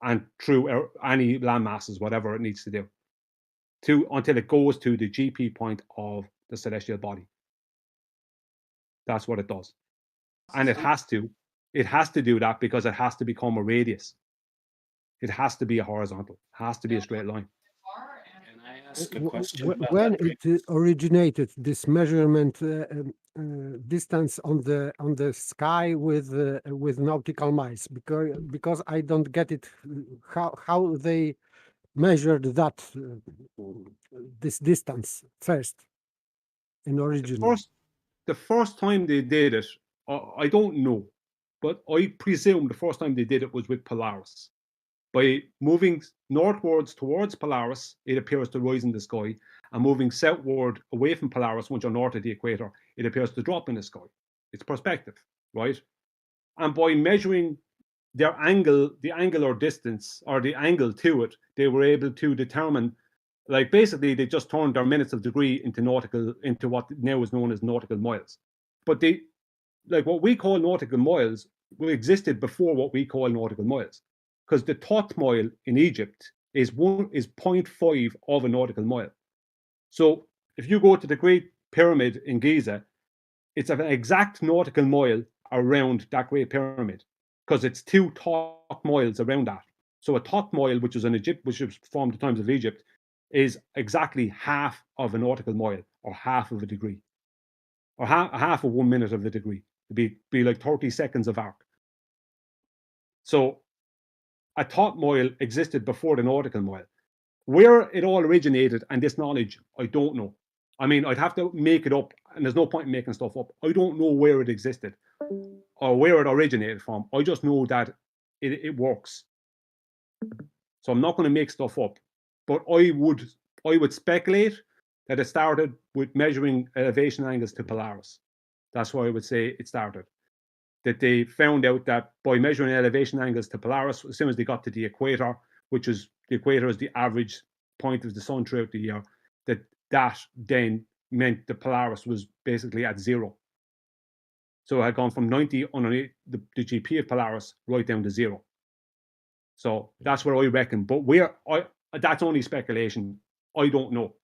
and through any land masses, whatever it needs to do, until it goes to the GP point of the celestial body. That's what it does. And it has to do that because it has to become a radius. It has to be a horizontal. It has to be a straight line. Can I ask a question about When that? it originated, this measurement distance on the sky with nautical miles, because I don't get it how they measured that this distance first in origin. The first time they did it, I don't know, but I presume the first time they did it was with Polaris. By moving northwards towards Polaris, it appears to rise in the sky, and moving southward away from Polaris, once you're north of the equator, it appears to drop in the sky. It's perspective, right? And by measuring their angle, the angular distance, or the angle to it, they were able to determine, like basically they just turned their minutes of degree into what now is known as nautical miles. But they, like what we call nautical miles, existed before what we call nautical miles. Because the thought mile in Egypt is 0.5 of a nautical mile. So if you go to the Great Pyramid in Giza, it's an exact nautical mile around that Great Pyramid because it's 2 thought miles around that. So a thought mile, which was formed at the times of Egypt, is exactly half of a nautical mile, or half of a degree, or half of 1 minute of a degree. It'd be like 30 seconds of arc. So a thought mile existed before the nautical mile. Where it all originated and this knowledge, I don't know. I mean, I'd have to make it up, and there's no point in making stuff up. I don't know where it existed or where it originated from. I just know that it works. So I'm not going to make stuff up, but I would speculate that it started with measuring elevation angles to Polaris. That's why I would say it started. That they found out that by measuring elevation angles to Polaris, as soon as they got to the equator, which is the equator is the average point of the sun throughout the year, that then meant the Polaris was basically at 0. So it had gone from 90 underneath the GP of Polaris right down to 0. So that's what I reckon. But that's only speculation. I don't know.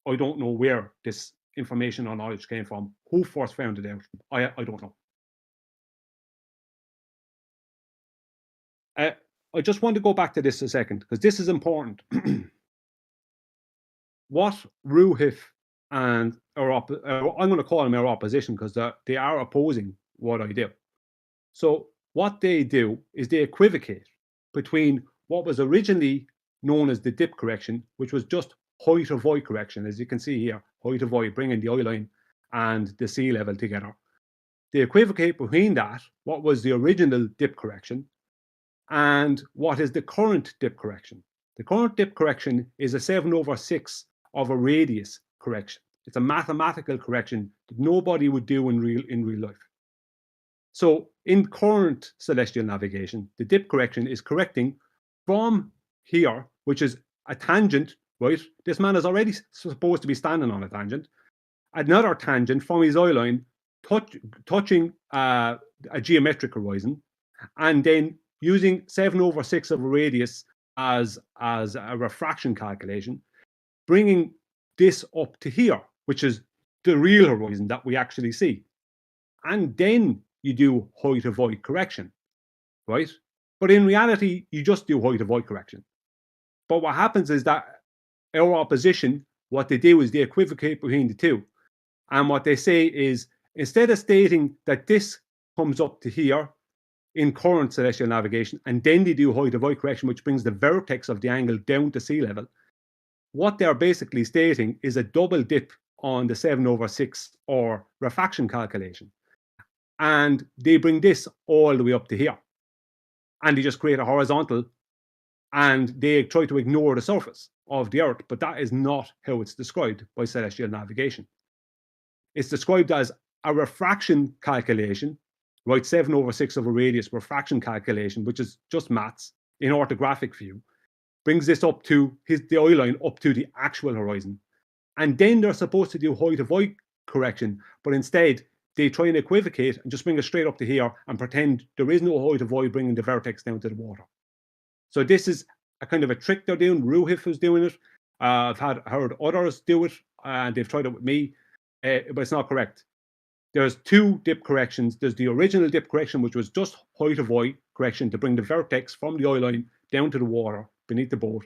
I don't know where this information or knowledge came from. Who first found it out? I don't know. I just want to go back to this a second because this is important. What Ruhif and I'm going to call them our opposition because they are opposing what I do. So what they do is they equivocate between what was originally known as the dip correction, which was just height of eye correction, as you can see here, height of eye, bringing the eye line and the sea level together. They equivocate between that, what was the original dip correction, and what is the current dip correction. The current dip correction is a 7/6 of a radius correction. It's a mathematical correction that nobody would do in real life. So in current celestial navigation, the dip correction is correcting from here, which is a tangent, right? This man is already supposed to be standing on a tangent. Another tangent from his eye line touching a geometric horizon, and then using 7/6 of a radius as a refraction calculation, bringing this up to here, which is the real horizon that we actually see. And then you do height of void correction, right? But in reality, you just do height of void correction. But what happens is that our opposition, what they do is they equivocate between the two. And what they say is, instead of stating that this comes up to here in current celestial navigation, and then they do height of void correction, which brings the vertex of the angle down to sea level, what they're basically stating is a double dip on the 7/6 or refraction calculation. And they bring this all the way up to here. And they just create a horizontal, and they try to ignore the surface of the Earth. But that is not how it's described by celestial navigation. It's described as a refraction calculation, right? 7/6 of a radius refraction calculation, which is just maths in orthographic view, brings this up to the eye line up to the actual horizon. And then they're supposed to do height of void correction, but instead they try and equivocate and just bring it straight up to here and pretend there is no height of void bringing the vertex down to the water. So this is a kind of a trick they're doing. Ruhif is doing it. I've heard others do it, and they've tried it with me, but it's not correct. There's two dip corrections. There's the original dip correction, which was just height of void correction to bring the vertex from the eye line down to the water beneath the boat.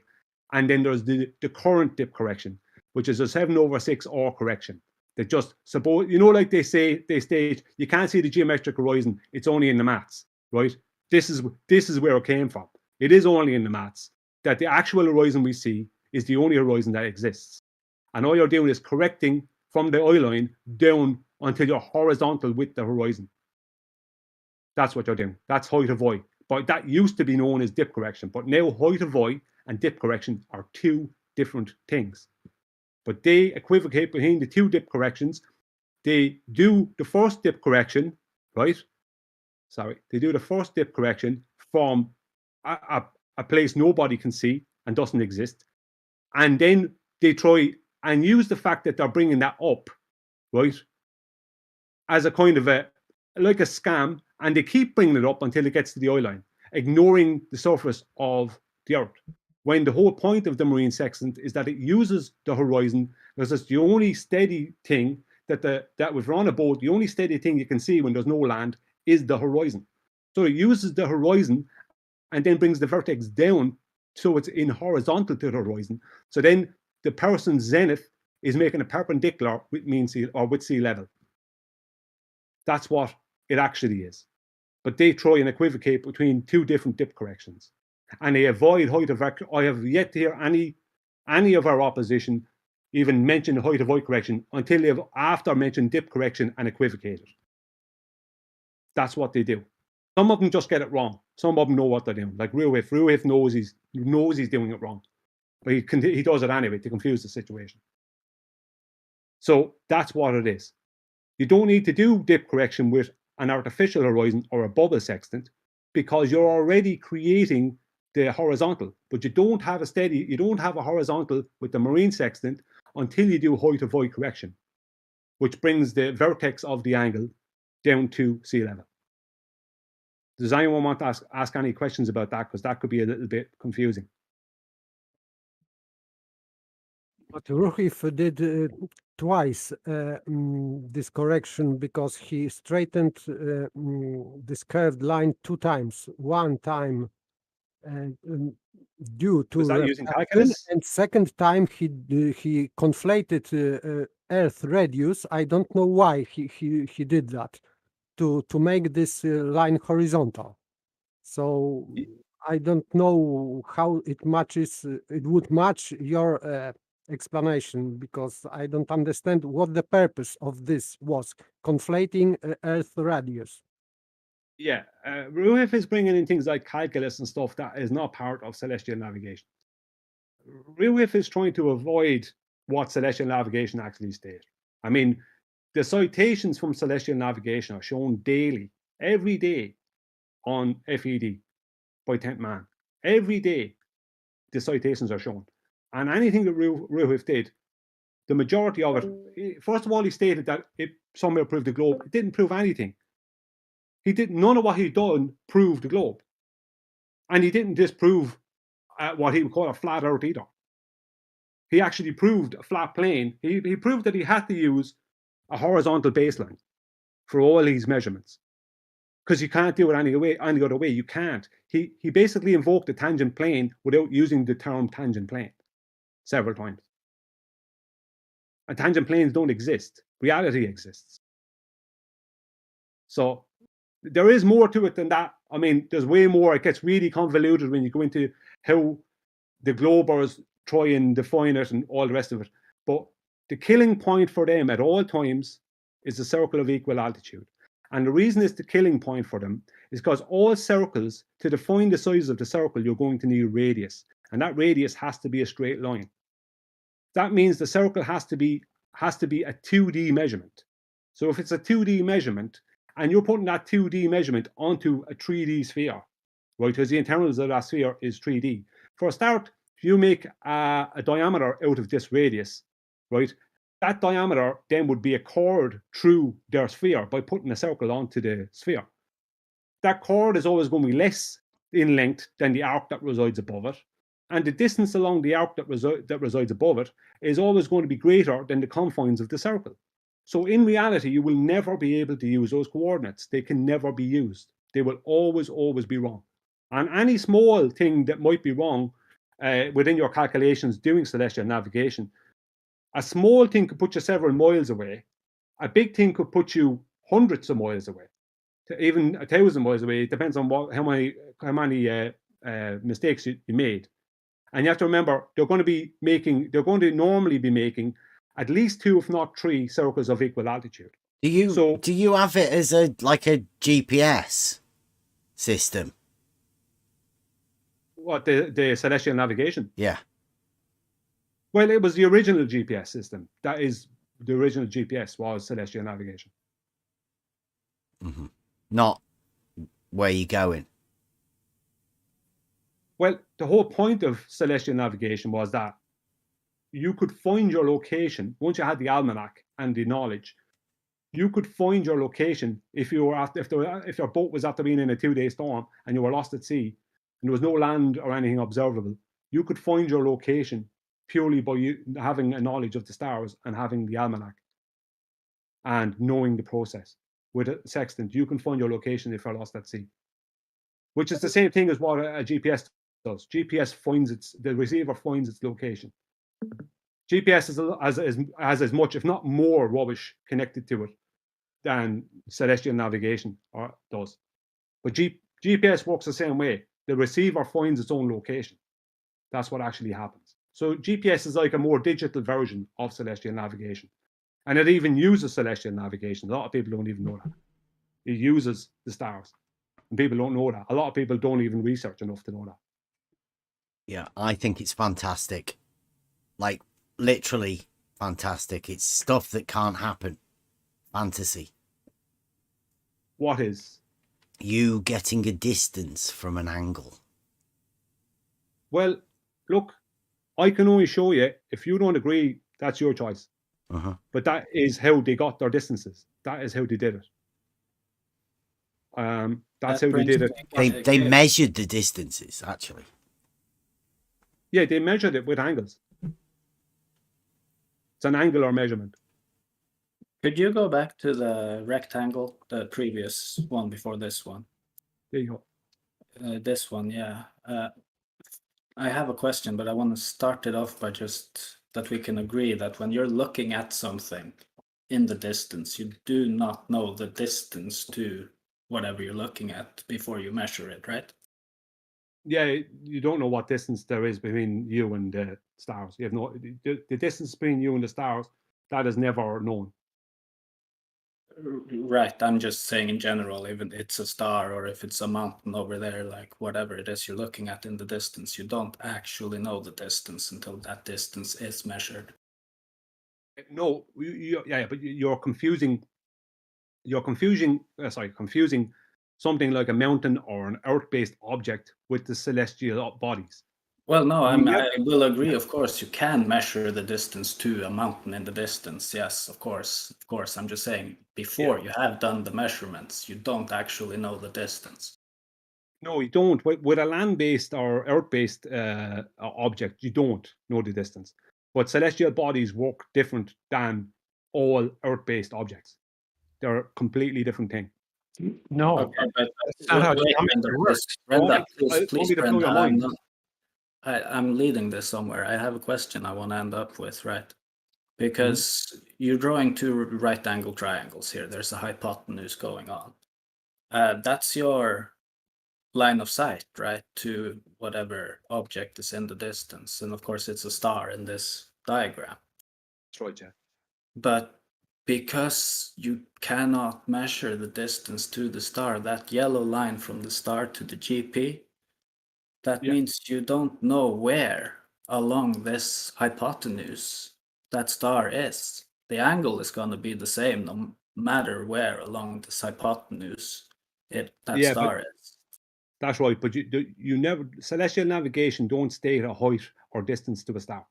And then there's the current dip correction, which is a 7/6 or correction. That just suppose, like they state, you can't see the geometric horizon, it's only in the maths, right? This is where it came from. It is only in the maths that the actual horizon we see is the only horizon that exists. And all you're doing is correcting from the eye line down until you're horizontal with the horizon. That's what you're doing. That's height of void. But that used to be known as dip correction. But now height of void and dip correction are two different things. But they equivocate between the two dip corrections. They do the first dip correction, right? They do the first dip correction from a place nobody can see and doesn't exist. And then they try and use the fact that they're bringing that up, right, as a kind of like a scam, and they keep bringing it up until it gets to the eye line, ignoring the surface of the Earth. When the whole point of the marine sextant is that it uses the horizon, because it's the only steady thing that if you're on a boat, the only steady thing you can see when there's no land is the horizon. So it uses the horizon and then brings the vertex down so it's in horizontal to the horizon. So then the person's zenith is making a perpendicular with mean sea or with sea level. That's what it actually is. But they try and equivocate between two different dip corrections. And they avoid height of void. I have yet to hear any of our opposition even mention height of void correction until they've after mentioned dip correction and equivocated. That's what they do. Some of them just get it wrong. Some of them know what they're doing. Like Ruhif. Ruhif knows he's doing it wrong. But he does it anyway to confuse the situation. So that's what it is. You don't need to do dip correction with an artificial horizon or a bubble sextant because you're already creating the horizontal, but you don't have a horizontal with the marine sextant until you do height of void correction, which brings the vertex of the angle down to sea level. Does anyone want to ask any questions about that? Because that could be a little bit confusing. But Ruhif did twice this correction because he straightened this curved line 2 times. One time due to Was that using reflection, calculus? and second time he conflated Earth radius. I don't know why he did that to make this line horizontal. So I don't know how it matches. It would match your explanation because I don't understand what the purpose of this was. Conflating Earth radius. Yeah, Ruhif is bringing in things like calculus and stuff that is not part of celestial navigation. Ruhiff is trying to avoid what celestial navigation actually states. I mean, the citations from celestial navigation are shown daily, every day on FED by 10th man. Every day, the citations are shown. And anything that Ruhiff did, the majority of it, first of all, he stated that it somehow proved the globe. It didn't prove anything. He did none of what he'd done proved the globe. And he didn't disprove what he would call a flat earth either. He actually proved a flat plane. He proved that he had to use a horizontal baseline for all these measurements, because you can't do it any other way. You can't. He basically invoked the tangent plane without using the term tangent plane several times. And tangent planes don't exist. Reality exists. So there is more to it than that. I mean, there's way more. It gets really convoluted when you go into how the globers try and define it and all the rest of it. But the killing point for them at all times is the circle of equal altitude. And the reason it's the killing point for them is because all circles, to define the size of the circle, you're going to need a radius. And that radius has to be a straight line. That means the circle has to be a 2D measurement. So if it's a 2D measurement, and you're putting that 2D measurement onto a 3D sphere, right? Because the internals of that sphere is 3D. For a start, if you make a diameter out of this radius, right? That diameter then would be a chord through their sphere by putting a circle onto the sphere. That chord is always going to be less in length than the arc that resides above it. And the distance along the arc that resides above it is always going to be greater than the confines of the circle. So in reality, you will never be able to use those coordinates. They can never be used. They will always be wrong. And any small thing that might be wrong within your calculations doing celestial navigation, a small thing could put you several miles away. A big thing could put you hundreds of miles away, even 1,000 miles away. It depends on how many mistakes you made. And you have to remember, they're going to normally be making at least 2, if not 3, circles of equal altitude. Do you have it as a GPS system? What, the celestial navigation? Yeah. Well, it was the original GPS system. That is, the original GPS was celestial navigation. Mm-hmm. Not where you're going. Well, the whole point of celestial navigation was that you could find your location once you had the almanac and the knowledge. You could find your location if your boat was after being in a 2-day storm and you were lost at sea and there was no land or anything observable. You could find your location purely by you having a knowledge of the stars and having the almanac and knowing the process. With a sextant, you can find your location if you're lost at sea, which is the same thing as what a GPS does. GPS finds the receiver finds its location. GPS has as much, if not more, rubbish connected to it than celestial navigation does. But GPS works the same way. The receiver finds its own location. That's what actually happens. So GPS is like a more digital version of celestial navigation. And it even uses celestial navigation. A lot of people don't even know that. It uses the stars. And people don't know that. A lot of people don't even research enough to know that. Yeah, I think it's fantastic. Like, literally fantastic. It's stuff that can't happen. Fantasy. What is? You getting a distance from an angle. Well, look, I can only show you. If you don't agree, that's your choice. Uh-huh. But that is how they got their distances. That is how they did it. That's how they did it. They measured the distances, actually. Yeah, they measured it with angles. It's an angular measurement. Could you go back to the rectangle, the previous one before this one? There you go. This one, yeah. I have a question, but I want to start it off by just that we can agree that when you're looking at something in the distance, you do not know the distance to whatever you're looking at before you measure it, right? Yeah, you don't know what distance there is between you and the stars. You have the distance between you and the stars, that is never known. Right. I'm just saying in general, even it's a star or if it's a mountain over there, like whatever it is you're looking at in the distance, you don't actually know the distance until that distance is measured. No, yeah, but you're confusing. You're confusing. Confusing something like a mountain or an Earth-based object with the celestial bodies. Well, no, You never- I will agree. Of course, you can measure the distance to a mountain in the distance. Yes, of course, of course. I'm just saying, before you have done the measurements, you don't actually know the distance. No, you don't. With a land-based or Earth-based object, you don't know the distance. But celestial bodies work different than all Earth-based objects. They're a completely different thing. No, Okay, but that's not how wait, geometry works. Brenda, I please, want me to blow Brenda, your mind. I'm leading this somewhere. I have a question I want to end up with, right? Because you're drawing two right angle triangles here. There's a hypotenuse going on. That's your line of sight, right, to whatever object is in the distance. And of course, it's a star in this diagram. That's right, yeah. But because you cannot measure the distance to the star, that yellow line from the star to the GP, that means you don't know where along this hypotenuse that star is. The angle is going to be the same no matter where along this hypotenuse that star is. That's right, but you never celestial navigation don't state a height or distance to a star.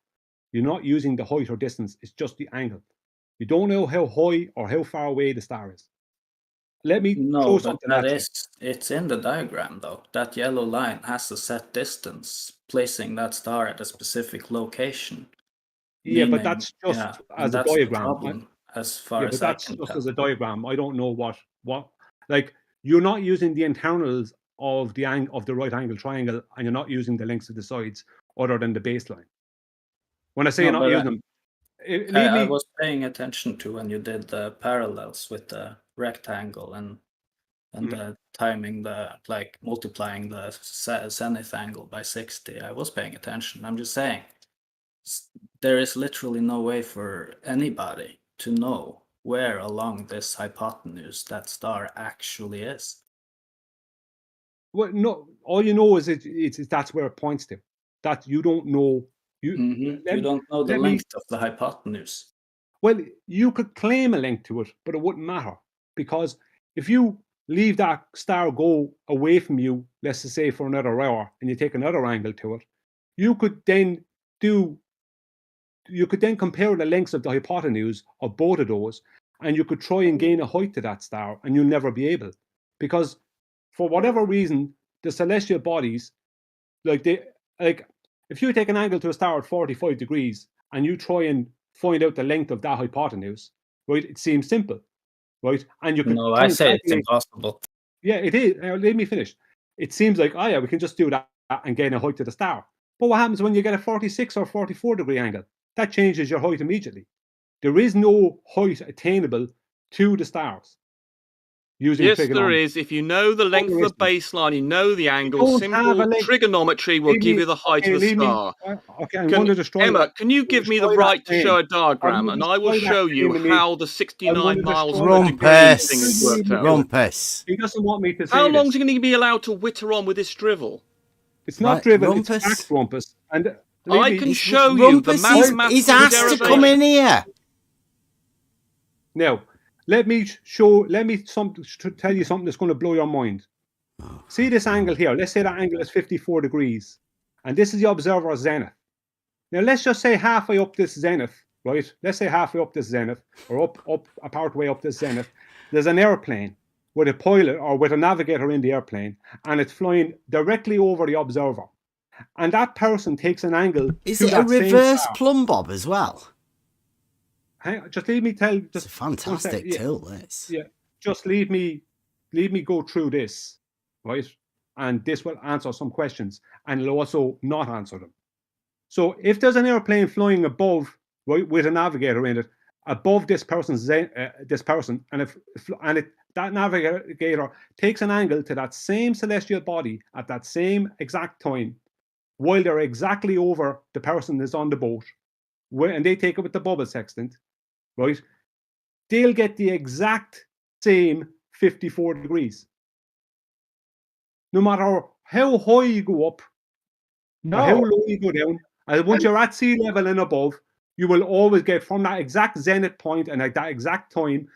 You're not using the height or distance; it's just the angle. You don't know how high or how far away the star is. Let me throw something at you. It's in the diagram though. That yellow line has a set distance, placing that star at a specific location. Yeah, but that's just as a that's diagram. the problem, as far as I can tell. As a diagram. I don't know what like you're not using the internals of the right angle triangle, and you're not using the lengths of the sides other than the baseline. When I say you're not using them, I was paying attention to when you did the parallels with the rectangle and timing multiplying the zenith angle by 60. I was paying attention. I'm just saying, there is literally no way for anybody to know where along this hypotenuse that star actually is. Well, no, all you know is that's where it points to. That you don't know. You don't know the length of the hypotenuse. Well, you could claim a length to it, but it wouldn't matter, because if you leave that star go away from you, let's just say for another hour, and you take another angle to it, you could then compare the lengths of the hypotenuse of both of those, and you could try and gain a height to that star, and you'll never be able, because for whatever reason, the celestial bodies, if you take an angle to a star at 45 degrees and you try and find out the length of that hypotenuse, right? It seems simple, right? And you can. No, I say it's impossible. Yeah, it is. Let me finish. It seems like, we can just do that and gain a height to the star. But what happens when you get a 46 or 44 degree angle? That changes your height immediately. There is no height attainable to the stars. Yes, there is. If you know the length of the baseline, you know the angle, simple trigonometry will give you the height of the star. I'm going to destroy Emma, can you give me the right to show a diagram, and I will show you how the 69 miles per degree thing is worked out. Rumpus. He doesn't want me to say How long is he going to be allowed to witter on with this drivel? It's not drivel, it's fact, Rumpus. And I can show you the mathematical. He's asked to come in here. Now, let me tell you something that's going to blow your mind. See this angle here. Let's say that angle is 54 degrees. And this is the observer's zenith. Now, let's just say halfway up this zenith, right? Let's say halfway up this zenith, or up a part way up this zenith, there's an airplane with a pilot or with a navigator in the airplane, and it's flying directly over the observer. And that person takes an angle. Is it a reverse plumb bob as well? Just leave me tell. It's a fantastic tool, this. Yeah, just leave me go through this, right? And this will answer some questions, and it'll also not answer them. So if there's an airplane flying above, right, with a navigator in it, above this person's and that navigator takes an angle to that same celestial body at that same exact time, while they're exactly over the person that's on the boat, and they take it with the bubble sextant, right? They'll get the exact same 54 degrees. No matter how high you go up, or how low you go down, and once you're at sea level and above, you will always get from that exact zenith point and at that exact time,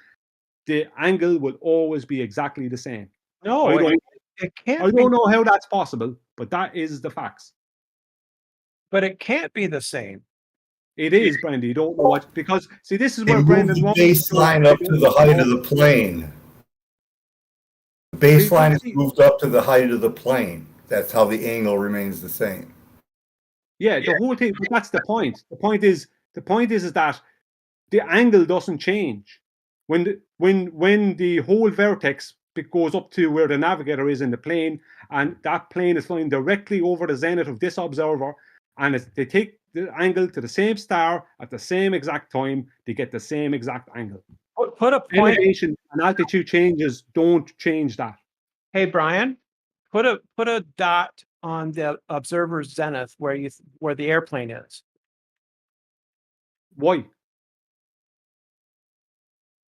the angle will always be exactly the same. No, it can't. I don't know how that's possible, but that is the facts. But it can't be the same. It is, Brendan. You don't know what, because see, this is They where move Brendan the wants baseline up to the height of the plane. The baseline is moved up to the height of the plane. That's how the angle remains the same. Yeah, the whole thing. But that's the point. The point is that the angle doesn't change when the whole vertex goes up to where the navigator is in the plane, and that plane is flying directly over the zenith of this observer, and they take the angle to the same star at the same exact time. They get the same exact angle. Put a point. Elevation and altitude changes don't change that. Hey, Brian, put a dot on the observer's zenith where the airplane is. Why?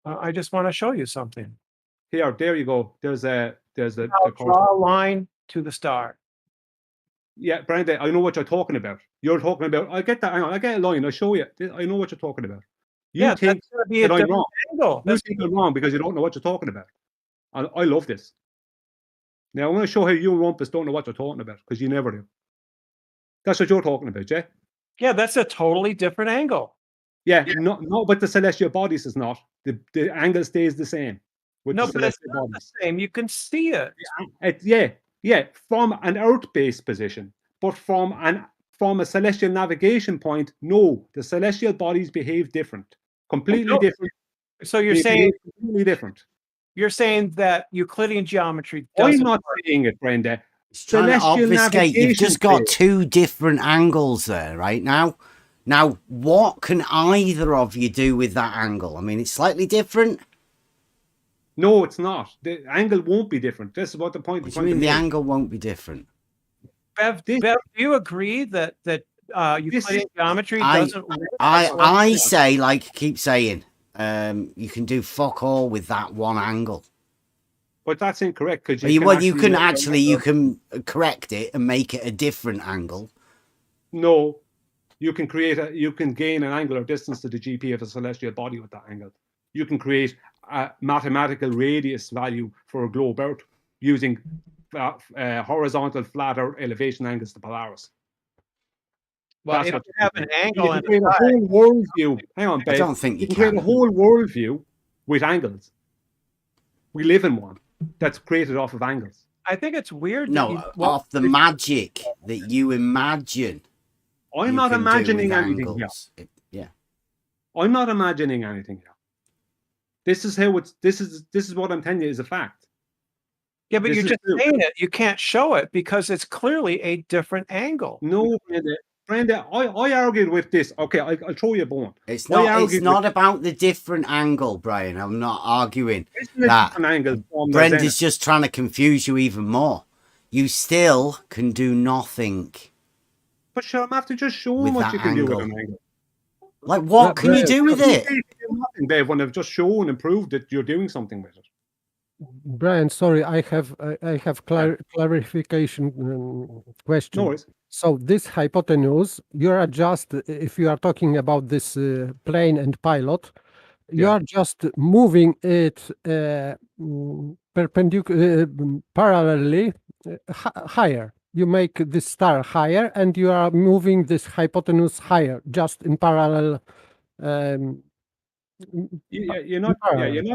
I just want to show you something. Here, there you go. There's a draw a line to the star. Yeah, Brandon, I know what you're talking about. You're talking about. I get that. Hang on, I get a line. I'll show you. I know what you're talking about. You think that's going to be a that I'm different wrong. angle. You think I'm wrong because you don't know what you're talking about. I love this. Now I'm going to show how you Rumpus don't know what you're talking about because you never do. That's what you're talking about, Jay. Yeah, that's a totally different angle. Yeah, no, but the celestial bodies is not. The angle stays the same. With No, the but it's celestial not bodies. the same. You can see it. Yeah, from an Earth-based position, but from a celestial navigation point, no, the celestial bodies behave different, completely different. So you're They saying behave completely different. You're saying that Euclidean geometry I'm doesn't not work. saying it, Brenda. It's trying to obfuscate. You've just got field. two different angles there, right now. Now, what can either of you do with that angle? I mean, it's slightly different. No, it's not. The angle won't be different. This is what the point. What do you mean the angle won't be different? Bev, do you agree that Euclidean geometry doesn't work? I say, like I keep saying, you can do fuck all with that one angle. But that's incorrect because you can correct it and make it a different angle. No, you can gain an angular distance to the GP of a celestial body with that angle. You can create a mathematical radius value for a globe Earth using horizontal flat Earth elevation angles to Polaris. Well, if you have an angle you can create a whole worldview. Hang on, Bev. I don't think you can create can. a whole worldview with angles. We live in one that's created off of angles. I think it's weird. Off the magic that you imagine. I'm not imagining anything here. Yeah. I'm not imagining anything here. This is how it's. This is what I'm telling you is a fact. Yeah, but you're just saying it. You can't show it because it's clearly a different angle. No, Brenda, I argued with this. Okay, I'll throw you a bone. It's not about the different angle, Brian. I'm not arguing that. Brenda's just trying to confuse you even more. You still can do nothing. But sure, I'm after just showing what you can do with an angle. Like, what can you do with it? Nothing, Dave, when I've just shown and proved that you're doing something with it. Brian, sorry, I have clarification question. No worries. So this hypotenuse, you are just, if you are talking about this plane and pilot, you are just moving it parallelly higher. You make this star higher, and you are moving this hypotenuse higher, just in parallel. You're not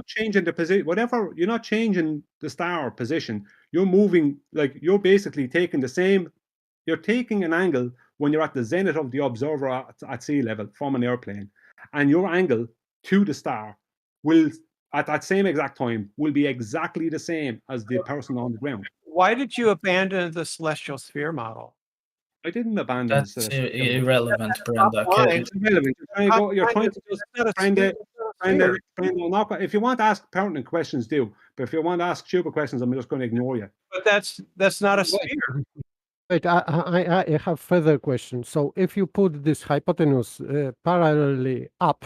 changing the position. Whatever, you're not changing the star position. You're moving, like you're basically taking the same. You're taking an angle when you're at the zenith of the observer at sea level from an airplane, and your angle to the star will, at that same exact time, will be exactly the same as the person on the ground. Why did you abandon the celestial sphere model? I didn't abandon That's the celestial irrelevant, Brenda. It's irrelevant. You're trying to just Brenda, if you want to ask pertinent questions, do. But if you want to ask stupid questions, I'm just going to ignore you. But that's not a sphere. Wait, I have further questions. So if you put this hypotenuse parallelly up,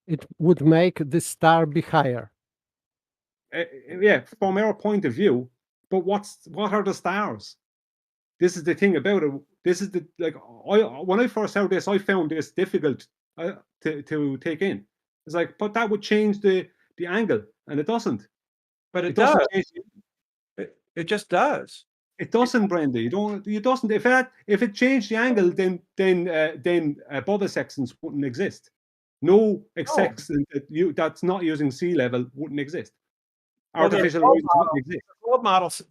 it would make this star be higher. yeah, from our point of view. But what are the stars? This is the thing about it. This is when I first heard this, I found this difficult to take in. It's like, but that would change the angle, and it doesn't. But it doesn't does. change. It just does. It doesn't, Brenda. It doesn't. If it changed the angle, then bubble sextants wouldn't exist. No sextant that's not using sea level wouldn't exist. Artificial horizons wouldn't exist.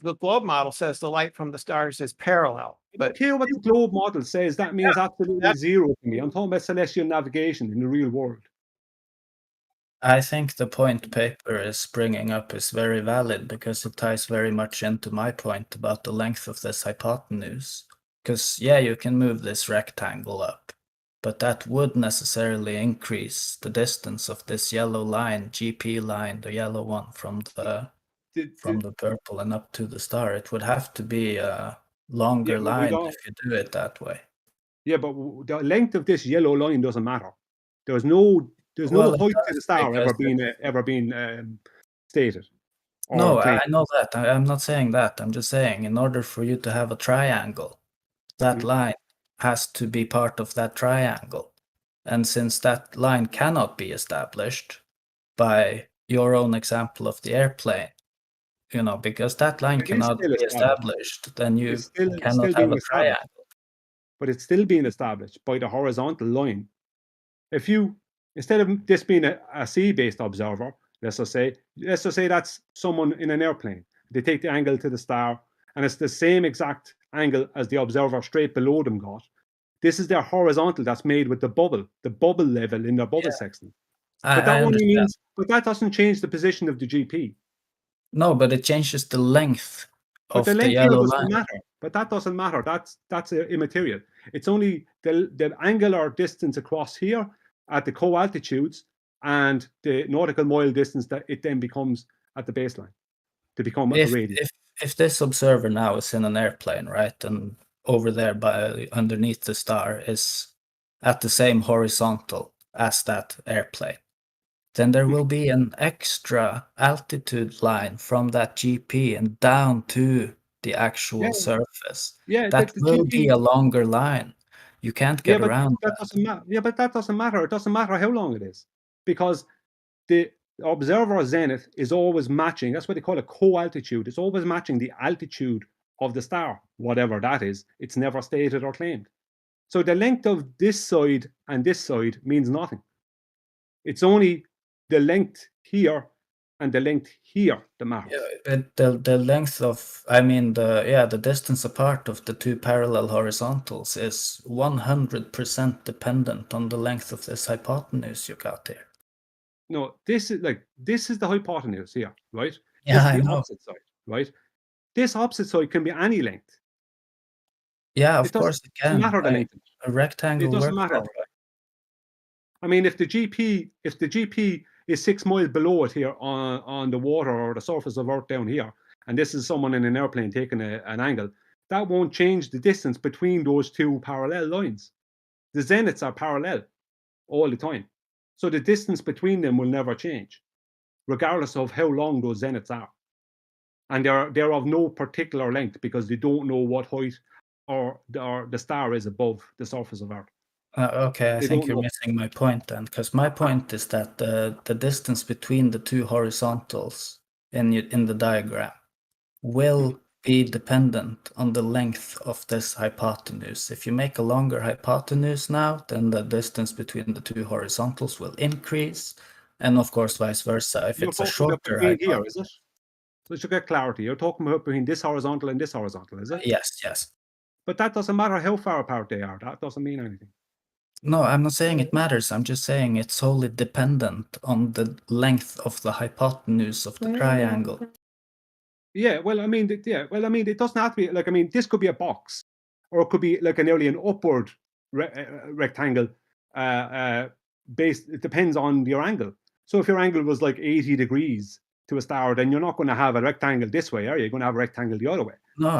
The globe model says the light from the stars is parallel. But hear what the globe model says. That means absolutely zero to me. I'm talking about celestial navigation in the real world. I think the point paper is bringing up is very valid because it ties very much into my point about the length of this hypotenuse. Because, yeah, you can move this rectangle up, but that would necessarily increase the distance of this yellow line, GP line, the yellow one from the purple and up to the star. It would have to be a longer line if you do it that way. Yeah, but the length of this yellow line doesn't matter. There's no height to the star ever been stated. No, I know that. I'm not saying that. I'm just saying in order for you to have a triangle, that line has to be part of that triangle. And since that line cannot be established by your own example of the airplane, because that line cannot be established, then you cannot have a triangle. But it's still being established by the horizontal line. If you, instead of this being a sea-based observer, let's just say that's someone in an airplane. They take the angle to the star, and it's the same exact angle as the observer straight below them got. This is their horizontal that's made with the bubble level in their bubble sextant. But that only means, but that doesn't change the position of the GP. No, but it changes the length of the length yellow doesn't line. matter. But that doesn't matter. That's immaterial. It's only the angular distance across here at the co-altitudes and the nautical mile distance that it then becomes at the baseline to become a radius. If this observer now is in an airplane, right, and over there underneath the star is at the same horizontal as that airplane, then there will be an extra altitude line from that GP and down to the actual surface. That will be a longer line. You can't get around that. Doesn't matter. Yeah, but that doesn't matter. It doesn't matter how long it is, because the observer zenith is always matching. That's what they call a co-altitude. It's always matching the altitude of the star, whatever that is. It's never stated or claimed. So the length of this side and this side means nothing. It's only the length here and the length here that matters. The length of, the distance apart of the two parallel horizontals is 100% dependent on the length of this hypotenuse you got here. No, this is the hypotenuse here, right? Yeah, this is the I know. opposite side, right? This opposite side can be any length. Yeah, of course it can. Doesn't matter the length. A rectangle It doesn't works matter. all right. I mean, if the GP is 6 miles below it here on the water or the surface of Earth down here, and this is someone in an airplane taking an angle, that won't change the distance between those two parallel lines. The zeniths are parallel all the time. So the distance between them will never change, regardless of how long those zeniths are. And they're of no particular length because they don't know what height or the star is above the surface of Earth. Okay, I think you're missing my point then, because my point is that the distance between the two horizontals in the diagram will be dependent on the length of this hypotenuse. If you make a longer hypotenuse now, then the distance between the two horizontals will increase, and of course vice versa. If it's a shorter hypotenuse, here, is it? Let's get clarity. You're talking about between this horizontal and this horizontal, is it? Yes. But that doesn't matter how far apart they are. That doesn't mean anything. No, I'm not saying it matters. I'm just saying it's solely dependent on the length of the hypotenuse of the triangle. Yeah, well, I mean, it doesn't have to be this could be a box, or it could be like an upward rectangle. It depends on your angle. So if your angle was like 80 degrees to a star, then you're not going to have a rectangle this way, are you? You're going to have a rectangle the other way. No,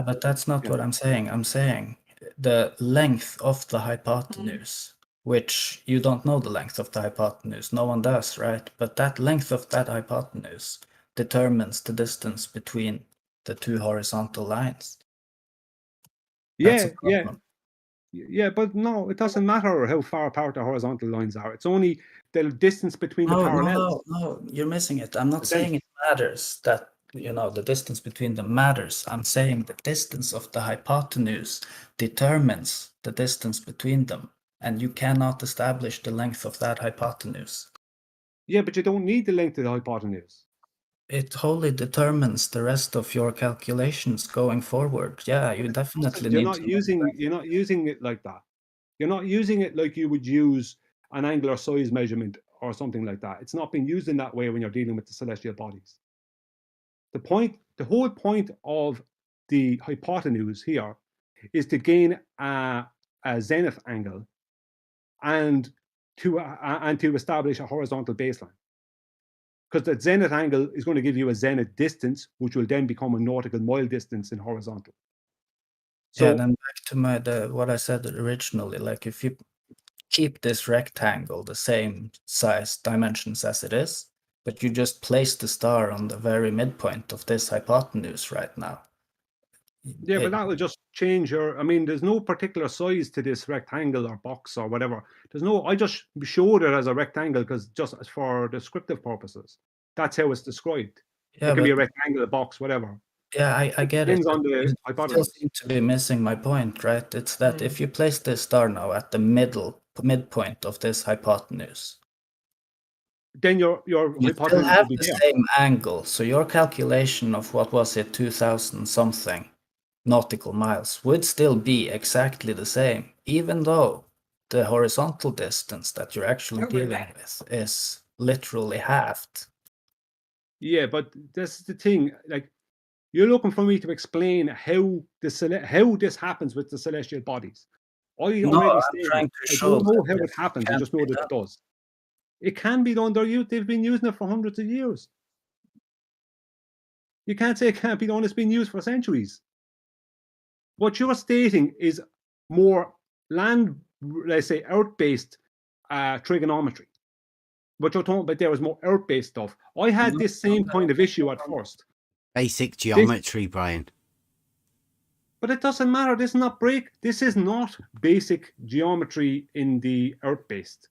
but that's not what I'm saying. I'm saying the length of the hypotenuse, which you don't know the length of the hypotenuse. No one does, right? But that length of that hypotenuse determines the distance between the two horizontal lines. Yeah, yeah, but no, it doesn't matter how far apart the horizontal lines are. It's only the distance between the parallels. No, you're missing it. I'm not But then- saying it matters that, the distance between them matters. I'm saying the distance of the hypotenuse determines the distance between them, and you cannot establish the length of that hypotenuse. Yeah, but you don't need the length of the hypotenuse. It wholly determines the rest of your calculations going forward. Yeah, you definitely You're need not to. you're not using it like that. You're not using it like you would use an angular size measurement or something like that. It's not being used in that way when you're dealing with the celestial bodies. The whole point of the hypotenuse here is to gain a zenith angle and to establish a horizontal baseline. Because the zenith angle is going to give you a zenith distance, which will then become a nautical mile distance in horizontal. So, yeah, then back to what I said originally, like if you keep this rectangle the same size dimensions as it is, but you just place the star on the very midpoint of this hypotenuse right now. yeah, but that will just change your. I mean, there's no particular size to this rectangle or box or whatever. I just showed it as a rectangle because just for descriptive purposes. That's how it's described. Yeah, it can be a but- rectangle, a box, whatever. Yeah, I get it. Depends on the You still hypotenuse. seem to be missing my point, right? It's that if you place this star now at the midpoint of this hypotenuse, Then your you hypotenuse still have will be the there. same angle. So your calculation of what was it, 2000 something nautical miles would still be exactly the same, even though the horizontal distance that you're actually dealing with is literally halved. Yeah, but this is the thing. Like, you're looking for me to explain how this happens with the celestial bodies. No, already I'm stated, trying to I show don't know that how it this happens. I can't just know be that done. it does. It can be done. They've been using it for hundreds of years. You can't say it can't be done. It's been used for centuries. What you're stating is more land, let's say, Earth-based trigonometry. What you're talking about there is more Earth-based stuff. I had this same point of issue at first. Basic geometry, Brian. But it doesn't matter. This is not basic geometry in the Earth-based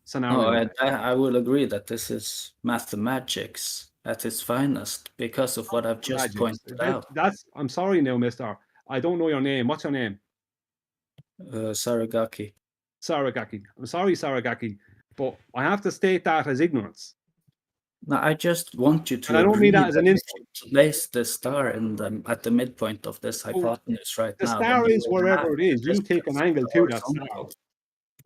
scenario. No, I will agree that this is mathematics at its finest because of what I've just pointed out. I'm sorry now, mister. I don't know your name. What's your name? Saragaki. Saragaki. I'm sorry, Saragaki, but I have to state that as ignorance. No, I just want you to And I don't mean that as an insult. Place the star at the midpoint of this hypotenuse right The now. star is wherever it is. You take an angle to that star.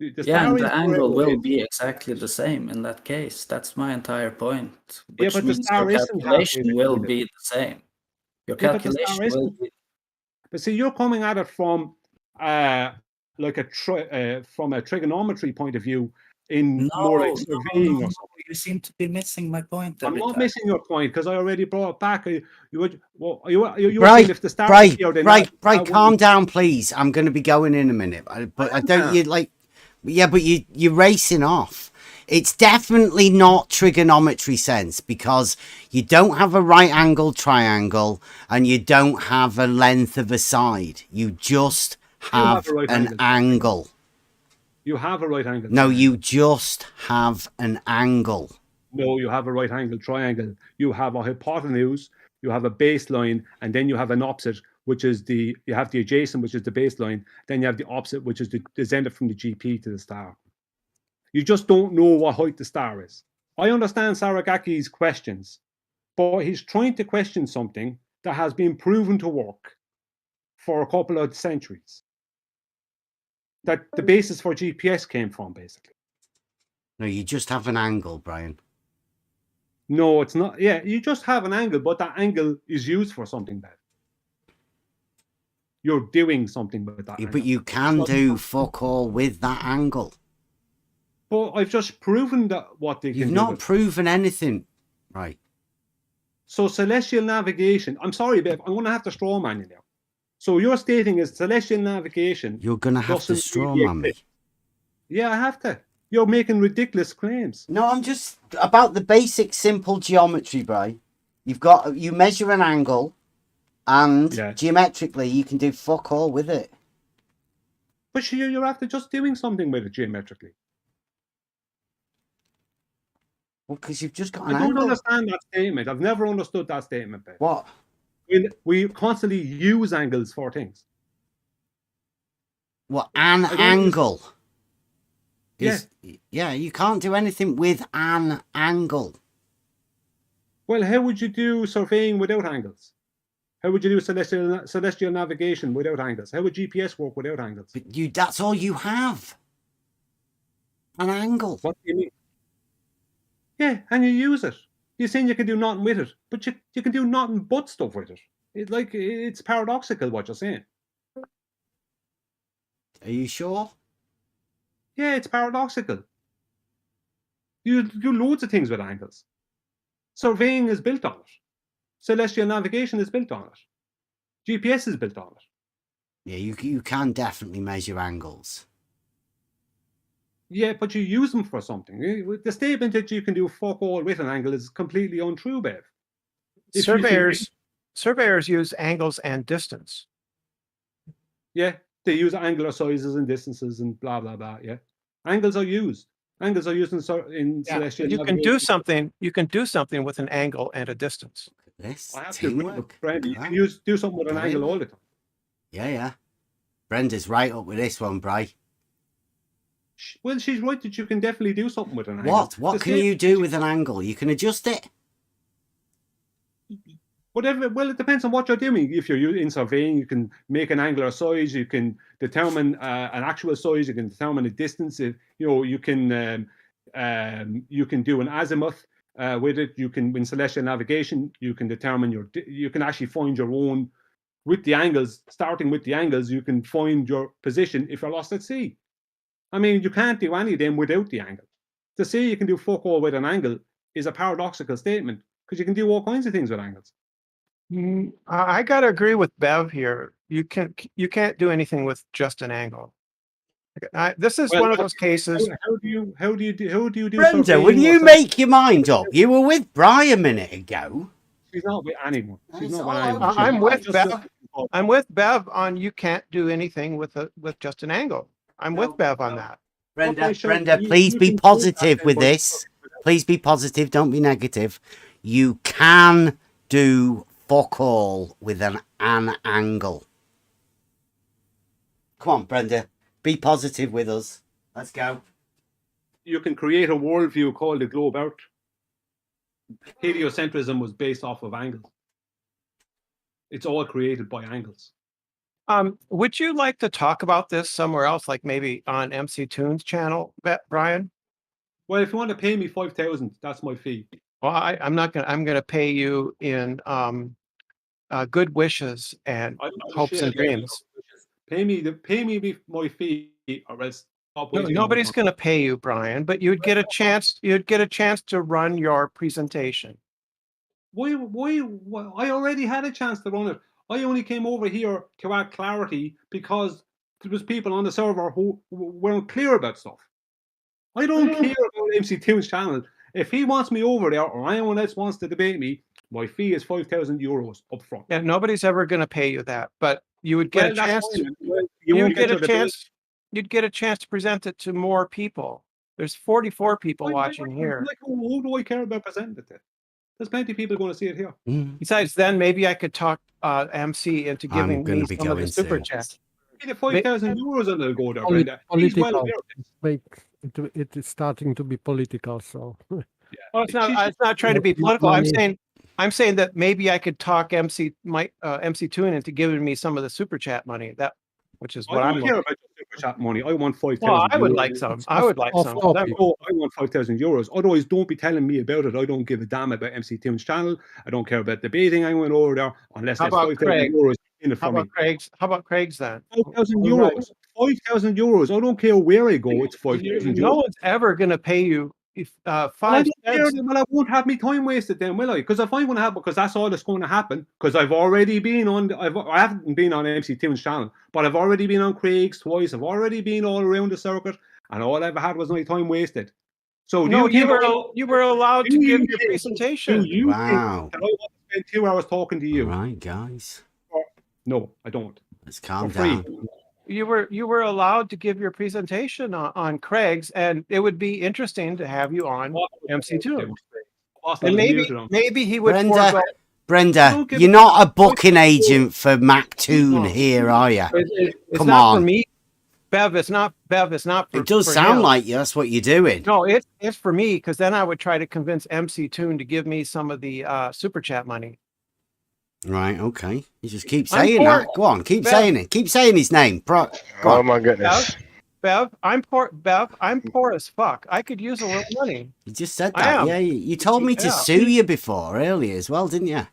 Yeah, and the angle will be exactly the same in that case. That's my entire point. Which but the means star your isn't calculation will be the same. Your calculation will be. But see, you're coming at it from from a trigonometry point of view, more like surveying or something. You seem to be missing my point. I'm not missing your point because I already brought it back. You were Bright, saying if the star Bright, appeared, then Bright, that Bright, calm wouldn't- down, please. I'm going to be going in a minute, but I don't. You like, yeah, but you're racing off. It's definitely not trigonometry sense because you don't have a right angle triangle and you don't have a length of a side. You just have a right an angle. You have a right angle. No, you just have an angle. No, you have a right angle triangle. You have a hypotenuse, you have a baseline, and then you have an opposite, which is you have the adjacent, which is the baseline. Then you have the opposite, which is the zenith from the GP to the star. You just don't know what height the star is. I understand Saragaki's questions, but he's trying to question something that has been proven to work for a couple of centuries. That the basis for GPS came from, basically. No, you just have an angle, Brian. No, it's not. Yeah, you just have an angle, but that angle is used for something bad. You're doing something with that angle. But you can do fuck all with that angle. But I've just proven that what they can do. You've not proven anything, right? So celestial navigation. I'm sorry, babe. I'm going to have to straw man you now. So you're stating is celestial navigation. You're going to have to straw man me. Yeah, I have to. You're making ridiculous claims. No, I'm just about the basic simple geometry, Brian. You measure an angle, and geometrically you can do fuck all with it. But sure, you're after just doing something with it geometrically. Well, because you've just got an I don't angle. understand that statement. I've never understood that statement, Ben. What? We constantly use angles for things. What, an angle? Yeah. Yeah, you can't do anything with an angle. Well, how would you do surveying without angles? How would you do celestial navigation without angles? How would GPS work without angles? But that's all you have. An angle. What do you mean? Yeah, and you use it. You're saying you can do nothing with it, but you can do nothing but stuff with it. It's paradoxical what you're saying. Are you sure? Yeah, it's paradoxical. You do loads of things with angles. Surveying is built on it. Celestial navigation is built on it. GPS is built on it. Yeah, you can definitely measure angles. Yeah, but you use them for something. The statement that you can do fuck all with an angle is completely untrue, Bev. Surveyors use angles and distance. Yeah, they use angular sizes and distances and blah blah blah. Yeah, angles are used. Angles are used in celestial you navigation. can do something. You can do something with an angle and a distance. This I have to agree with Brenda. You can do something with an angle all the time. Yeah. Brenda's right up with this one, Bri. Well, she's right that you can definitely do something with an angle. What can you do with an angle? You can adjust it. Whatever. Well, it depends on what you're doing. If you're in surveying, you can make an angular size. You can determine an actual size. You can determine a distance. You can do an azimuth with it. You can, in celestial navigation, you can determine you can actually find your own with the angles. Starting with the angles, you can find your position if you're lost at sea. I mean, you can't do any of them without the angle. To say you can do fuck all with an angle is a paradoxical statement because you can do all kinds of things with angles. I gotta agree with Bev here. You can't do anything with just an angle. This is one of those cases. How do you do? Brenda, will you make your mind up? You were with Bri a minute ago. She's not with anyone. She's not with anyone. I'm with Bev. I'm with Bev on you can't do anything with just an angle. I'm with Bev on that. Brenda, please be positive with this. Please be positive. Don't be negative. You can do fuck all with an angle. Come on, Brenda. Be positive with us. Let's go. You can create a worldview called the globe earth. Heliocentrism was based off of angles. It's all created by angles. Would you like to talk about this somewhere else, like maybe on MC Toon's channel, Brian? Well, if you want to pay me 5,000, that's my fee. Well, I'm not gonna. I'm gonna pay you in good wishes and hopes and dreams. Pay me my fee, or else nobody's going to pay you, Brian. But you'd get a chance. You'd get a chance to run your presentation. Why? I already had a chance to run it. I only came over here to add clarity because there was people on the server who weren't clear about stuff. I don't care about MC Toon's channel. If he wants me over there, or anyone else wants to debate me, my fee is 5,000 euros up front. Yeah, nobody's ever going to pay you that, but you would get a chance. You'd get a chance to present it to more people. There's 44 people watching here. Who do I care about presenting it to? There's plenty of people going to see it here. Besides, then maybe I could talk MC into giving me some of the super chat. 5,000 euros and they'll go there, Brenda. It is starting to be political, so. Well, it's not trying to be political. I'm saying that maybe I could talk MC Toon into giving me some of the super chat money. Which is what I don't care about super chat money. I want 5,000. Well, I would like some. I would like some. I want 5,000 euros. Otherwise, don't be telling me about it. I don't give a damn about MC Toon's channel. I don't care about debating anyone over there unless there's 5,000 euros in it for me. How about Craig's then? 5,000 euros. 5,000 euros. I don't care where I go. It's 5,000 euros. No one's ever going to pay you. I won't have me time wasted then, will I? Because if I'm going to have, because that's all that's going to happen. Because I've already been on, I haven't been on MC Toon's channel, but I've already been on Craig's twice. I've already been all around the circuit, and all I ever had was my time wasted. So you were allowed to give your presentation. Wow. spend 2 hours talking to you. Right, guys. No, I don't. Let's calm For free. down. You were allowed to give your presentation on Craig's, and it would be interesting to have you on MC2. And maybe he would forego. Brenda, Don't give you're me not a that. booking agent for Mactoon here, are you? It's Come not for on. me, Bev. It's not Bev. It's not for. It does for sound him. like you. That's what you're doing. No, it's for me, because then I would try to convince MC Toon to give me some of the super chat money. Right, okay. You just keep I'm saying poor. that. Go on, keep Bev. saying it. Keep saying his name. Go Oh on. my goodness. Bev, I'm poor. Bev, I'm poor as fuck. I could use a little money. You just said I that. am. Yeah, you told me to Yeah. sue you before earlier as well, didn't you?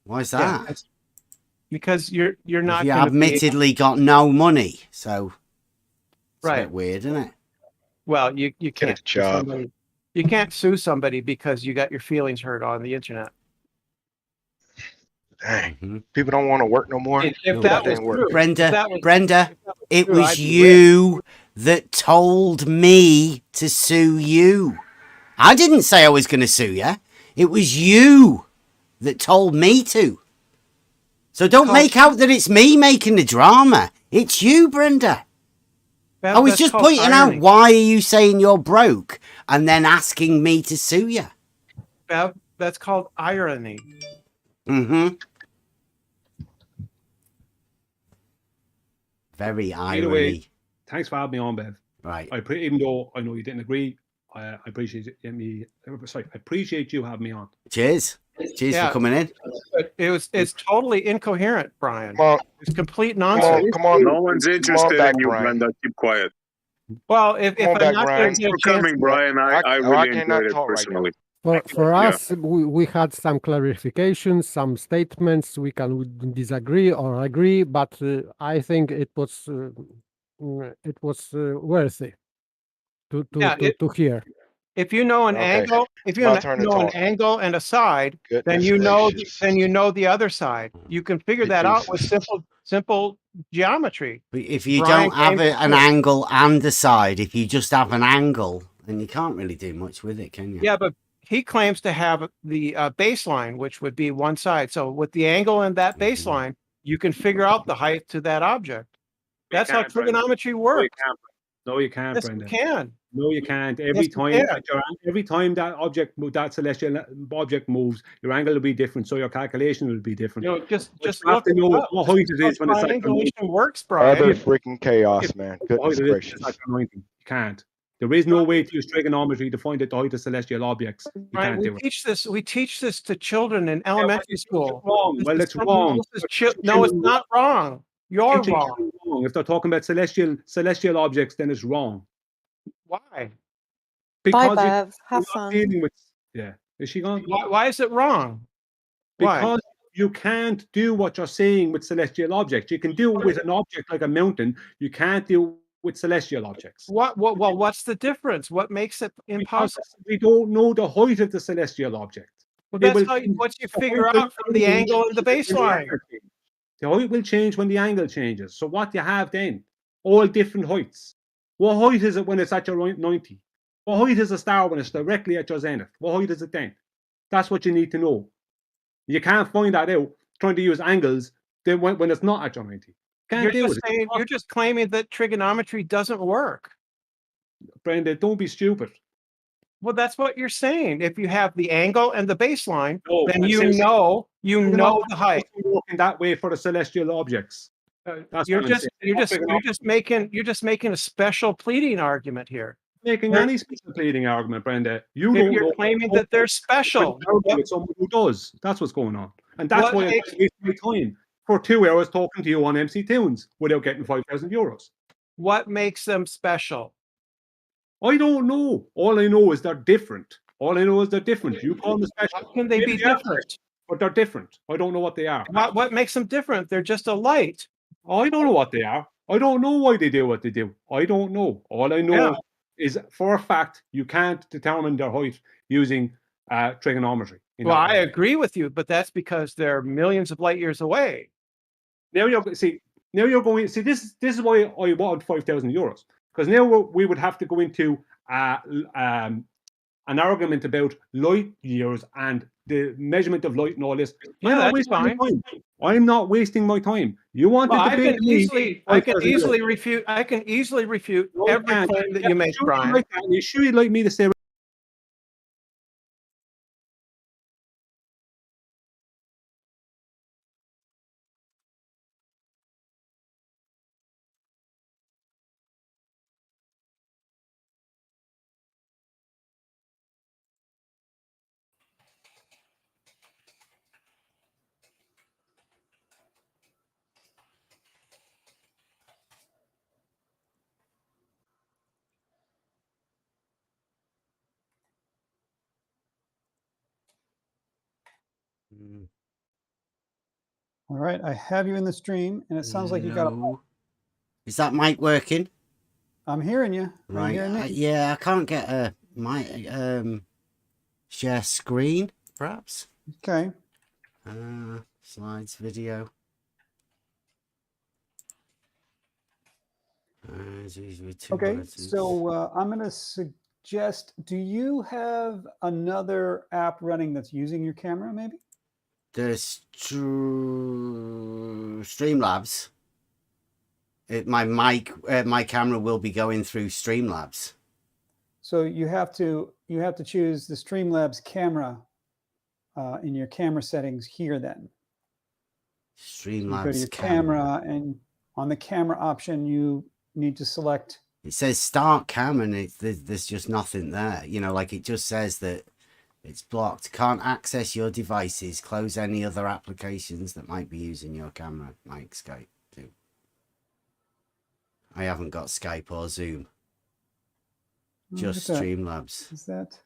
Why's Yeah, that? it's because you're not. You gonna be able- admittedly got no money, so it's a Right. bit weird, isn't it? Well, you can't sue job. somebody. You can't sue somebody because you got your feelings hurt on the internet. Dang. People don't want to work no more. If that was didn't work. true, Brenda, if that was it true, was I'd be you that told me to sue you. I didn't say I was going to sue you. It was you that told me to. So don't make out that it's me making the drama. It's you, Brenda. Bev, I was that's just called pointing irony. out, why are you saying you're broke and then asking me to sue you? Bev, that's called irony. Mm-hmm. Very Either way, irony. thanks for having me on, Bev. Right. Even though I know you didn't agree, I appreciate me. Sorry, I appreciate you having me on. Cheers. Cheers for coming in. It's totally incoherent, Brian. Come on. It's complete nonsense. Come on. No one's interested back, in you, Brian. Brenda. Keep quiet. Well, if Come on I'm back, not Brian. going to get a For chance, coming, Brian. I really cannot enjoyed it talk right now. personally. For Yeah. us, we had some clarifications, some statements. We can disagree or agree, but I think it was worthy to hear. if you know an Okay. angle, if It's you my turn to know an talk. angle and a side, then Goodness you know gracious. the other side. You can figure that out with simple geometry. But if you Brian don't have came to an do it. angle and a side, if you just have an angle, then you can't really do much with it, can you? Yeah, but he claims to have the baseline, which would be one side. So with the angle and that baseline, you can figure out the height to that object. That's how can't, Brenda. trigonometry works. No, you can't, Yes, Brenda. you can. No, you can't. Yes, you can. Every time that celestial object moves, your angle will be different, so your calculation will be different. You know, just You have look to it know up. what height it is when it's at Triangulation works, Utter Brian. freaking chaos, man. what Goodness height it is when gracious. it's at 90. You can't. There is no way to use trigonometry to find out the height of celestial objects. You Brian, can't do it. we teach this to children in elementary school. Wrong. This Well, is it's something- wrong. this is no, it's not wrong. You're Teaching wrong. children wrong. If they're talking about celestial objects, then it's wrong. Why? Because Bye, you're Bev. Have not fun. dealing with. Yeah. Is she gone? Why is it wrong? Why? Because you can't do what you're saying with celestial objects. You can do it with an object like a mountain. You can't do it with celestial objects. What's the difference? What makes it Because impossible? we don't know the height of the celestial object. Well, It that's will how change. what you The figure height will out from the change angle and the when baseline. angle changes. The height will change when the angle changes. So what you have then? All different heights. What height is it when it's at your 90? What height is a star when it's directly at your zenith? What height is it then? That's what you need to know. You can't find that out trying to use angles then when it's not at your 90. Can't do it. You're just claiming that trigonometry doesn't work. Brenda, don't be stupid. Well, that's what you're saying. If you have the angle and the baseline, No, then I'm you saying- know Trigonometry the height. doesn't work in that way for the celestial objects. That's You're what I'm just saying. you're just making a special pleading argument here. Making any special pleading argument, Brenda. You If don't you're know claiming that they're special. with someone who does. That's what's going on, and that's What why I makes- waste my time for 2 hours talking to you on MC Tunes without getting €5,000. What makes them special? I don't know. All I know is they're different. All I know is they're different. You call them special. How can they Maybe be they are different? special, but they're different. I don't know what they are. What makes them different? They're just a light. I don't know what they are. I don't know why they do what they do. I don't know. All I know is for a fact you can't determine their height using trigonometry. Well, I agree with you, but that's because they're millions of light years away. Now you're going. See, this is why I want €5,000 because now we would have to go into an argument about light years and the measurement of light and all this, Yeah, I'm not that's wasting fine. my time. I'm not wasting my time. You want to Well, debate me? I can easily refute No, you every can't. claim that Yeah, you make, sure Brian. like that. You sure you'd like me to say? All right, I have you in the stream, and it sounds like you got a. No. Is that mic working? I'm hearing you. Are you Right. hearing me? Yeah, I can't get a mic. Share screen, perhaps. Okay. Slides, video. Okay, so I'm going to suggest, do you have another app running that's using your camera, maybe? There's Streamlabs. My camera will be going through Streamlabs. So you have to choose the Streamlabs camera in your camera settings here then. Streamlabs So you go to your camera, and on the camera option, you need to select. It says start cam, and there's just nothing there. You know, like it just says that it's blocked. Can't access your devices. Close any other applications that might be using your camera, like Skype. Too. I haven't got Skype or Zoom. Just Streamlabs. Is that?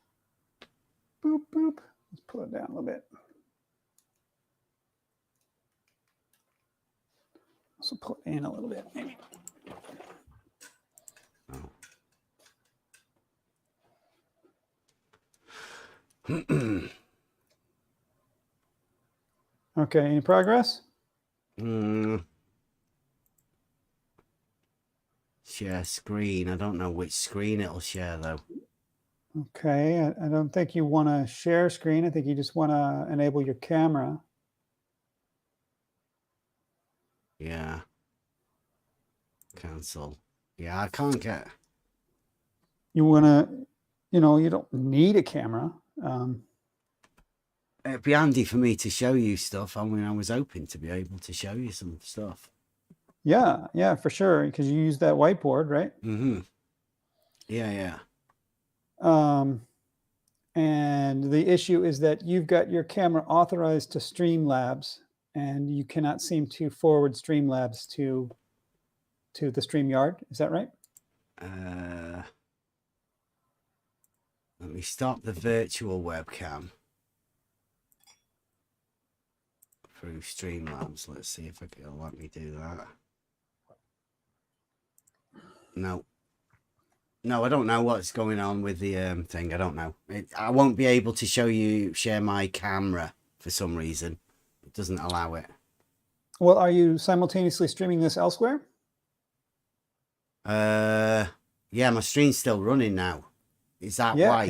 Boop, boop. Let's pull it down a little bit. Also pull it in a little bit, maybe. Okay, any progress? Share screen. I don't know which screen it'll share though. Okay, I don't think you want to share screen. I think you just want to enable your camera. Yeah. Cancel. Yeah, I can't get. You want to, you don't need a camera. It'd be handy for me to show you stuff. I mean, I was hoping to be able to show you some stuff. Yeah, for sure. Because you use that whiteboard, right? Mm-hmm. Yeah. And the issue is that you've got your camera authorized to Streamlabs, and you cannot seem to forward Streamlabs to the StreamYard. Is that right? Let me stop the virtual webcam through Streamlabs. Let's see if it'll let me do that. No, I don't know what's going on with the thing. I don't know. I won't be able to share my camera for some reason. It doesn't allow it. Well, are you simultaneously streaming this elsewhere? Yeah, my stream's still running now. Is that Yeah. why?